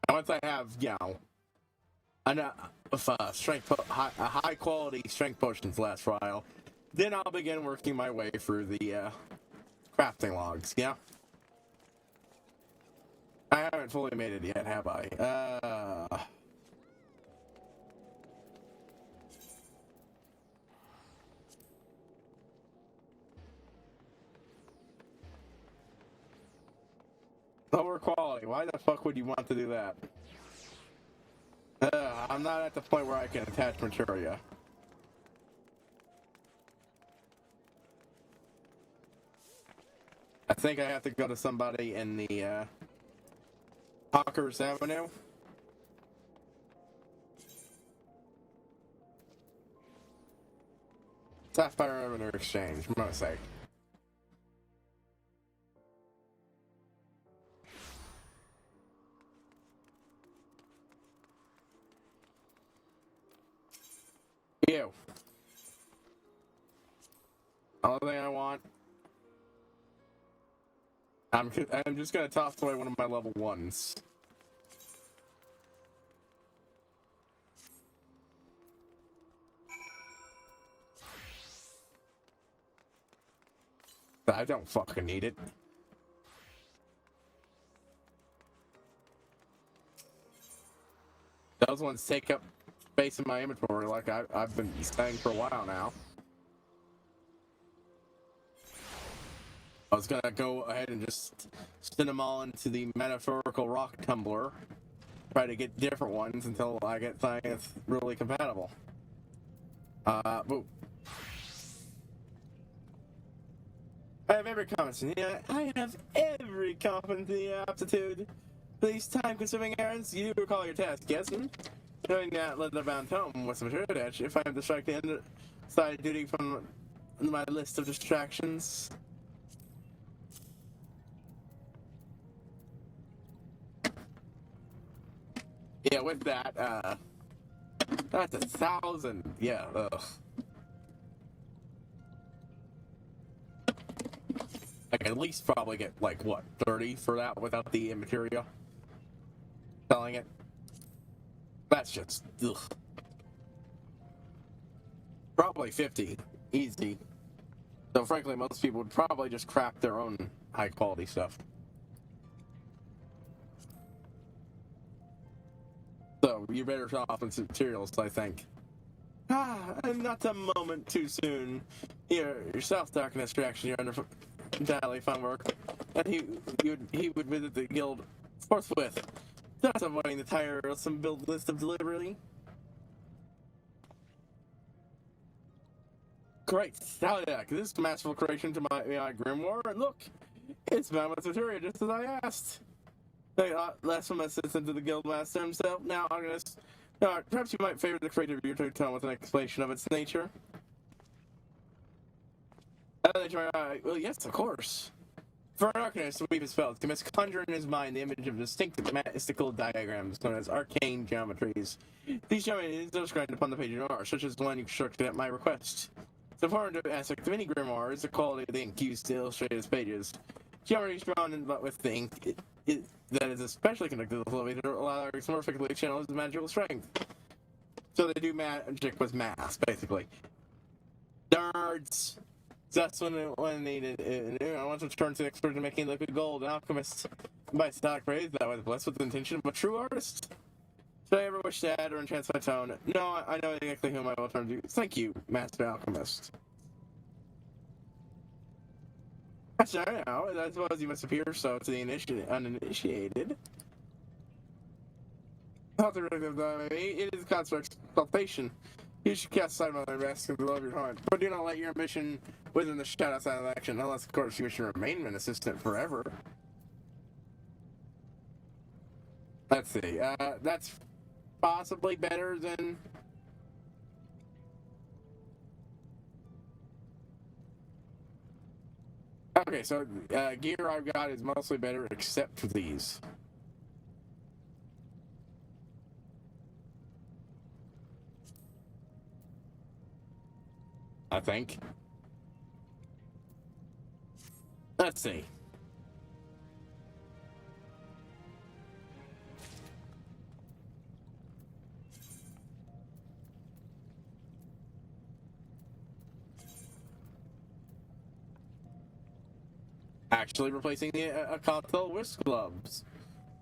once I have, you know, enough a high quality strength potions last trial, then I'll begin working my way through the crafting logs. Yeah, I haven't fully made it yet, have I? Lower quality. Why the fuck would you want to do that? I'm not at the point where I can attach materia. I think I have to go to somebody in the Hawkers Avenue. Sapphire Avenue Exchange, I'm gonna say. You. Only thing I want. I'm just gonna toss away one of my level 1s. I don't fucking need it. Those ones take up space in my inventory like I've been saying for a while now. I was gonna go ahead and just send them all into the metaphorical rock tumbler. Try to get different ones until I get something that's really compatible. Boo. I have every confidence in you. I have every confidence in the aptitude. For these time-consuming errands, you recall your task, yes? Knowing that leather bound home with some shirt edge, if I am distracted side duty from my list of distractions. Yeah, with that, that's 1,000. Yeah, ugh. I can at least probably get, like, what, 30 for that without the material? Selling it? That's just, ugh. Probably 50. Easy. So, frankly, most people would probably just craft their own high-quality stuff. So, you're better off in materials, I think. And not a moment too soon. Your self-darkness reaction, you're under entirely fun work. And he would visit the guild forthwith, thus avoiding the tiresome build list of deliberately. Great, hell yeah, this is masterful creation to my grimoire, and look, it's mammoth material just as I asked. Last from assistant to the guild master himself. Now, perhaps you might favor the creative of your tone with an explanation of its nature. Well, yes, of course. For an arcanist to weave his spells, he must conjure in his mind the image of distinct mystical diagrams known as arcane geometries. These geometries are described upon the page of art, such as the one you constructed at my request. It's important aspect of any grimoire is the quality of the ink used to illustrate its pages. Geometries drawn in with the ink that is especially conducted with the flow to allow our more effectively channel his magical strength. So they do magic with math, basically. Nerds! That's when needed. I want to turn to the expert in making liquid gold, an alchemist. By stock praise, that was blessed with the intention of a true artist. Should I ever wish to add or enhance my tone? No, I know exactly whom I will turn to. Thank you, Master Alchemist. Actually, I suppose you must appear so to the uninitiated. It is construct salvation. You should cast aside my rest and love your heart. But do not let your ambition within the shadow side of action, unless, of course, you wish to remain an assistant forever. Let's see. That's possibly better than... Okay, so gear I've got is mostly better except for these. I think. Let's see. Actually replacing the console with gloves.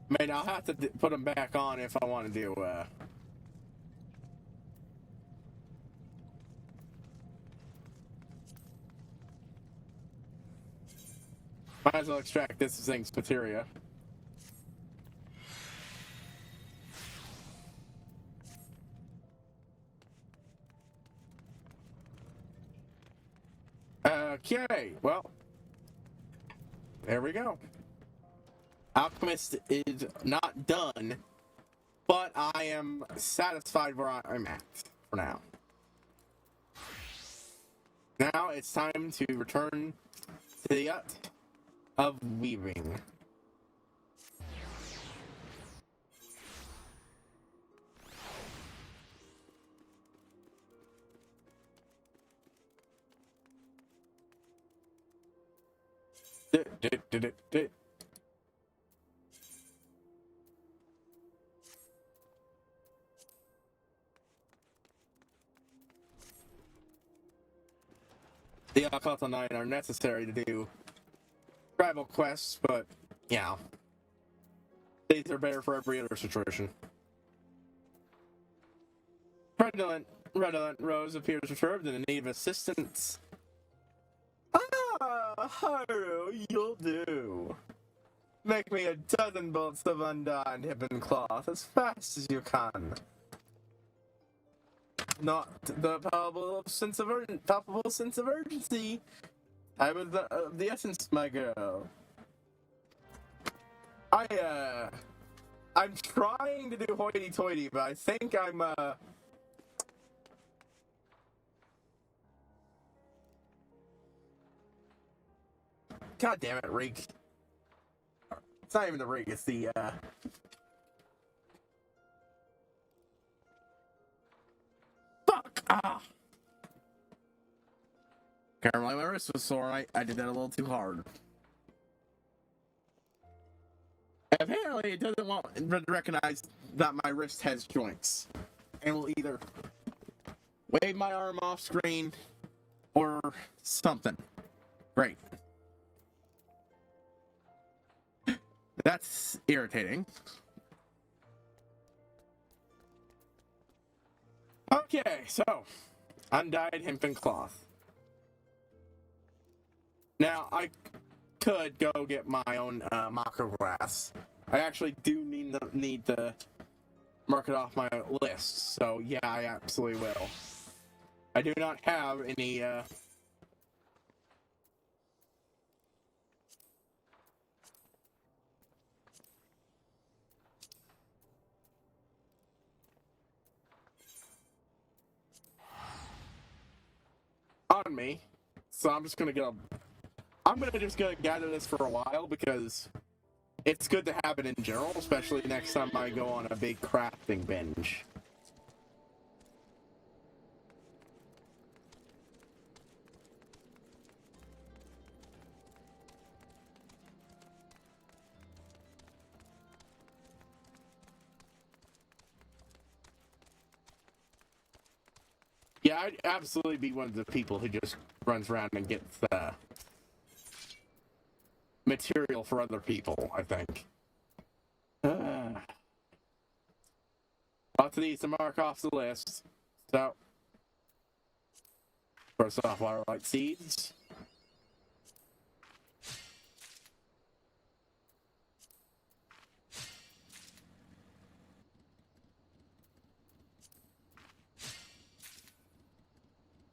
I mean, I'll have to put them back on if I want to do, might as well extract this thing's materia. Okay, well, there we go. Alchemist is not done, but I am satisfied where I'm at for now. Now it's time to return to the art of weaving. the Occult Nine are necessary to do tribal quests, but, you know, these are better for every other situation. Redolent Rose appears perturbed and in need of assistance. Ah, Haru, you'll do. Make me a dozen bolts of undyed hibben cloth as fast as you can. Not the palpable sense of urgency. Time of the essence, my girl. I'm trying to do hoity-toity, but I think I'm, God damn it, Reek. It's not even the Reek, it's the, Fuck! Ah! Apparently my wrist was sore, I did that a little too hard. Apparently it doesn't want to recognize that my wrist has joints. And will either wave my arm off screen or something. Great. That's irritating. Okay, so undyed hempen cloth. Now I could go get my own macro glass. I actually do need to mark it off my list. So yeah, I absolutely will. I do not have any on me, so I'm just gonna gather this for a while because it's good to have it in general, especially next time I go on a big crafting binge. Yeah, I'd absolutely be one of the people who just runs around and gets material for other people, I think. Lots of these to mark off the list. So, first off, Waterlight Seeds.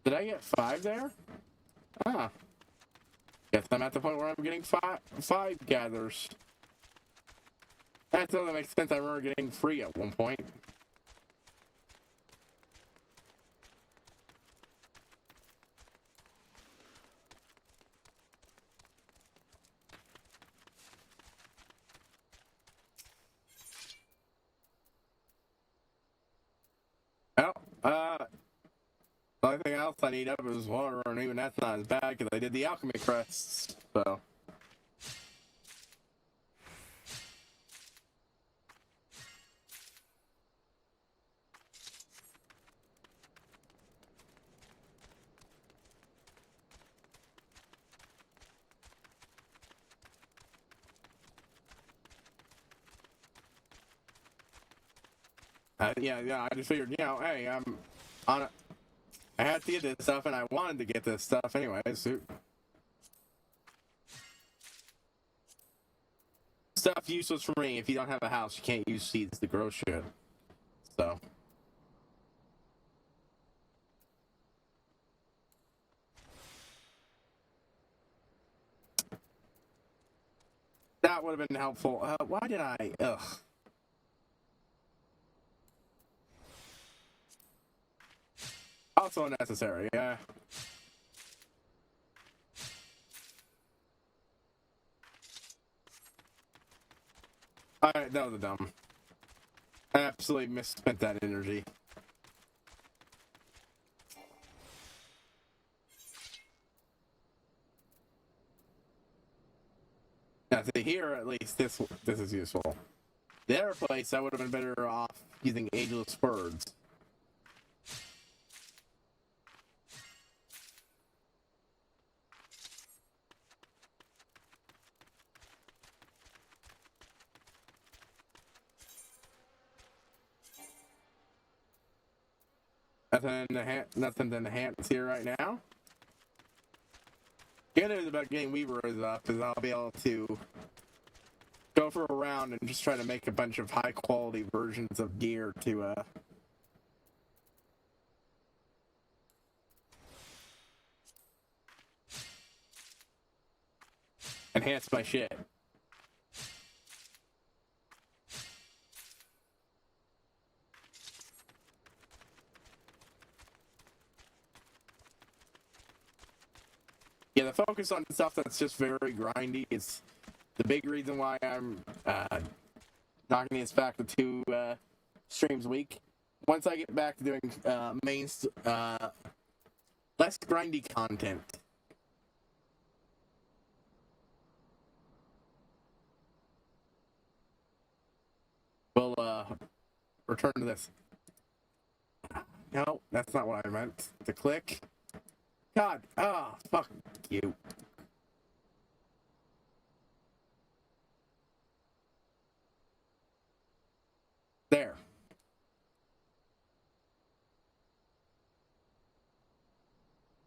Did I get 5 there? Ah. Guess I'm at the point where I'm getting five gathers. That doesn't make sense. I remember getting 3 at one point. Well, the only thing else I need up is water, and even that's not as bad because I did the alchemy crests, so. Yeah, I just figured, you know, hey, I'm on it. I had to get this stuff, and I wanted to get this stuff anyways. So. Stuff useless for me. If you don't have a house, you can't use seeds to grow shit. So. That would have been helpful. Why did I? Ugh. Also unnecessary, yeah. Alright, that was dumb. I absolutely misspent that energy. Now, see, here, at least, this is useful. The other place, I would have been better off using Ageless Birds. Nothing to enhance here right now. Good news about getting Weavers up is I'll be able to go for a round and just try to make a bunch of high quality versions of gear to enhance my shit. Yeah, the focus on stuff that's just very grindy is the big reason why I'm knocking this back to 2 streams a week. Once I get back to doing less grindy content, we'll return to this. No, that's not what I meant to click. God, oh, fuck you. There.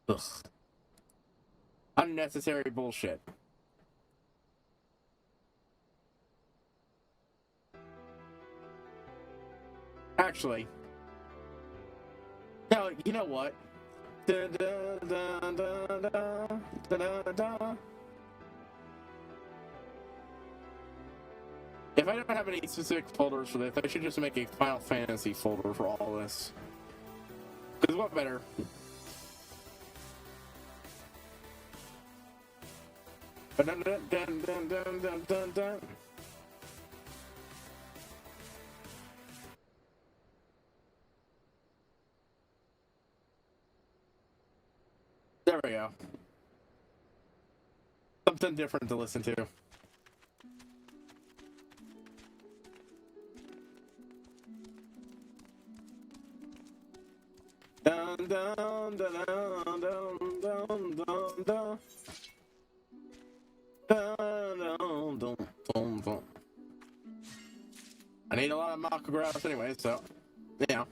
Ugh. Unnecessary bullshit. Actually, no, you know what? Da, da, da, da, da, da, da, da. If I don't have any specific folders for this, I should just make a Final Fantasy folder for all this. Because what better? Dun, dun, dun, dun, dun, dun, dun, dun. There we go. Something different to listen to. Dun, dun, dun, dun, dun, dun, dun, dun. Dun, dun, dun, dun, dun. I need a lot of macrographs anyway, so, yeah.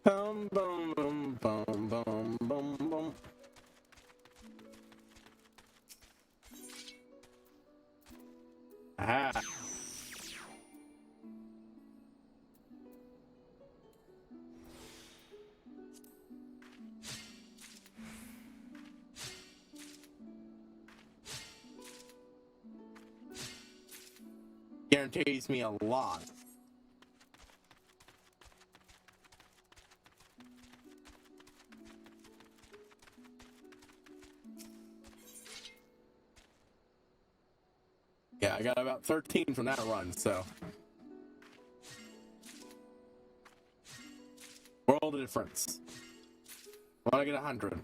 Bum, bum, bum, bum, bum, bum, bum. Ah. Guarantees me a lot. Yeah, I got about 13 from that run, so. World of difference. I want to get 100.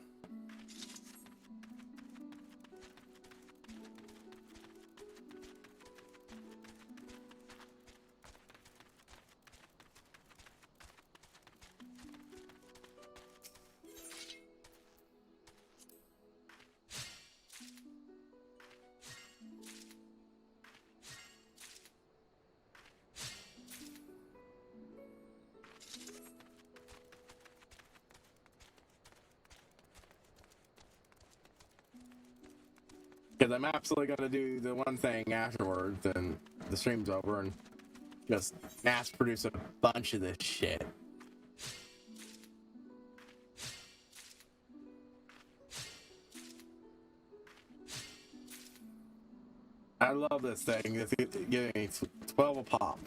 Because I'm absolutely going to do the one thing afterwards, and the stream's over, and just mass produce a bunch of this shit. I love this thing. It's giving me 12 a pop.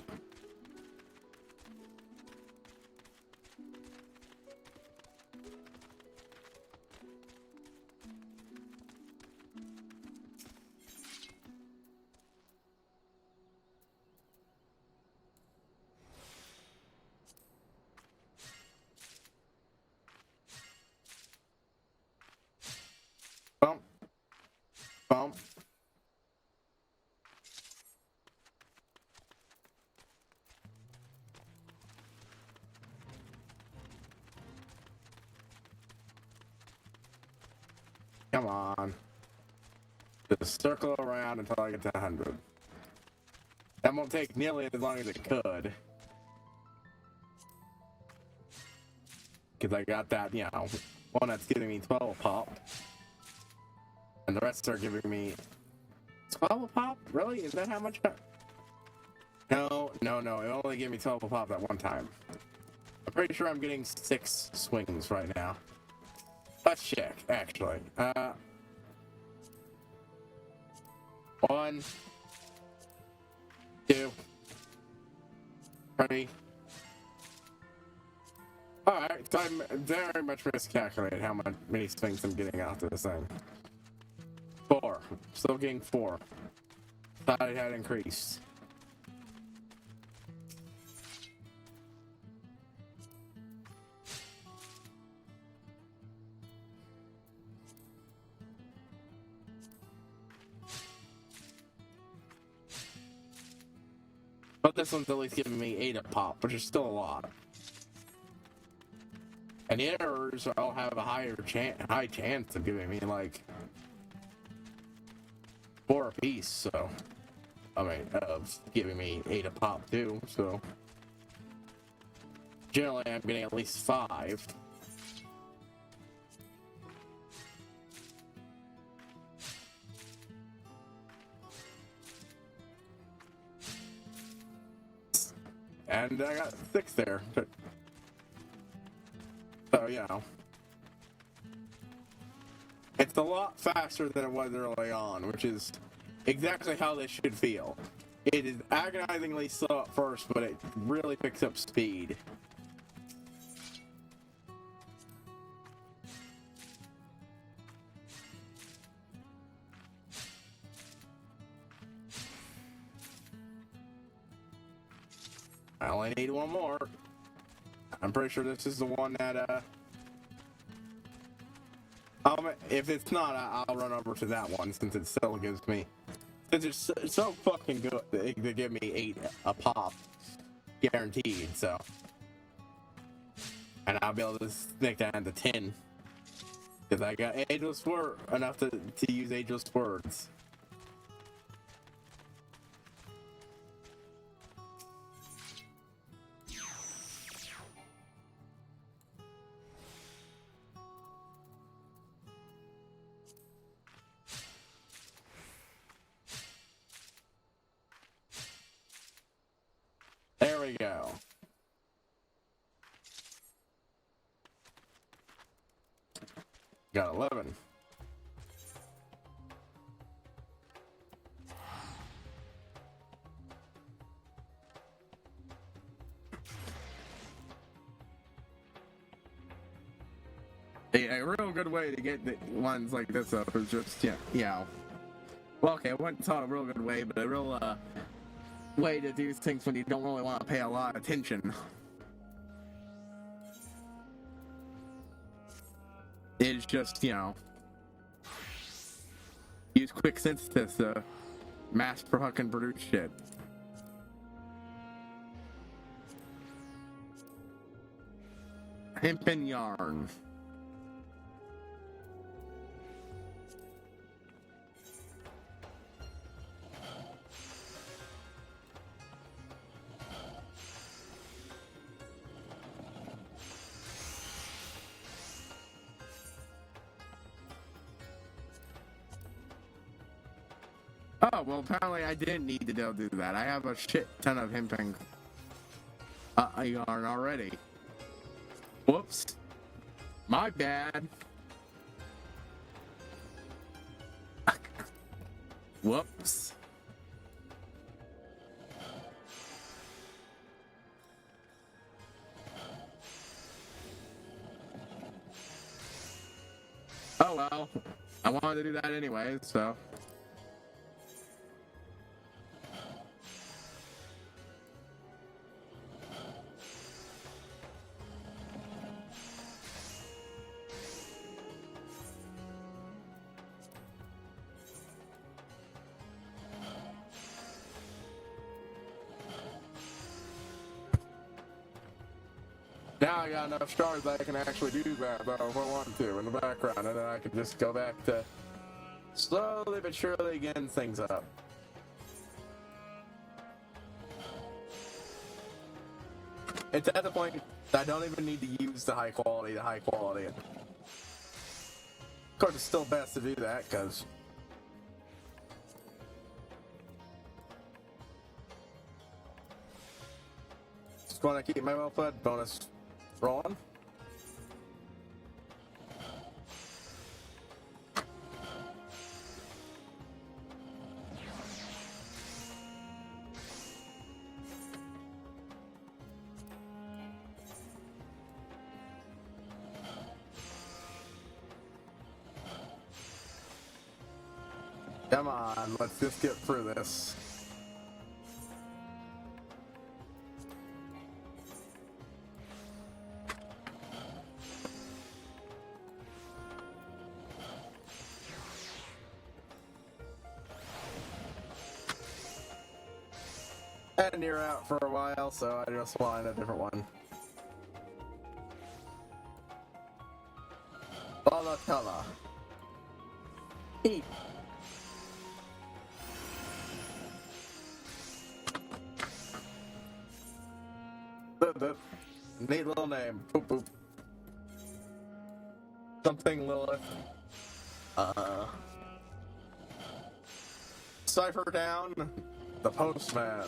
Bump. Bump. Come on. Just circle around until I get to 100. That won't take nearly as long as it could. Because I got that, you know, one that's giving me 12 pop. And the rest are giving me 12 pop? Really? Is that how much? No. It only gave me 12 pop that one time. I'm pretty sure I'm getting 6 swings right now. Let's check, actually. 1, 2, 3. Alright, so I'm very much miscalculated how many swings I'm getting out of this thing. 4. Still getting 4. Thought it had increased. But this one's at least giving me 8 a pop, which is still a lot. And the errors all have a high chance of giving me like 4 apiece, so I mean of giving me 8 a pop too, so generally I'm getting at least 5. And I got 6 there. So, you know. It's a lot faster than it was early on, which is exactly how this should feel. It is agonizingly slow at first, but it really picks up speed. I only need one more. I'm pretty sure this is the one that, if it's not, I'll run over to that one since it still gives me, since it's so fucking good, they give me 8 a pop, guaranteed, so. And I'll be able to make that into 10. Because I got Ageless Word, enough to use Ageless Words. There we go. Got 11. A real good way to get the ones like this up is just, you know. Well, okay, I wouldn't call it a real good way, but a real way to do things when you don't really want to pay a lot of attention. Is just, you know, use quick synthesis to mass fucking produce shit. Hemp and yarn. Oh, well, apparently I didn't need to do that. I have a shit ton of hemping yarn already. Whoops. My bad. Whoops. Oh, well. I wanted to do that anyway, so... Now I got enough stars that I can actually do that, though, if I want to, in the background, and then I can just go back to slowly but surely getting things up. It's at the point that I don't even need to use the high quality. Of course, it's still best to do that, because just want to keep my well-fed bonus rolling. Come on, let's just get through this. And you're out for a while, so I just wanted a different one. Balatella. Eat. Boop, boop. Neat little name. Boop, boop. Something Lilith. Cipher down. The postman.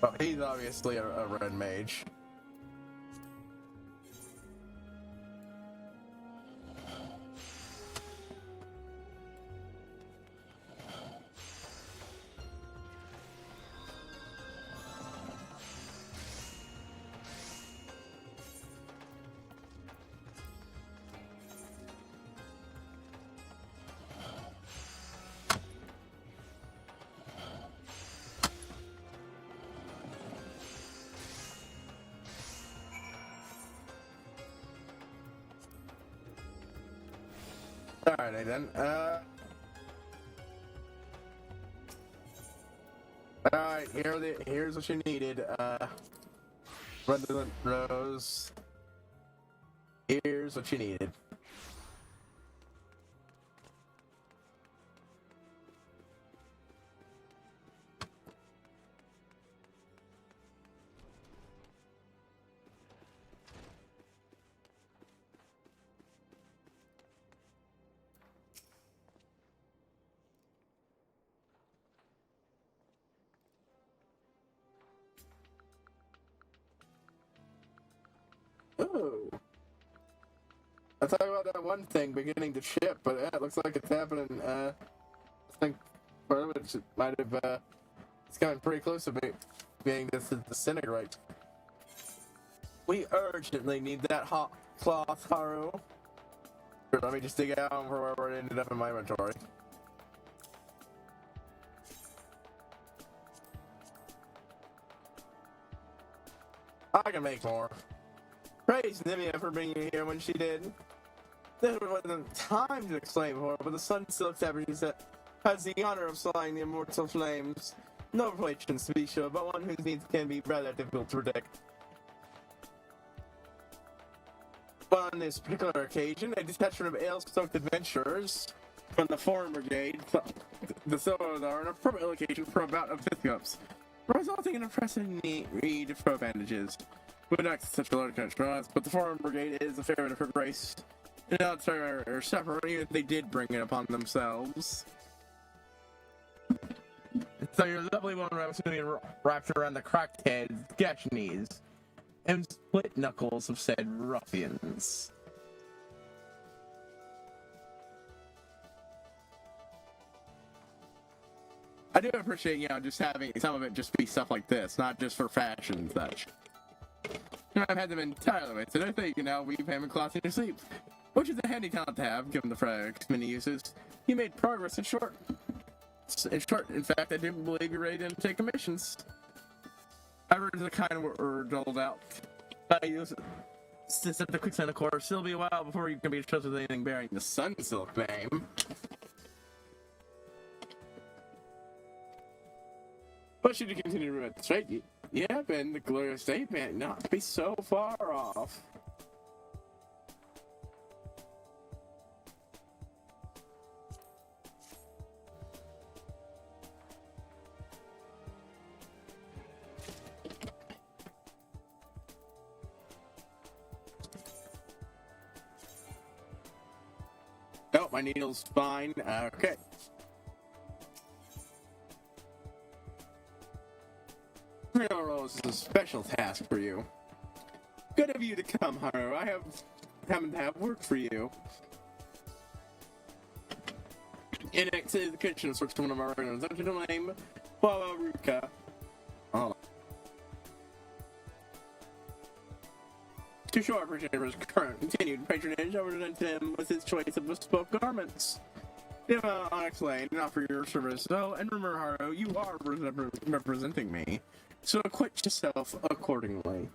Well, he's obviously a red mage. Alrighty then, alright, here's what you needed, Redolent Rose, here's what you needed. Ooh. I thought about that one thing beginning to ship, but it looks like it's happening. I think part of it might have, it's coming pretty close to being disintegrate. We urgently need that hot cloth, Haru. Here, let me just dig out for wherever it ended up in my inventory. I can make more. Praise Nimia for bringing you here when she did. There wasn't time to exclaim for, but the sun silk tabernacles has the honor of supplying the immortal flames. No relations to be sure, but one whose needs can be rather difficult to predict. On this particular occasion, a detachment of ale-stoked adventurers from the Foreign Brigade, the Silver are in a permanent location for about of pickups, resulting in a pressing need for bandages. We would not such a large contrast, but the Foreign Brigade is a favorite of her grace. And odds are separate, even if they did bring it upon themselves. So your lovely one opportunity wrapped around the cracked heads, gashed knees, and split knuckles of said ruffians. I do appreciate, just having some of it just be stuff like this, not just for fashion and such. I've had them entirely wasted. I think, weave him in cloth in your sleep, which is a handy talent to have, given the frag's many uses. You made progress in short. In fact, I didn't believe you were ready to take commissions. However, the kind were doled out. I use to set the quicksand, of course. It'll be a while before you can be trusted with anything bearing the Sunsilk name. But should you continue to remain straight, Yep, and the glorious state may not be so far off. Oh, my needle's fine. Okay. This is a special task for you. Good of you to come, Haru. I happen to have work for you. In exit the kitchen, search for one of our items. Enter the name, Ruka. Oh. To show our appreciation for his current continued patronage, I present him with his choice of bespoke garments. Give Onyx Lane and offer your service. Oh, and remember, Haru, you are representing me, so acquit yourself accordingly.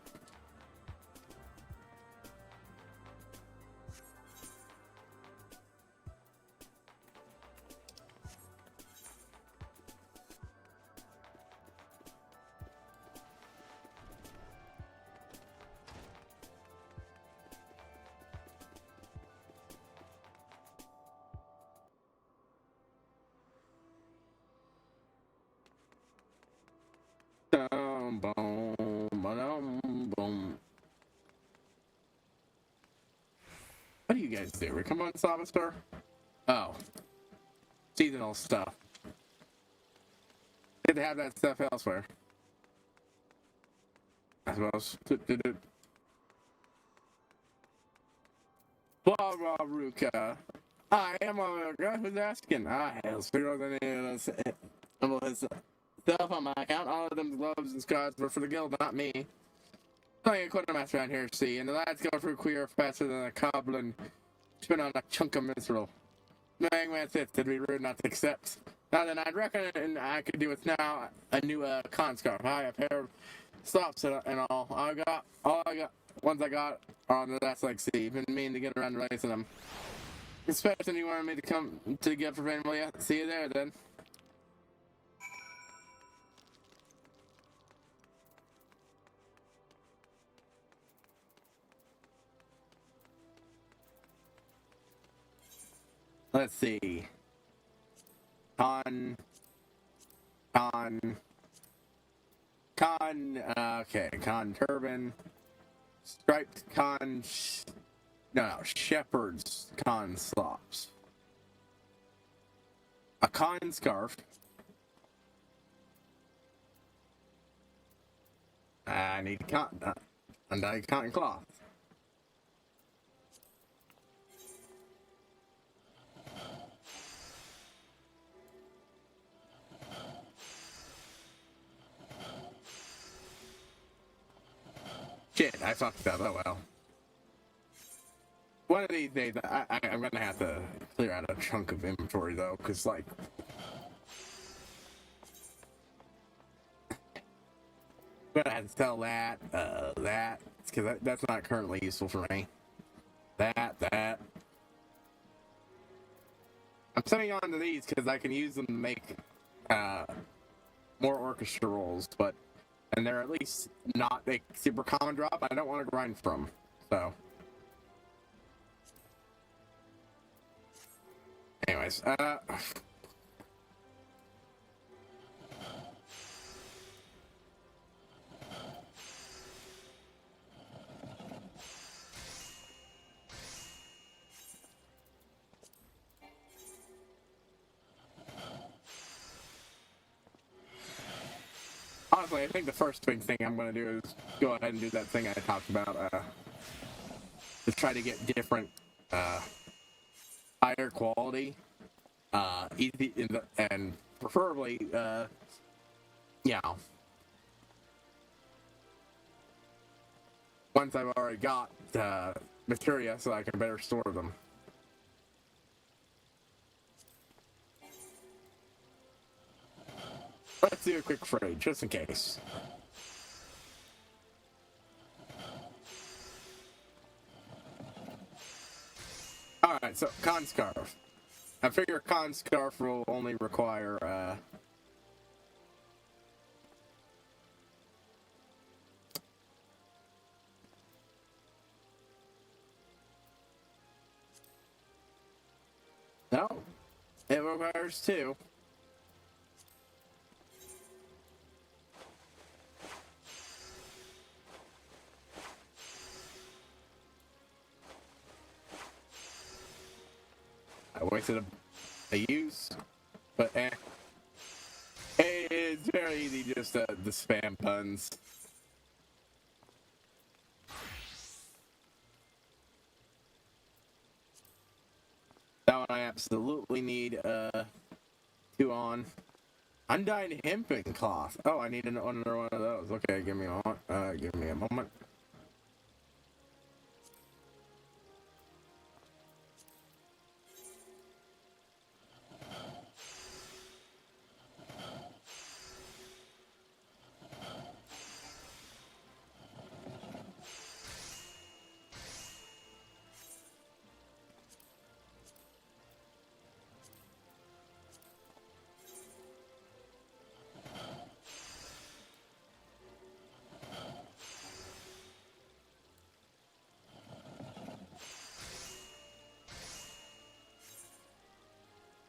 What do you guys do? Recommend Savistar? Oh. Seasonal stuff. Did they have that stuff elsewhere? I suppose. Blah blah Ruka. I am a guy who's asking. Hell, zero than his stuff on my account. All of them gloves and scarves were for the guild, not me. Playing a quartermaster around here, see, and the lads go for queer faster than a goblin. Spin on a chunk of miserable. Knowing man fifth, it'd be rude not to accept. Now then, I'd reckon I could do with now a new con scarf. A pair of stops and all. Ones I got on the last like see. Been meaning to get around to racing them. Especially you wanted me to come to get for family. See you there then. Let's see. Con, okay, con turban, striped con, shepherd's con slops. A con scarf. I need undyed cotton cloth. Shit, I fucked up. Oh well. One of these days, I'm gonna have to clear out a chunk of inventory though, because like, I'm gonna have to sell that, because that's not currently useful for me. That. I'm sending on to these because I can use them to make more orchestra rolls, and they're at least not a super common drop. I don't want to grind from, so. Anyways, honestly, I think the first big thing I'm going to do is go ahead and do that thing I talked about, to try to get different, higher quality, easy, and preferably, once I've already got, materia so I can better store them. Let's do a quick trade, just in case. Alright, so con scarf. I figure con scarf will only require No, it requires two. I wasted a use, but eh. It's very easy just the spam puns. That one I absolutely need two on. Undyed hempen cloth. Oh, I need another one of those. Okay, give me a moment.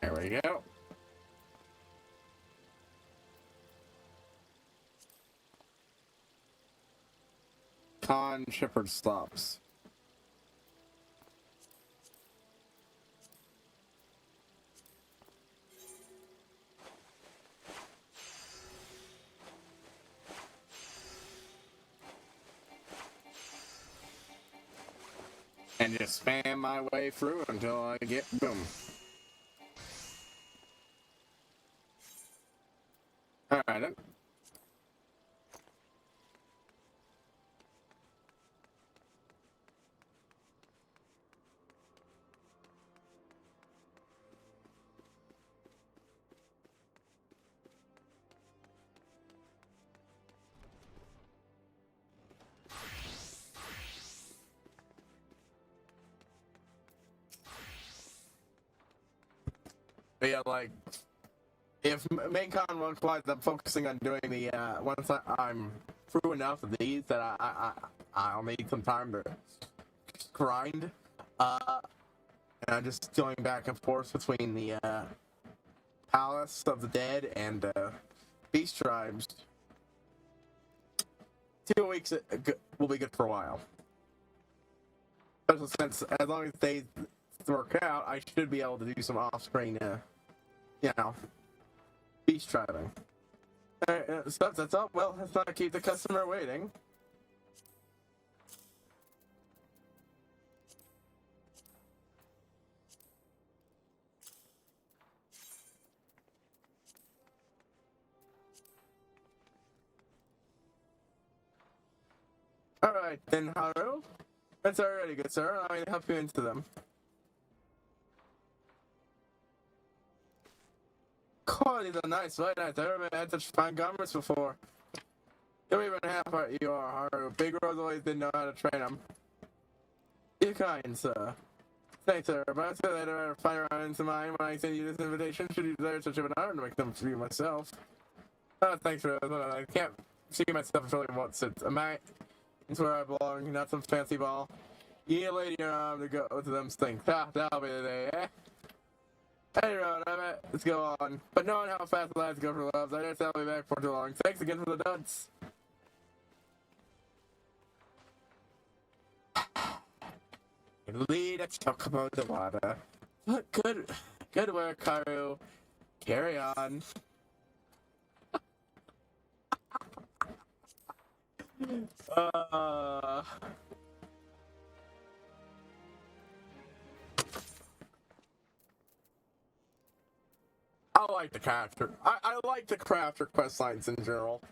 There we go. Con Shepherd stops. And just spam my way through until I get boom. Alright then. But yeah, like, if main con wise, I'm focusing on doing the, once I'm through enough of these that I'll need some time to grind. And I'm just going back and forth between the, Palace of the Dead and, Beast Tribes. 2 weeks will be good for a while. Especially since, as long as they work out, I should be able to do some off-screen, you know, beach driving. Alright, so that's all. Well, let's not keep the customer waiting. Alright, then, Haru. That's already good, sir. I'm going to help you into them. God, these are nice, very nice. I've never had such fine garments before. You're even half what you are, Haru. Big Rose always didn't know how to train them. You're kind, sir. Thanks, sir. But I'll say later, I'll find around into mine when I send you this invitation. Should you desire such an honor to make them for you myself? Thanks for that. I can't see myself if I really want it. It's where I belong, not some fancy ball. Yeah, lady, your arm to go to them stinks. That'll be the day, eh? Anyway, let's go on. But knowing how fast the lads go for loves, I guess I'll be back for too long. Thanks again for the duds. Lead, let's talk about the water. Good work, Haru. Carry on. I like the character. I like the crafter quest lines in general.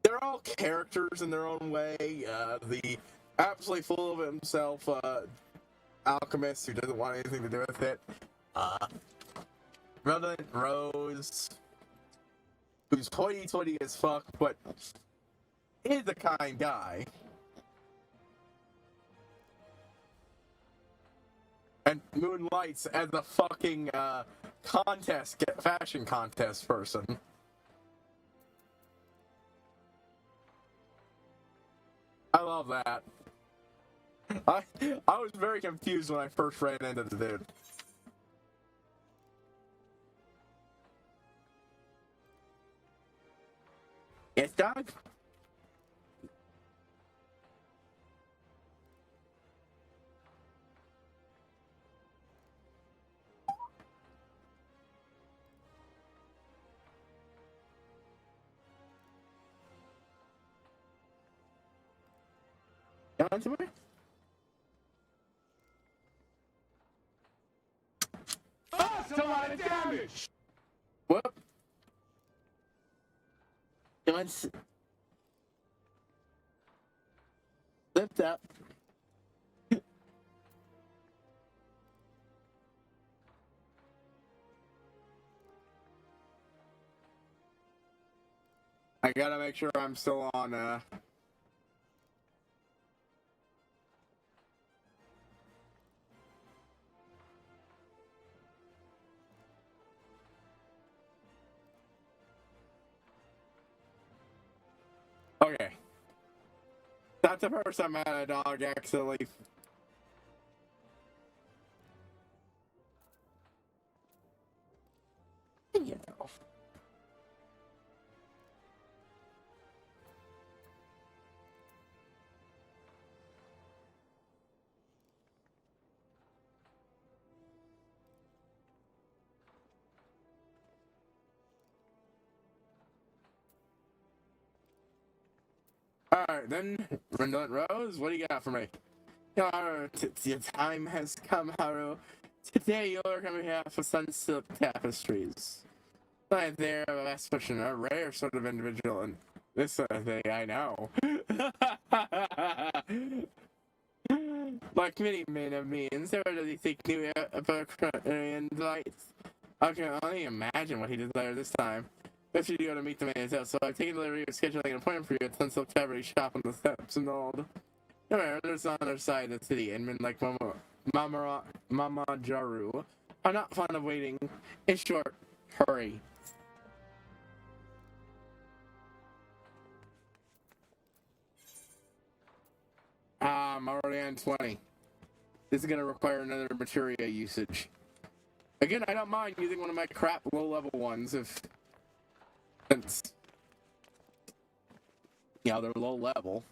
They're all characters in their own way. The absolutely full of himself alchemist who doesn't want anything to do with it. Brilliant Rose, who's hoity-toity as fuck, but is a kind guy. And Moonlights as a fucking fashion contest person. I love that. I was very confused when I first ran into the dude. Yes, dog? You want somewhere? That's a lot of damage! Whoop. You want to lift up. I gotta make sure I'm still on, Okay. That's the first time I had a dog accidentally. You know. Alright, then, Redolent Rose, what do you got for me? Haru, your time has come, Haru. Today you're coming here for sun silk tapestries. Right there, that's such a rare sort of individual, and this sort of thing, I know. Like many men of means, there do you think new Burkhardian lights? I can only imagine what he desired this time. If you go to meet the man himself, so I've taken delivery of scheduling an appointment for you at Sunsilk Tavern shop on the steps and old. There's on the other side of the city, and men like Mama Jaru are not fond of waiting. In short, hurry. I'm already on 20. This is gonna require another materia usage. Again, I don't mind using one of my crap low-level ones if... Since... Yeah, they're low-level.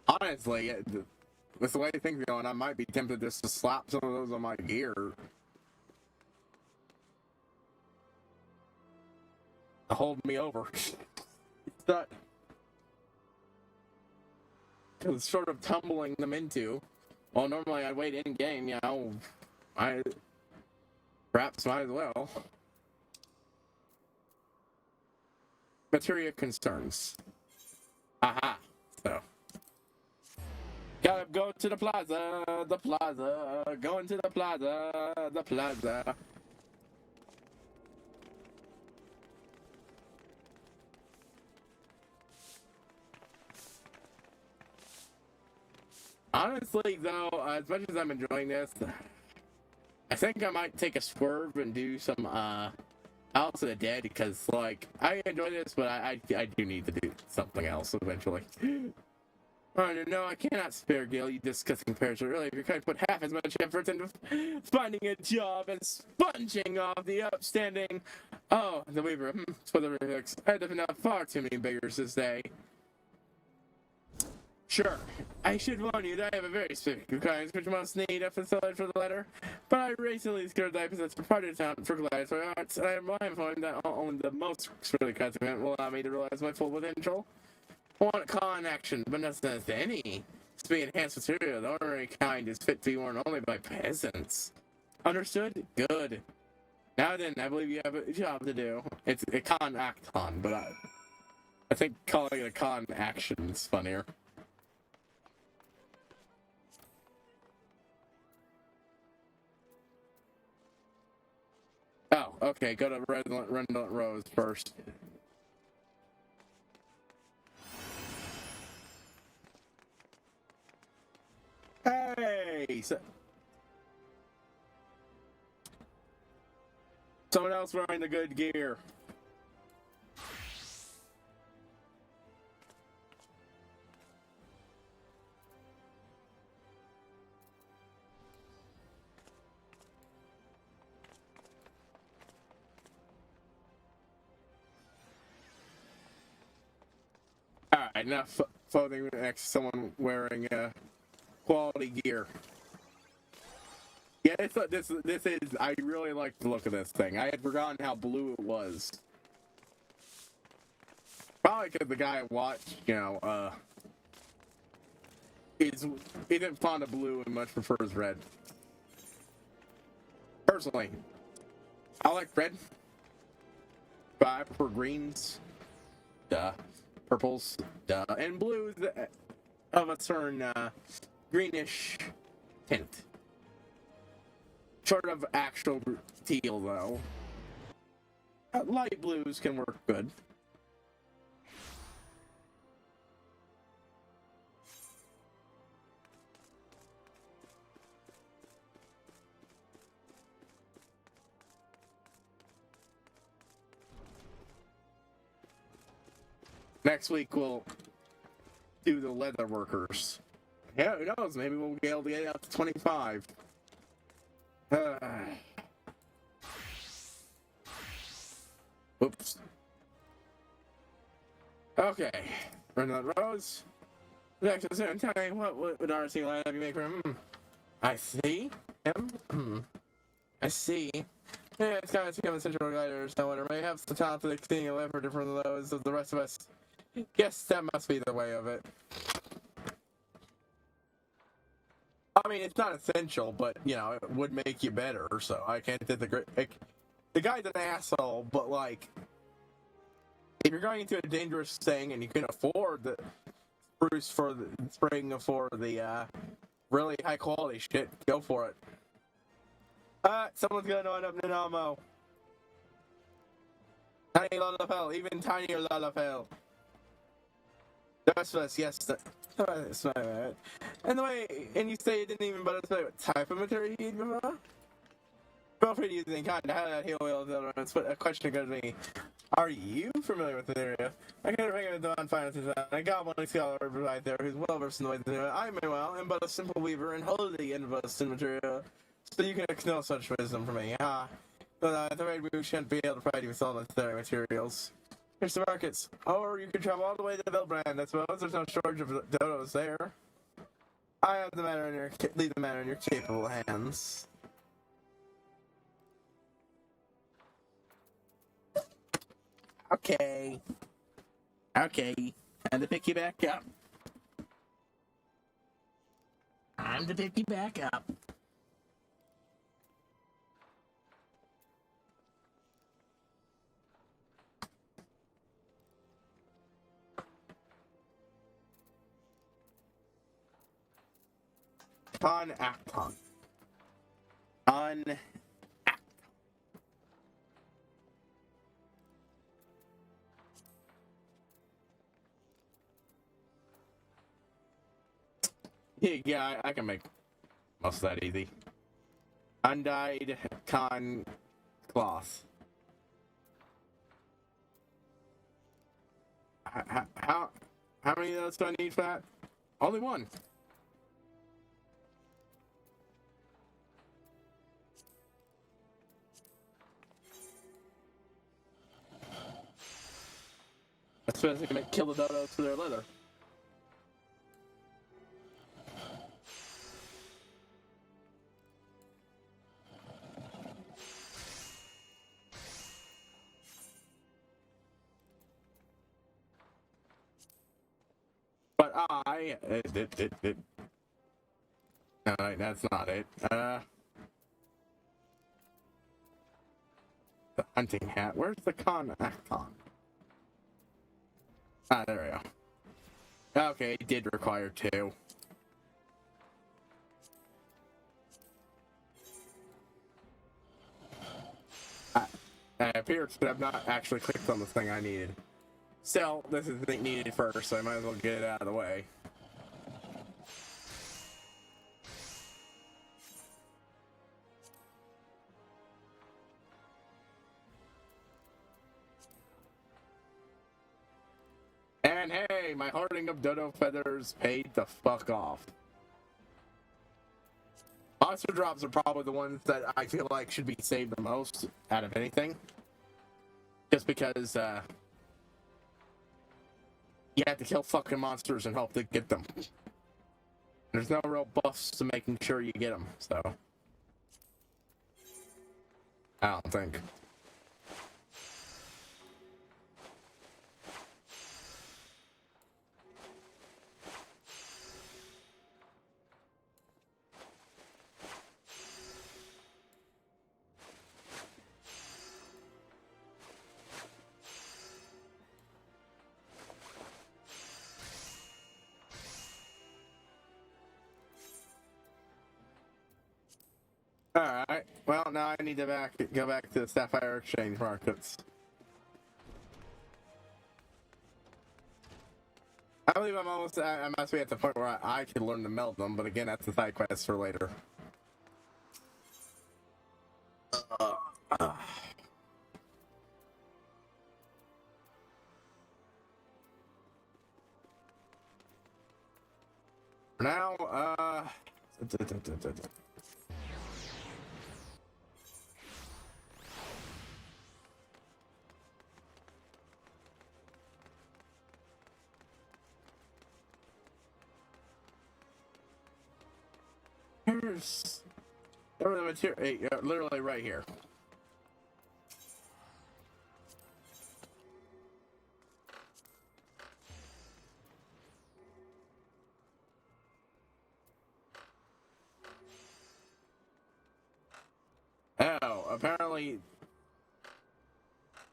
Honestly, with the way things are going, I might be tempted just to slap some of those on my gear. To hold me over. It's not... It's sort of tumbling them into. Well, normally I'd wait in-game, you know. Perhaps might as well. Materia concerns. Aha. So. Gotta go to the plaza, going to the plaza. Honestly, though, as much as I'm enjoying this, I think I might take a swerve and do some, House of the Dead, because, like, I enjoy this, but I do need to do something else eventually. Oh, no, I cannot spare Gil, you disgusting parachute. Really, if you're going to put half as much effort into finding a job and sponging off the upstanding... Oh, the Weaver, it's for the remix. I have enough far too many beggars this day. Sure, I should warn you that I have a very specific requirements which must need a facility for the letter, but I recently discovered that I possess proprietary talent for gladiatory arts, and I am informed that only the most really consequent will allow me to realize my full potential. I want a con action, but not as any. To be enhanced material, the ordinary kind is fit to be worn only by peasants. Understood? Good. Now then, I believe you have a job to do. It's a con acton, but I think calling it a con action is funnier. Oh, okay, go to Redolent Rose first. Hey! Someone else wearing the good gear. enough floating next to someone wearing quality gear. Yeah, this is. I really like the look of this thing. I had forgotten how blue it was. Probably because the guy I watched, isn't fond of blue and much prefers red. Personally, I like red, but I prefer greens, purples, and blues of a certain greenish tint. Short of actual teal, though. Light blues can work good. Next week we'll do the leather workers. Yeah, who knows? Maybe we'll be able to get up to 25. Oops. Okay. Run that rose. Next, tell me what would RC LV make for him? I see him. I see. Yeah, it's kind of become a central guider, however, may have the talent of exceeding a level different than those of the rest of us. Guess that must be the way of it. I mean, it's not essential, but, it would make you better, so I can't disagree. The guy's an asshole, but, if you're going into a dangerous thing and you can afford the spruce for the spring for the, really high-quality shit, go for it. Someone's gonna line up Nanamo. Tiny Lalafell, even tinier Lalafell. That's us, yes. That's my bad. And the way, and you say it didn't even but what type of material you used before? Feel free to use any kind. How that heel wheel is but a question occurs to me. Are you familiar with the area? I can't remember the Don Finances. I got one scholar right there who's well versed in the way that I may well am but a simple weaver and wholly inversed in material. So you can know such wisdom from me, But at the rate we shan't be able to provide you with all necessary materials. Here's the markets. Or you could travel all the way to Belbrand, I suppose. There's no shortage of dodos there. I have leave the matter in your capable hands. Okay. Time to pick you back up. Acton. Yeah, I can make most of that easy. Undyed con cloth. How many of those do I need for that? Only one. I suppose I can kill the dodos for their leather. But Alright, that's not it. The hunting hat. Where's the con? There we go. Okay, it did require 2. It appears that I've not actually clicked on the thing I needed. Still, this is needed first, so I might as well get it out of the way. And hey, my hoarding of dodo feathers paid the fuck off. Monster drops are probably the ones that I feel like should be saved the most out of anything. Just because, you have to kill fucking monsters and hope to get them. There's no real buffs to making sure you get them, so I don't think. Alright, well, now I need to go back to the Sapphire Exchange markets. I believe I must be at the point where I can learn to meld them, but again, that's a side quest for later. For now, here's the material, literally right here. Oh, apparently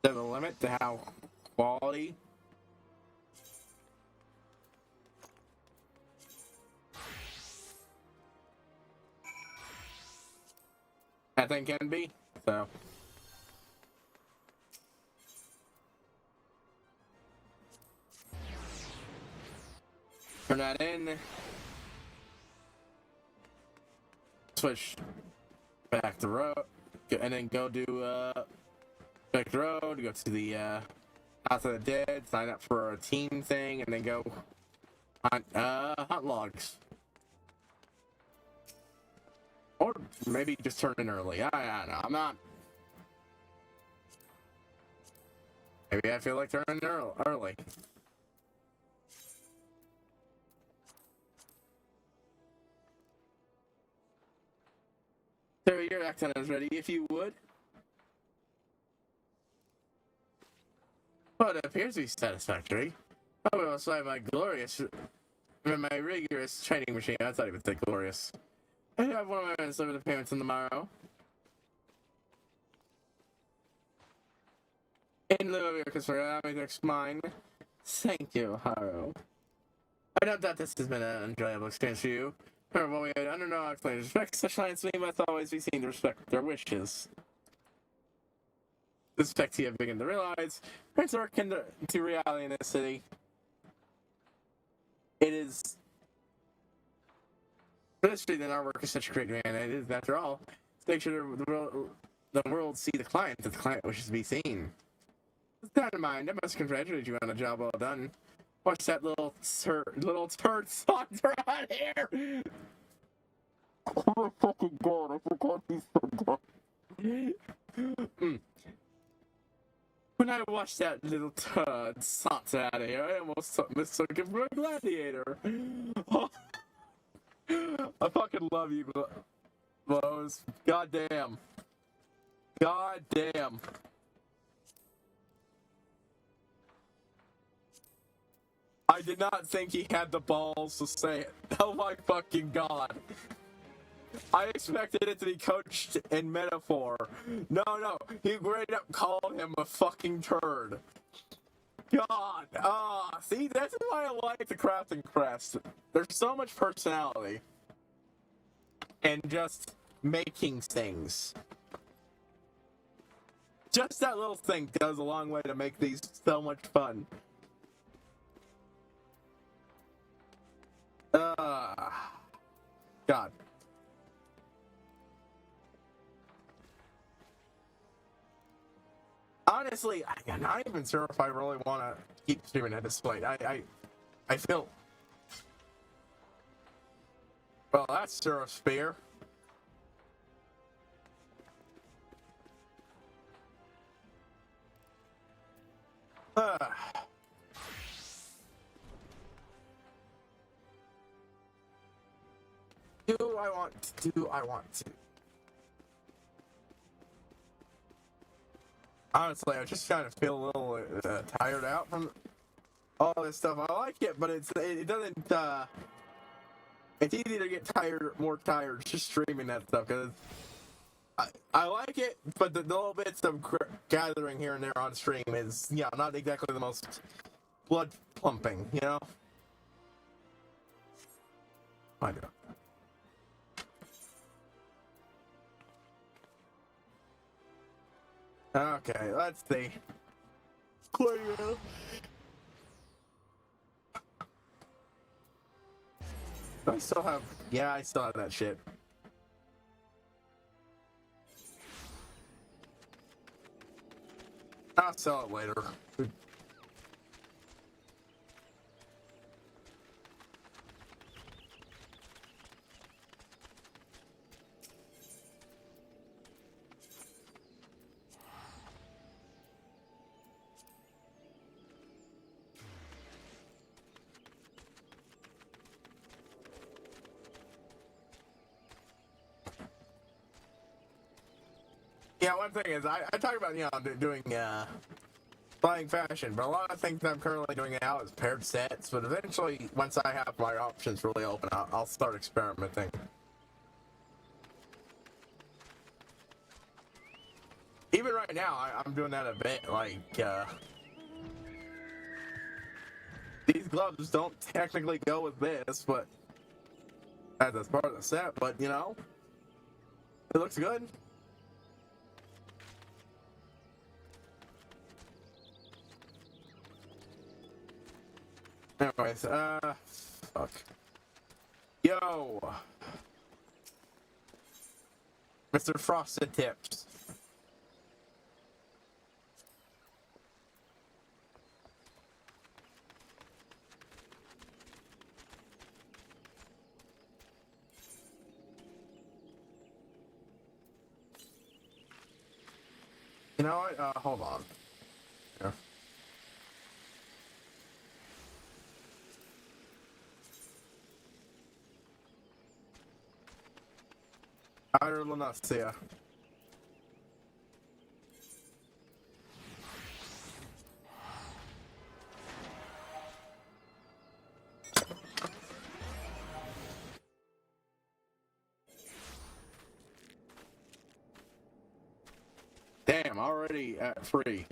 there's a limit to how quality that thing can be, so. Turn that in. Switch back the road, and then go do back the road. Go to the House of the Dead. Sign up for a team thing, and then go hunt logs. Or maybe just turn in early. I don't know. I'm not. Maybe I feel like turning early. So your accent is ready, if you would. Well, it appears to be satisfactory. I will apply my rigorous training machine. I thought he would say glorious. I have one of my men deliver the payments in tomorrow. In lieu of your concern, allow me to mine. Thank you, Haru. I don't doubt this has been an enjoyable experience for you. However, we had under no explanation. Respect such clients, we must always be seen to respect their wishes. The respect you have begun to realize, brings work into reality in this city. It is for this reason our work is such a great man. It is, after all, to make sure the world see the client that the client wishes to be seen. With that in mind, I must congratulate you on a job well done. Watch that little turd saunter out here! Oh my fucking god, I forgot he said that. When I watched that little turd saunter out of here, I almost mistook him for a gladiator. I fucking love you, Blows. God damn. God damn. I did not think he had the balls to say it. Oh my fucking god. I expected it to be coached in metaphor. No, he straight up called him a fucking turd. God. See, that's why I like the Crafting Crest. There's so much personality. And just making things. Just that little thing goes a long way to make these so much fun. God. Honestly, I'm not even sure if I really want to keep streaming at this point. I feel... Well, that's sure a spear. I want to do? I want to. Honestly, I just kind of feel a little tired out from all this stuff. I like it, but it doesn't. It's easy to get more tired just streaming that stuff because I like it, but the little bits of gathering here and there on stream is not exactly the most blood pumping, you know. I know. Okay, let's see. Clear. I still have. Yeah, I still have that shit. I'll sell it later. Yeah, one thing is, I talk about, doing, flying fashion, but a lot of things I'm currently doing now is paired sets, but eventually, once I have my options really open, I'll start experimenting. Even right now, I'm doing that a bit, like, these gloves don't technically go with this, but, as part of the set, but, it looks good. Anyways, fuck. Yo! Mr. Frosted Tips. You know what? Hold on. Yeah. Lunacia. Damn, already at free.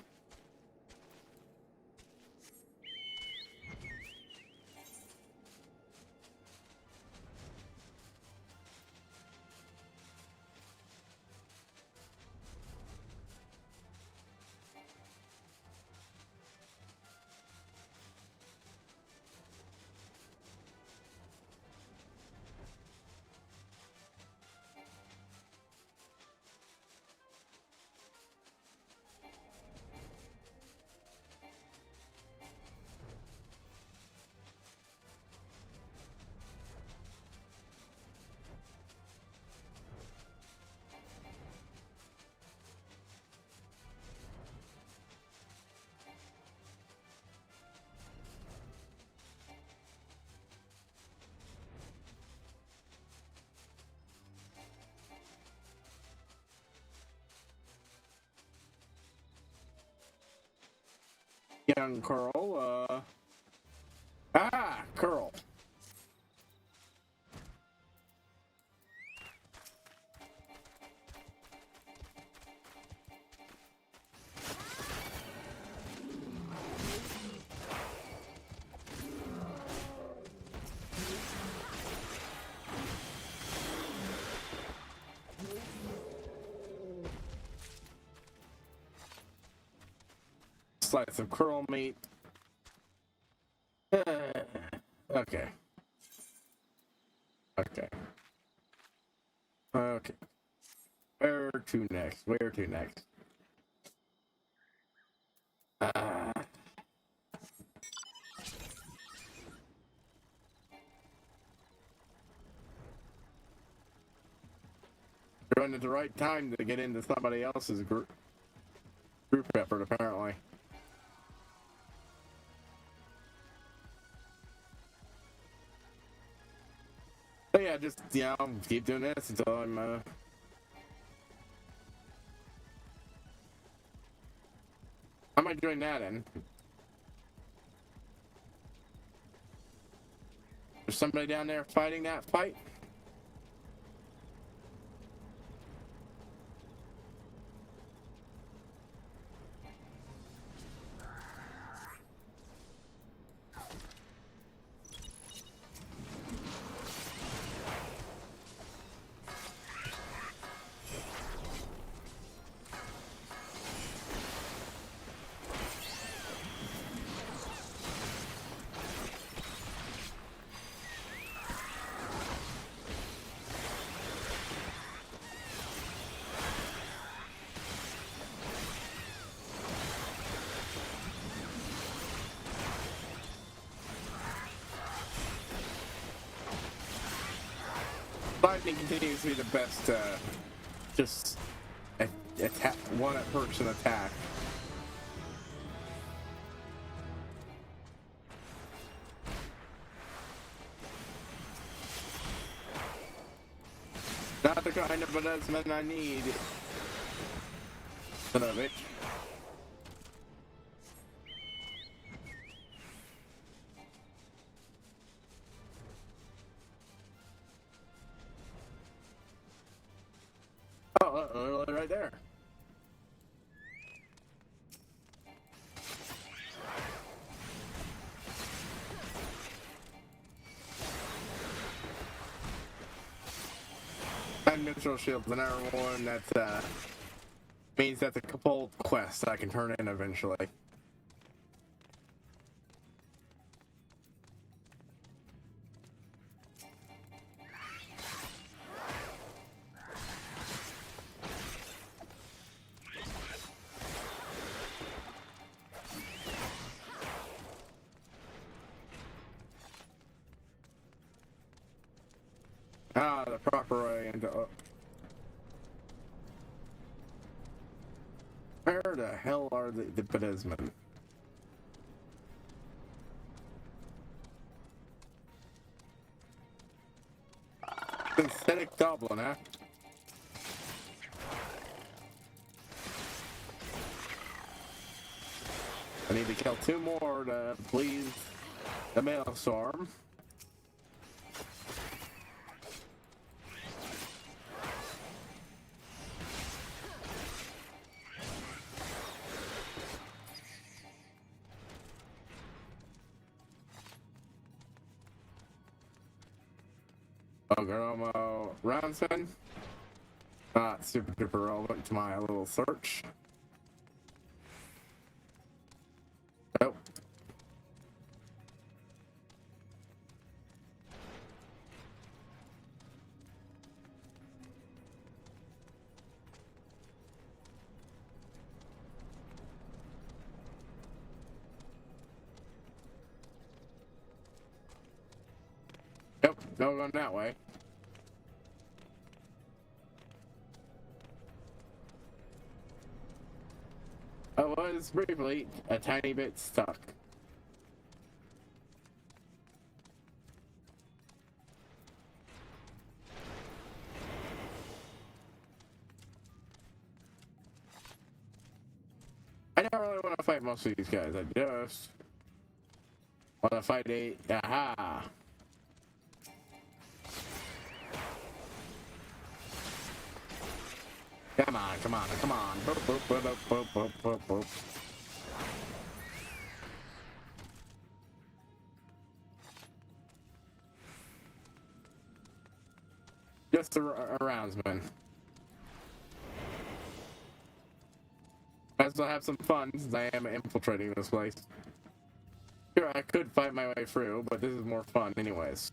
Young Curl, Curl. Slice of curl meat. Okay. Okay. Okay. Where to next? Where to next? Running at the right time to get into somebody else's group effort, apparently. But yeah, just, you know, keep doing this until I'm, how am I doing that in? There's somebody down there fighting that fight? Lightning continues to be the best, just attack, one-person attack. Not the kind of advancement I need. Son of a bitch. Oh, right there. And neutral shield, another one that means that's a couple quests I can turn in eventually. Ah, the proper way into. Where the hell are the pedesmen? Synthetic goblin, huh? I need to kill 2 more to please the maelstrom. Ogromo Ronson. Not super duper relevant to my little search. Nope. Nope, no going that way. I was briefly a tiny bit stuck. I don't really want to fight most of these guys. I just want to fight a... Aha! Come on, come on, come on. Boop, boop, boop, boop, boop, boop, boop. Just a roundsman. Might as well have some fun since I am infiltrating this place. Sure, I could fight my way through, but this is more fun anyways.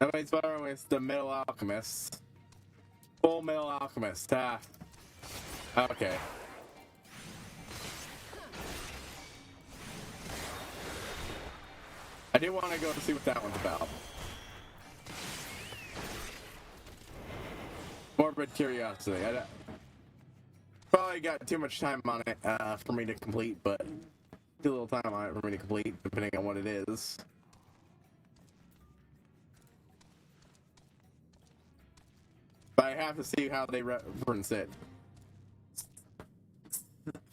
Nobody's borrowing with the Metal Alchemist. Full Metal Alchemist, ah. Okay. I do want to go see what that one's about. Morbid curiosity. I probably got too much time on it for me to complete, but too little time on it for me to complete, depending on what it is. But I have to see how they reference it.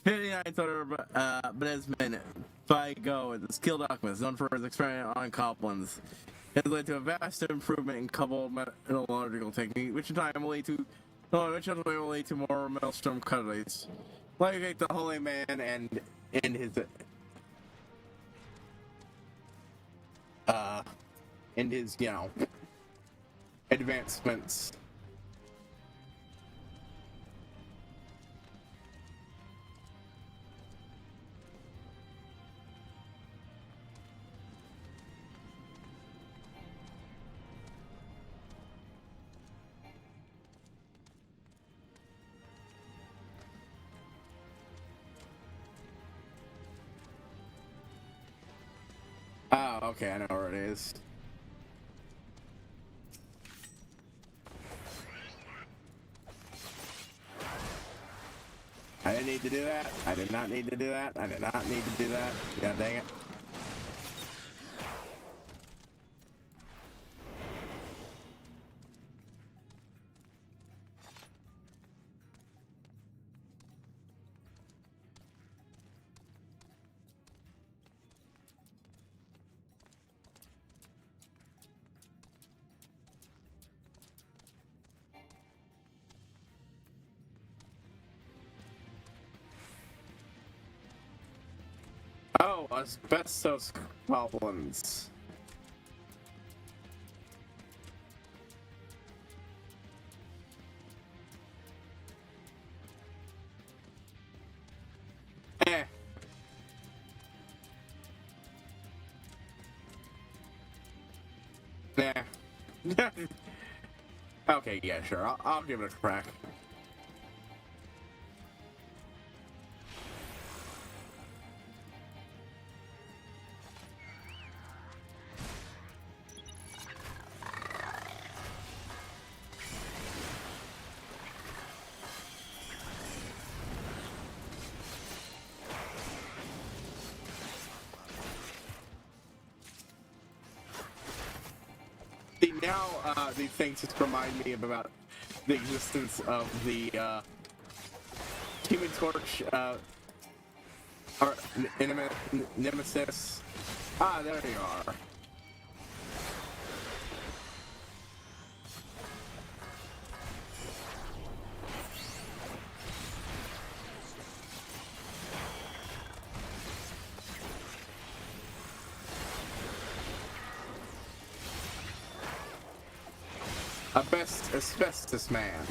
59th order, but has been by Go with the skill documents known for his experiment on Coplans. It has led to a vast improvement in coupled metallurgical technique, which in time will lead to more maelstrom cutlates. Like the Holy Man and his advancements. Oh, okay, I know where it is. I didn't need to do that. I did not need to do that. I did not need to do that. God dang it. Oh, asbestos goblins. Eh. Nah. Okay, yeah, sure. I'll give it a crack. See, now these things just remind me about the existence of the Human Torch or Nemesis. Ah, there you are. A best asbestos man.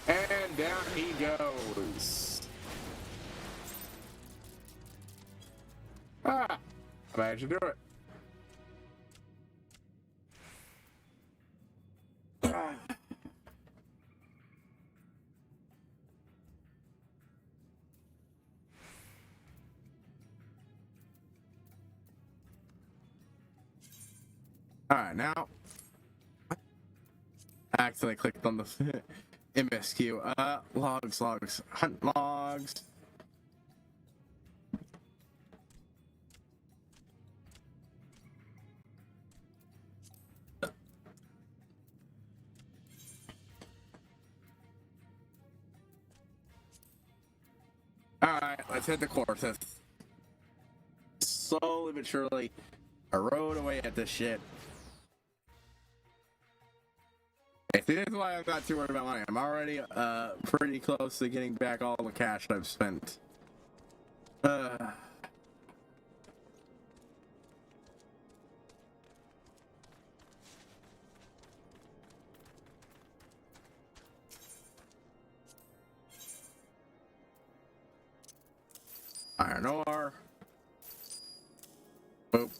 And down he goes. Ah, I managed to do it. Ah. All right, now I accidentally clicked on the MSQ. Logs. Hunt logs. Alright, let's hit the course. Let's slowly but surely erode away at this shit. Okay, see, this is why I'm not too worried about money. I'm already pretty close to getting back all the cash I've spent. Iron ore. Boop.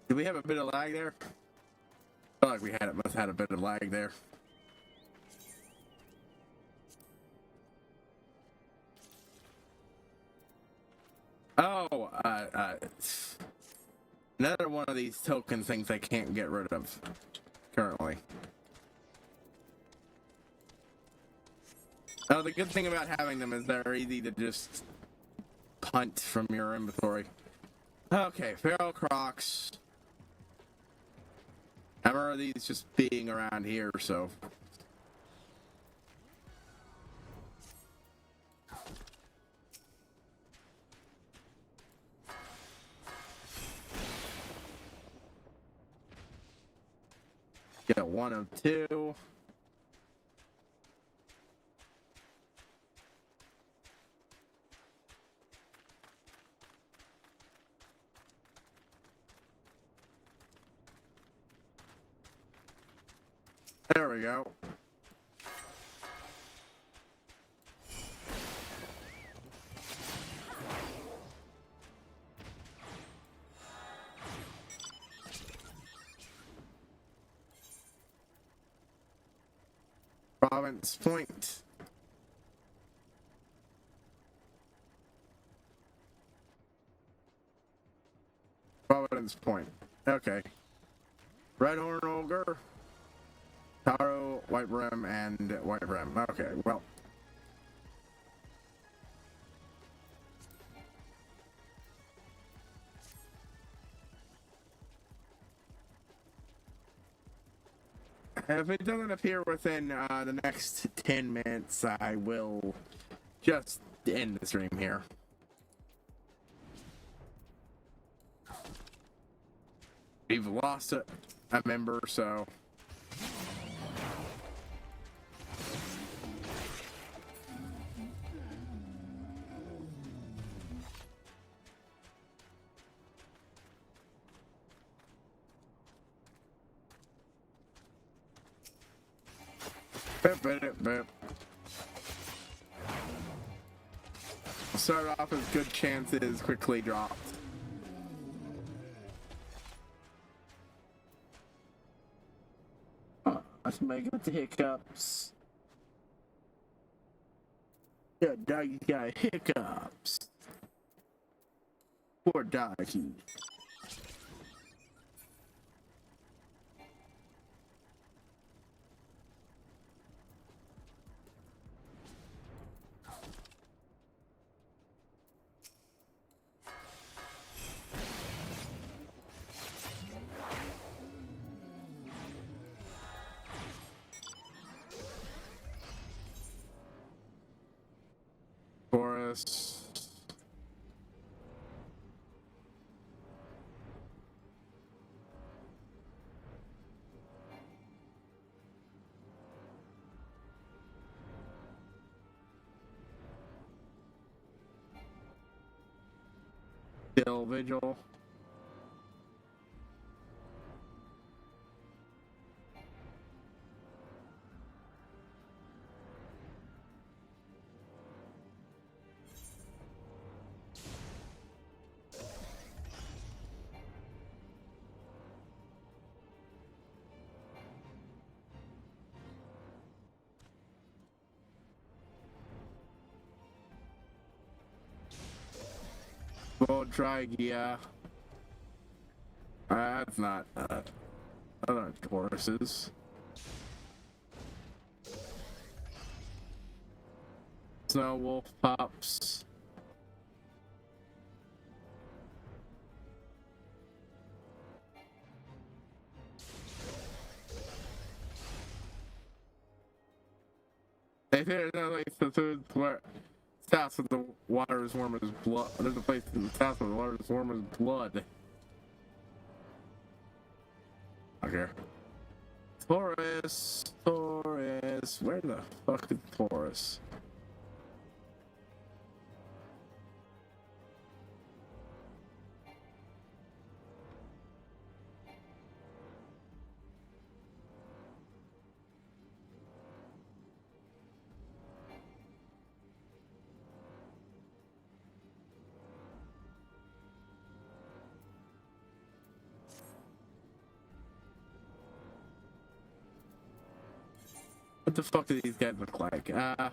Do we have a bit of lag there? I feel like we must have had a bit of lag there. Oh, another one of these token things I can't get rid of currently. Oh, the good thing about having them is they're easy to just punt from your inventory. Okay, feral crocs. I remember these just being around here, so. Get one of two. There we go. Province Point. Providence Point. Okay. Redhorn Ogre. Taro, White Rim, and White Rim. Okay, well. If it doesn't appear within the next 10 minutes, I will just end the stream here. We've lost a member, so... We'll start off with good chances, quickly dropped. Let's make it the hiccups. Yeah, doggy got hiccups. Poor doggy. Forest. Still vigil. Bodrigia. That's not, other Tauruses. Snow Wolf Pops. They think there's no place to food where south of the water is warm as blood. There's a place in the south of the water is warm as blood. Okay. Taurus. Where the fuck is Taurus? What the fuck do these guys look like? Yeah,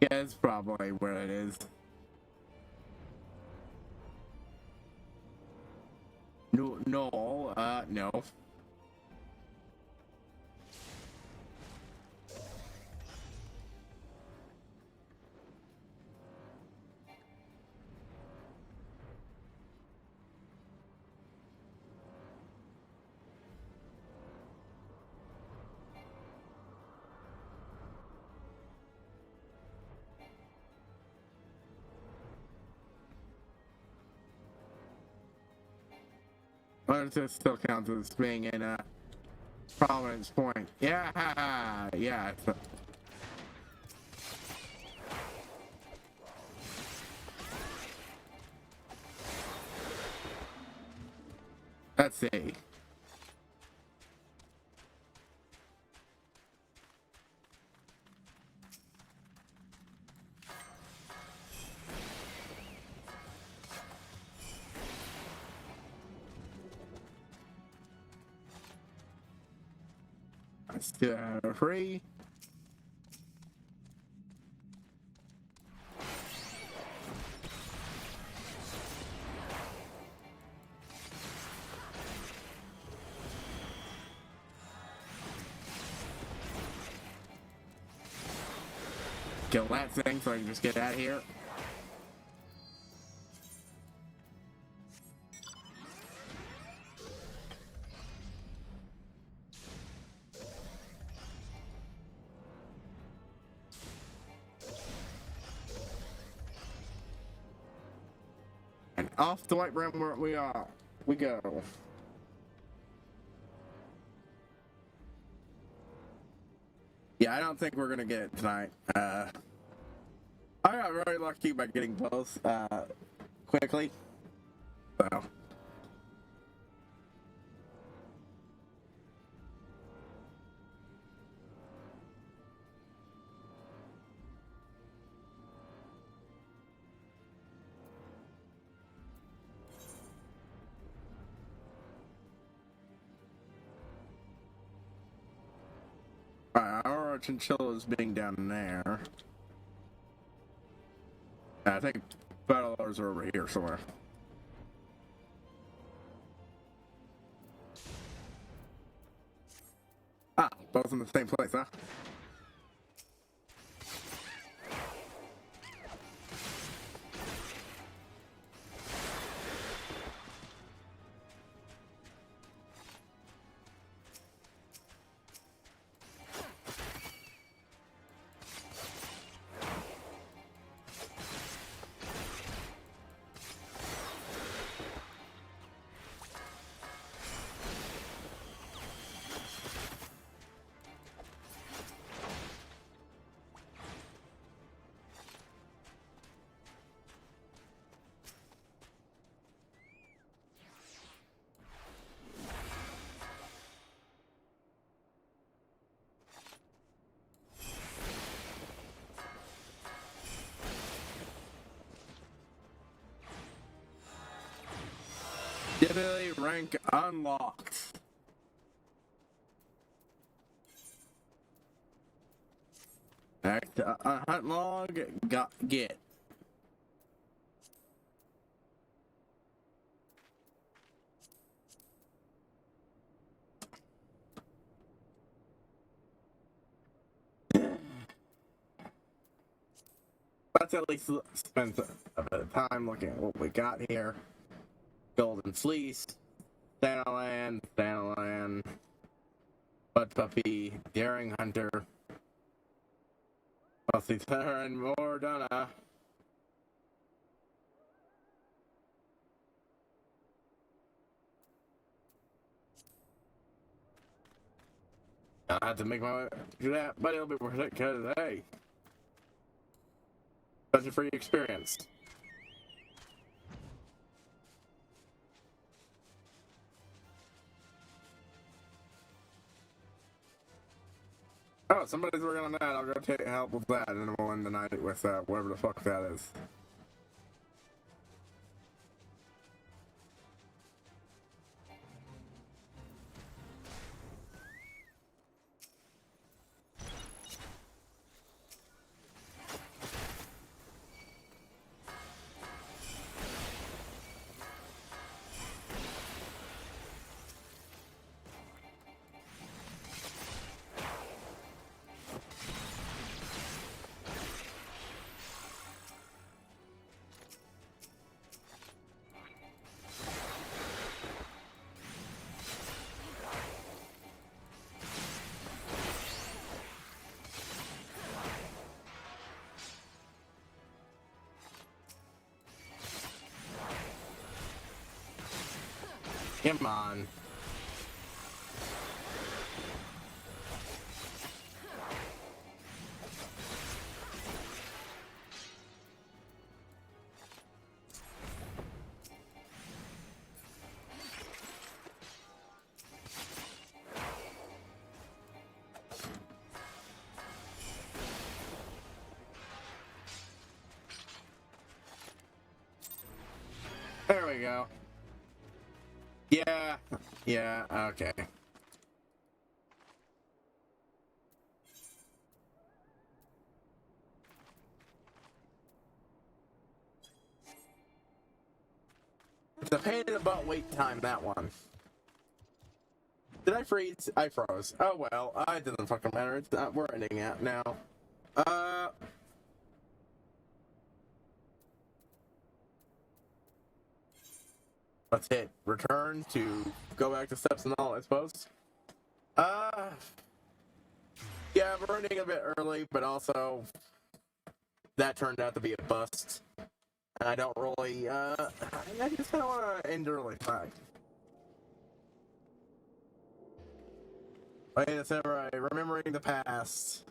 it's probably where it is. No, no. Or does it still count as being in a prominence point? Yeah, yeah. Let's see. Let's do a free. Kill that thing so I can just get out of here. And off the white rim where we go. Yeah, I don't think we're gonna get it tonight. I got very lucky by getting both quickly. So. Our chinchilla is being down there. I think battlers are over here somewhere. Ah, both in the same place, huh? Ability rank unlocked. Next, hunt log, get. Let's at least spend a bit of time looking at what we got here. Golden Fleece, Thanalan, Bud Puppy, Daring Hunter, Wealthy Terror, and Mordana. I had to make my way do that, but it'll be worth it because, hey, such a free experience. Oh, somebody's working on that. I'll go take help with that, and then we'll end the night with whatever the fuck that is. Come on. There we go. Yeah, okay. It's a pain in the butt wait time, that one. Did I freeze? I froze. Oh well, it doesn't fucking matter. It's not, we're ending it now. Let's hit return to go back to steps and all, I suppose. Yeah, we're running a bit early, but also that turned out to be a bust. And I don't really, I just kind of want to end early. Fine. Wait a samurai, remembering the past.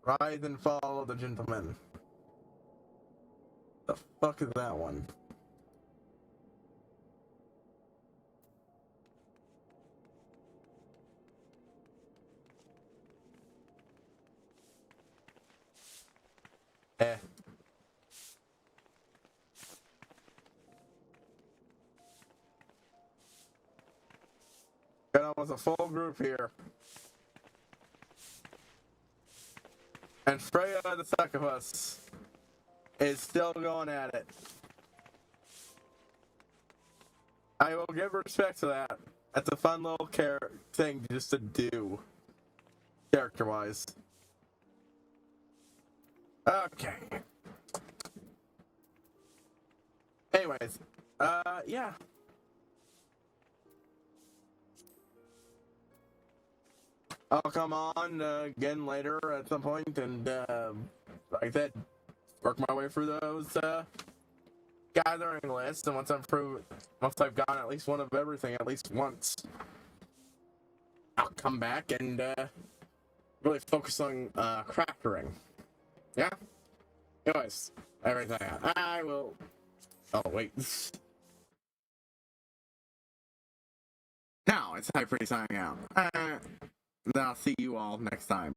Rise and fall of the gentleman. The fuck is that one? Got almost a full group here. And Freya the Succubus is still going at it. I will give respect to that. That's a fun little thing just to do. Character-wise. Okay. Anyways, yeah. I'll come on again later at some point and, like I said, work my way through those gathering lists. And once I've gotten at least one of everything at least once, I'll come back and really focus on crafting. Yeah? Anyways, everything. I will. Oh, wait. Now it's HighPriest signing out. I'll see you all next time.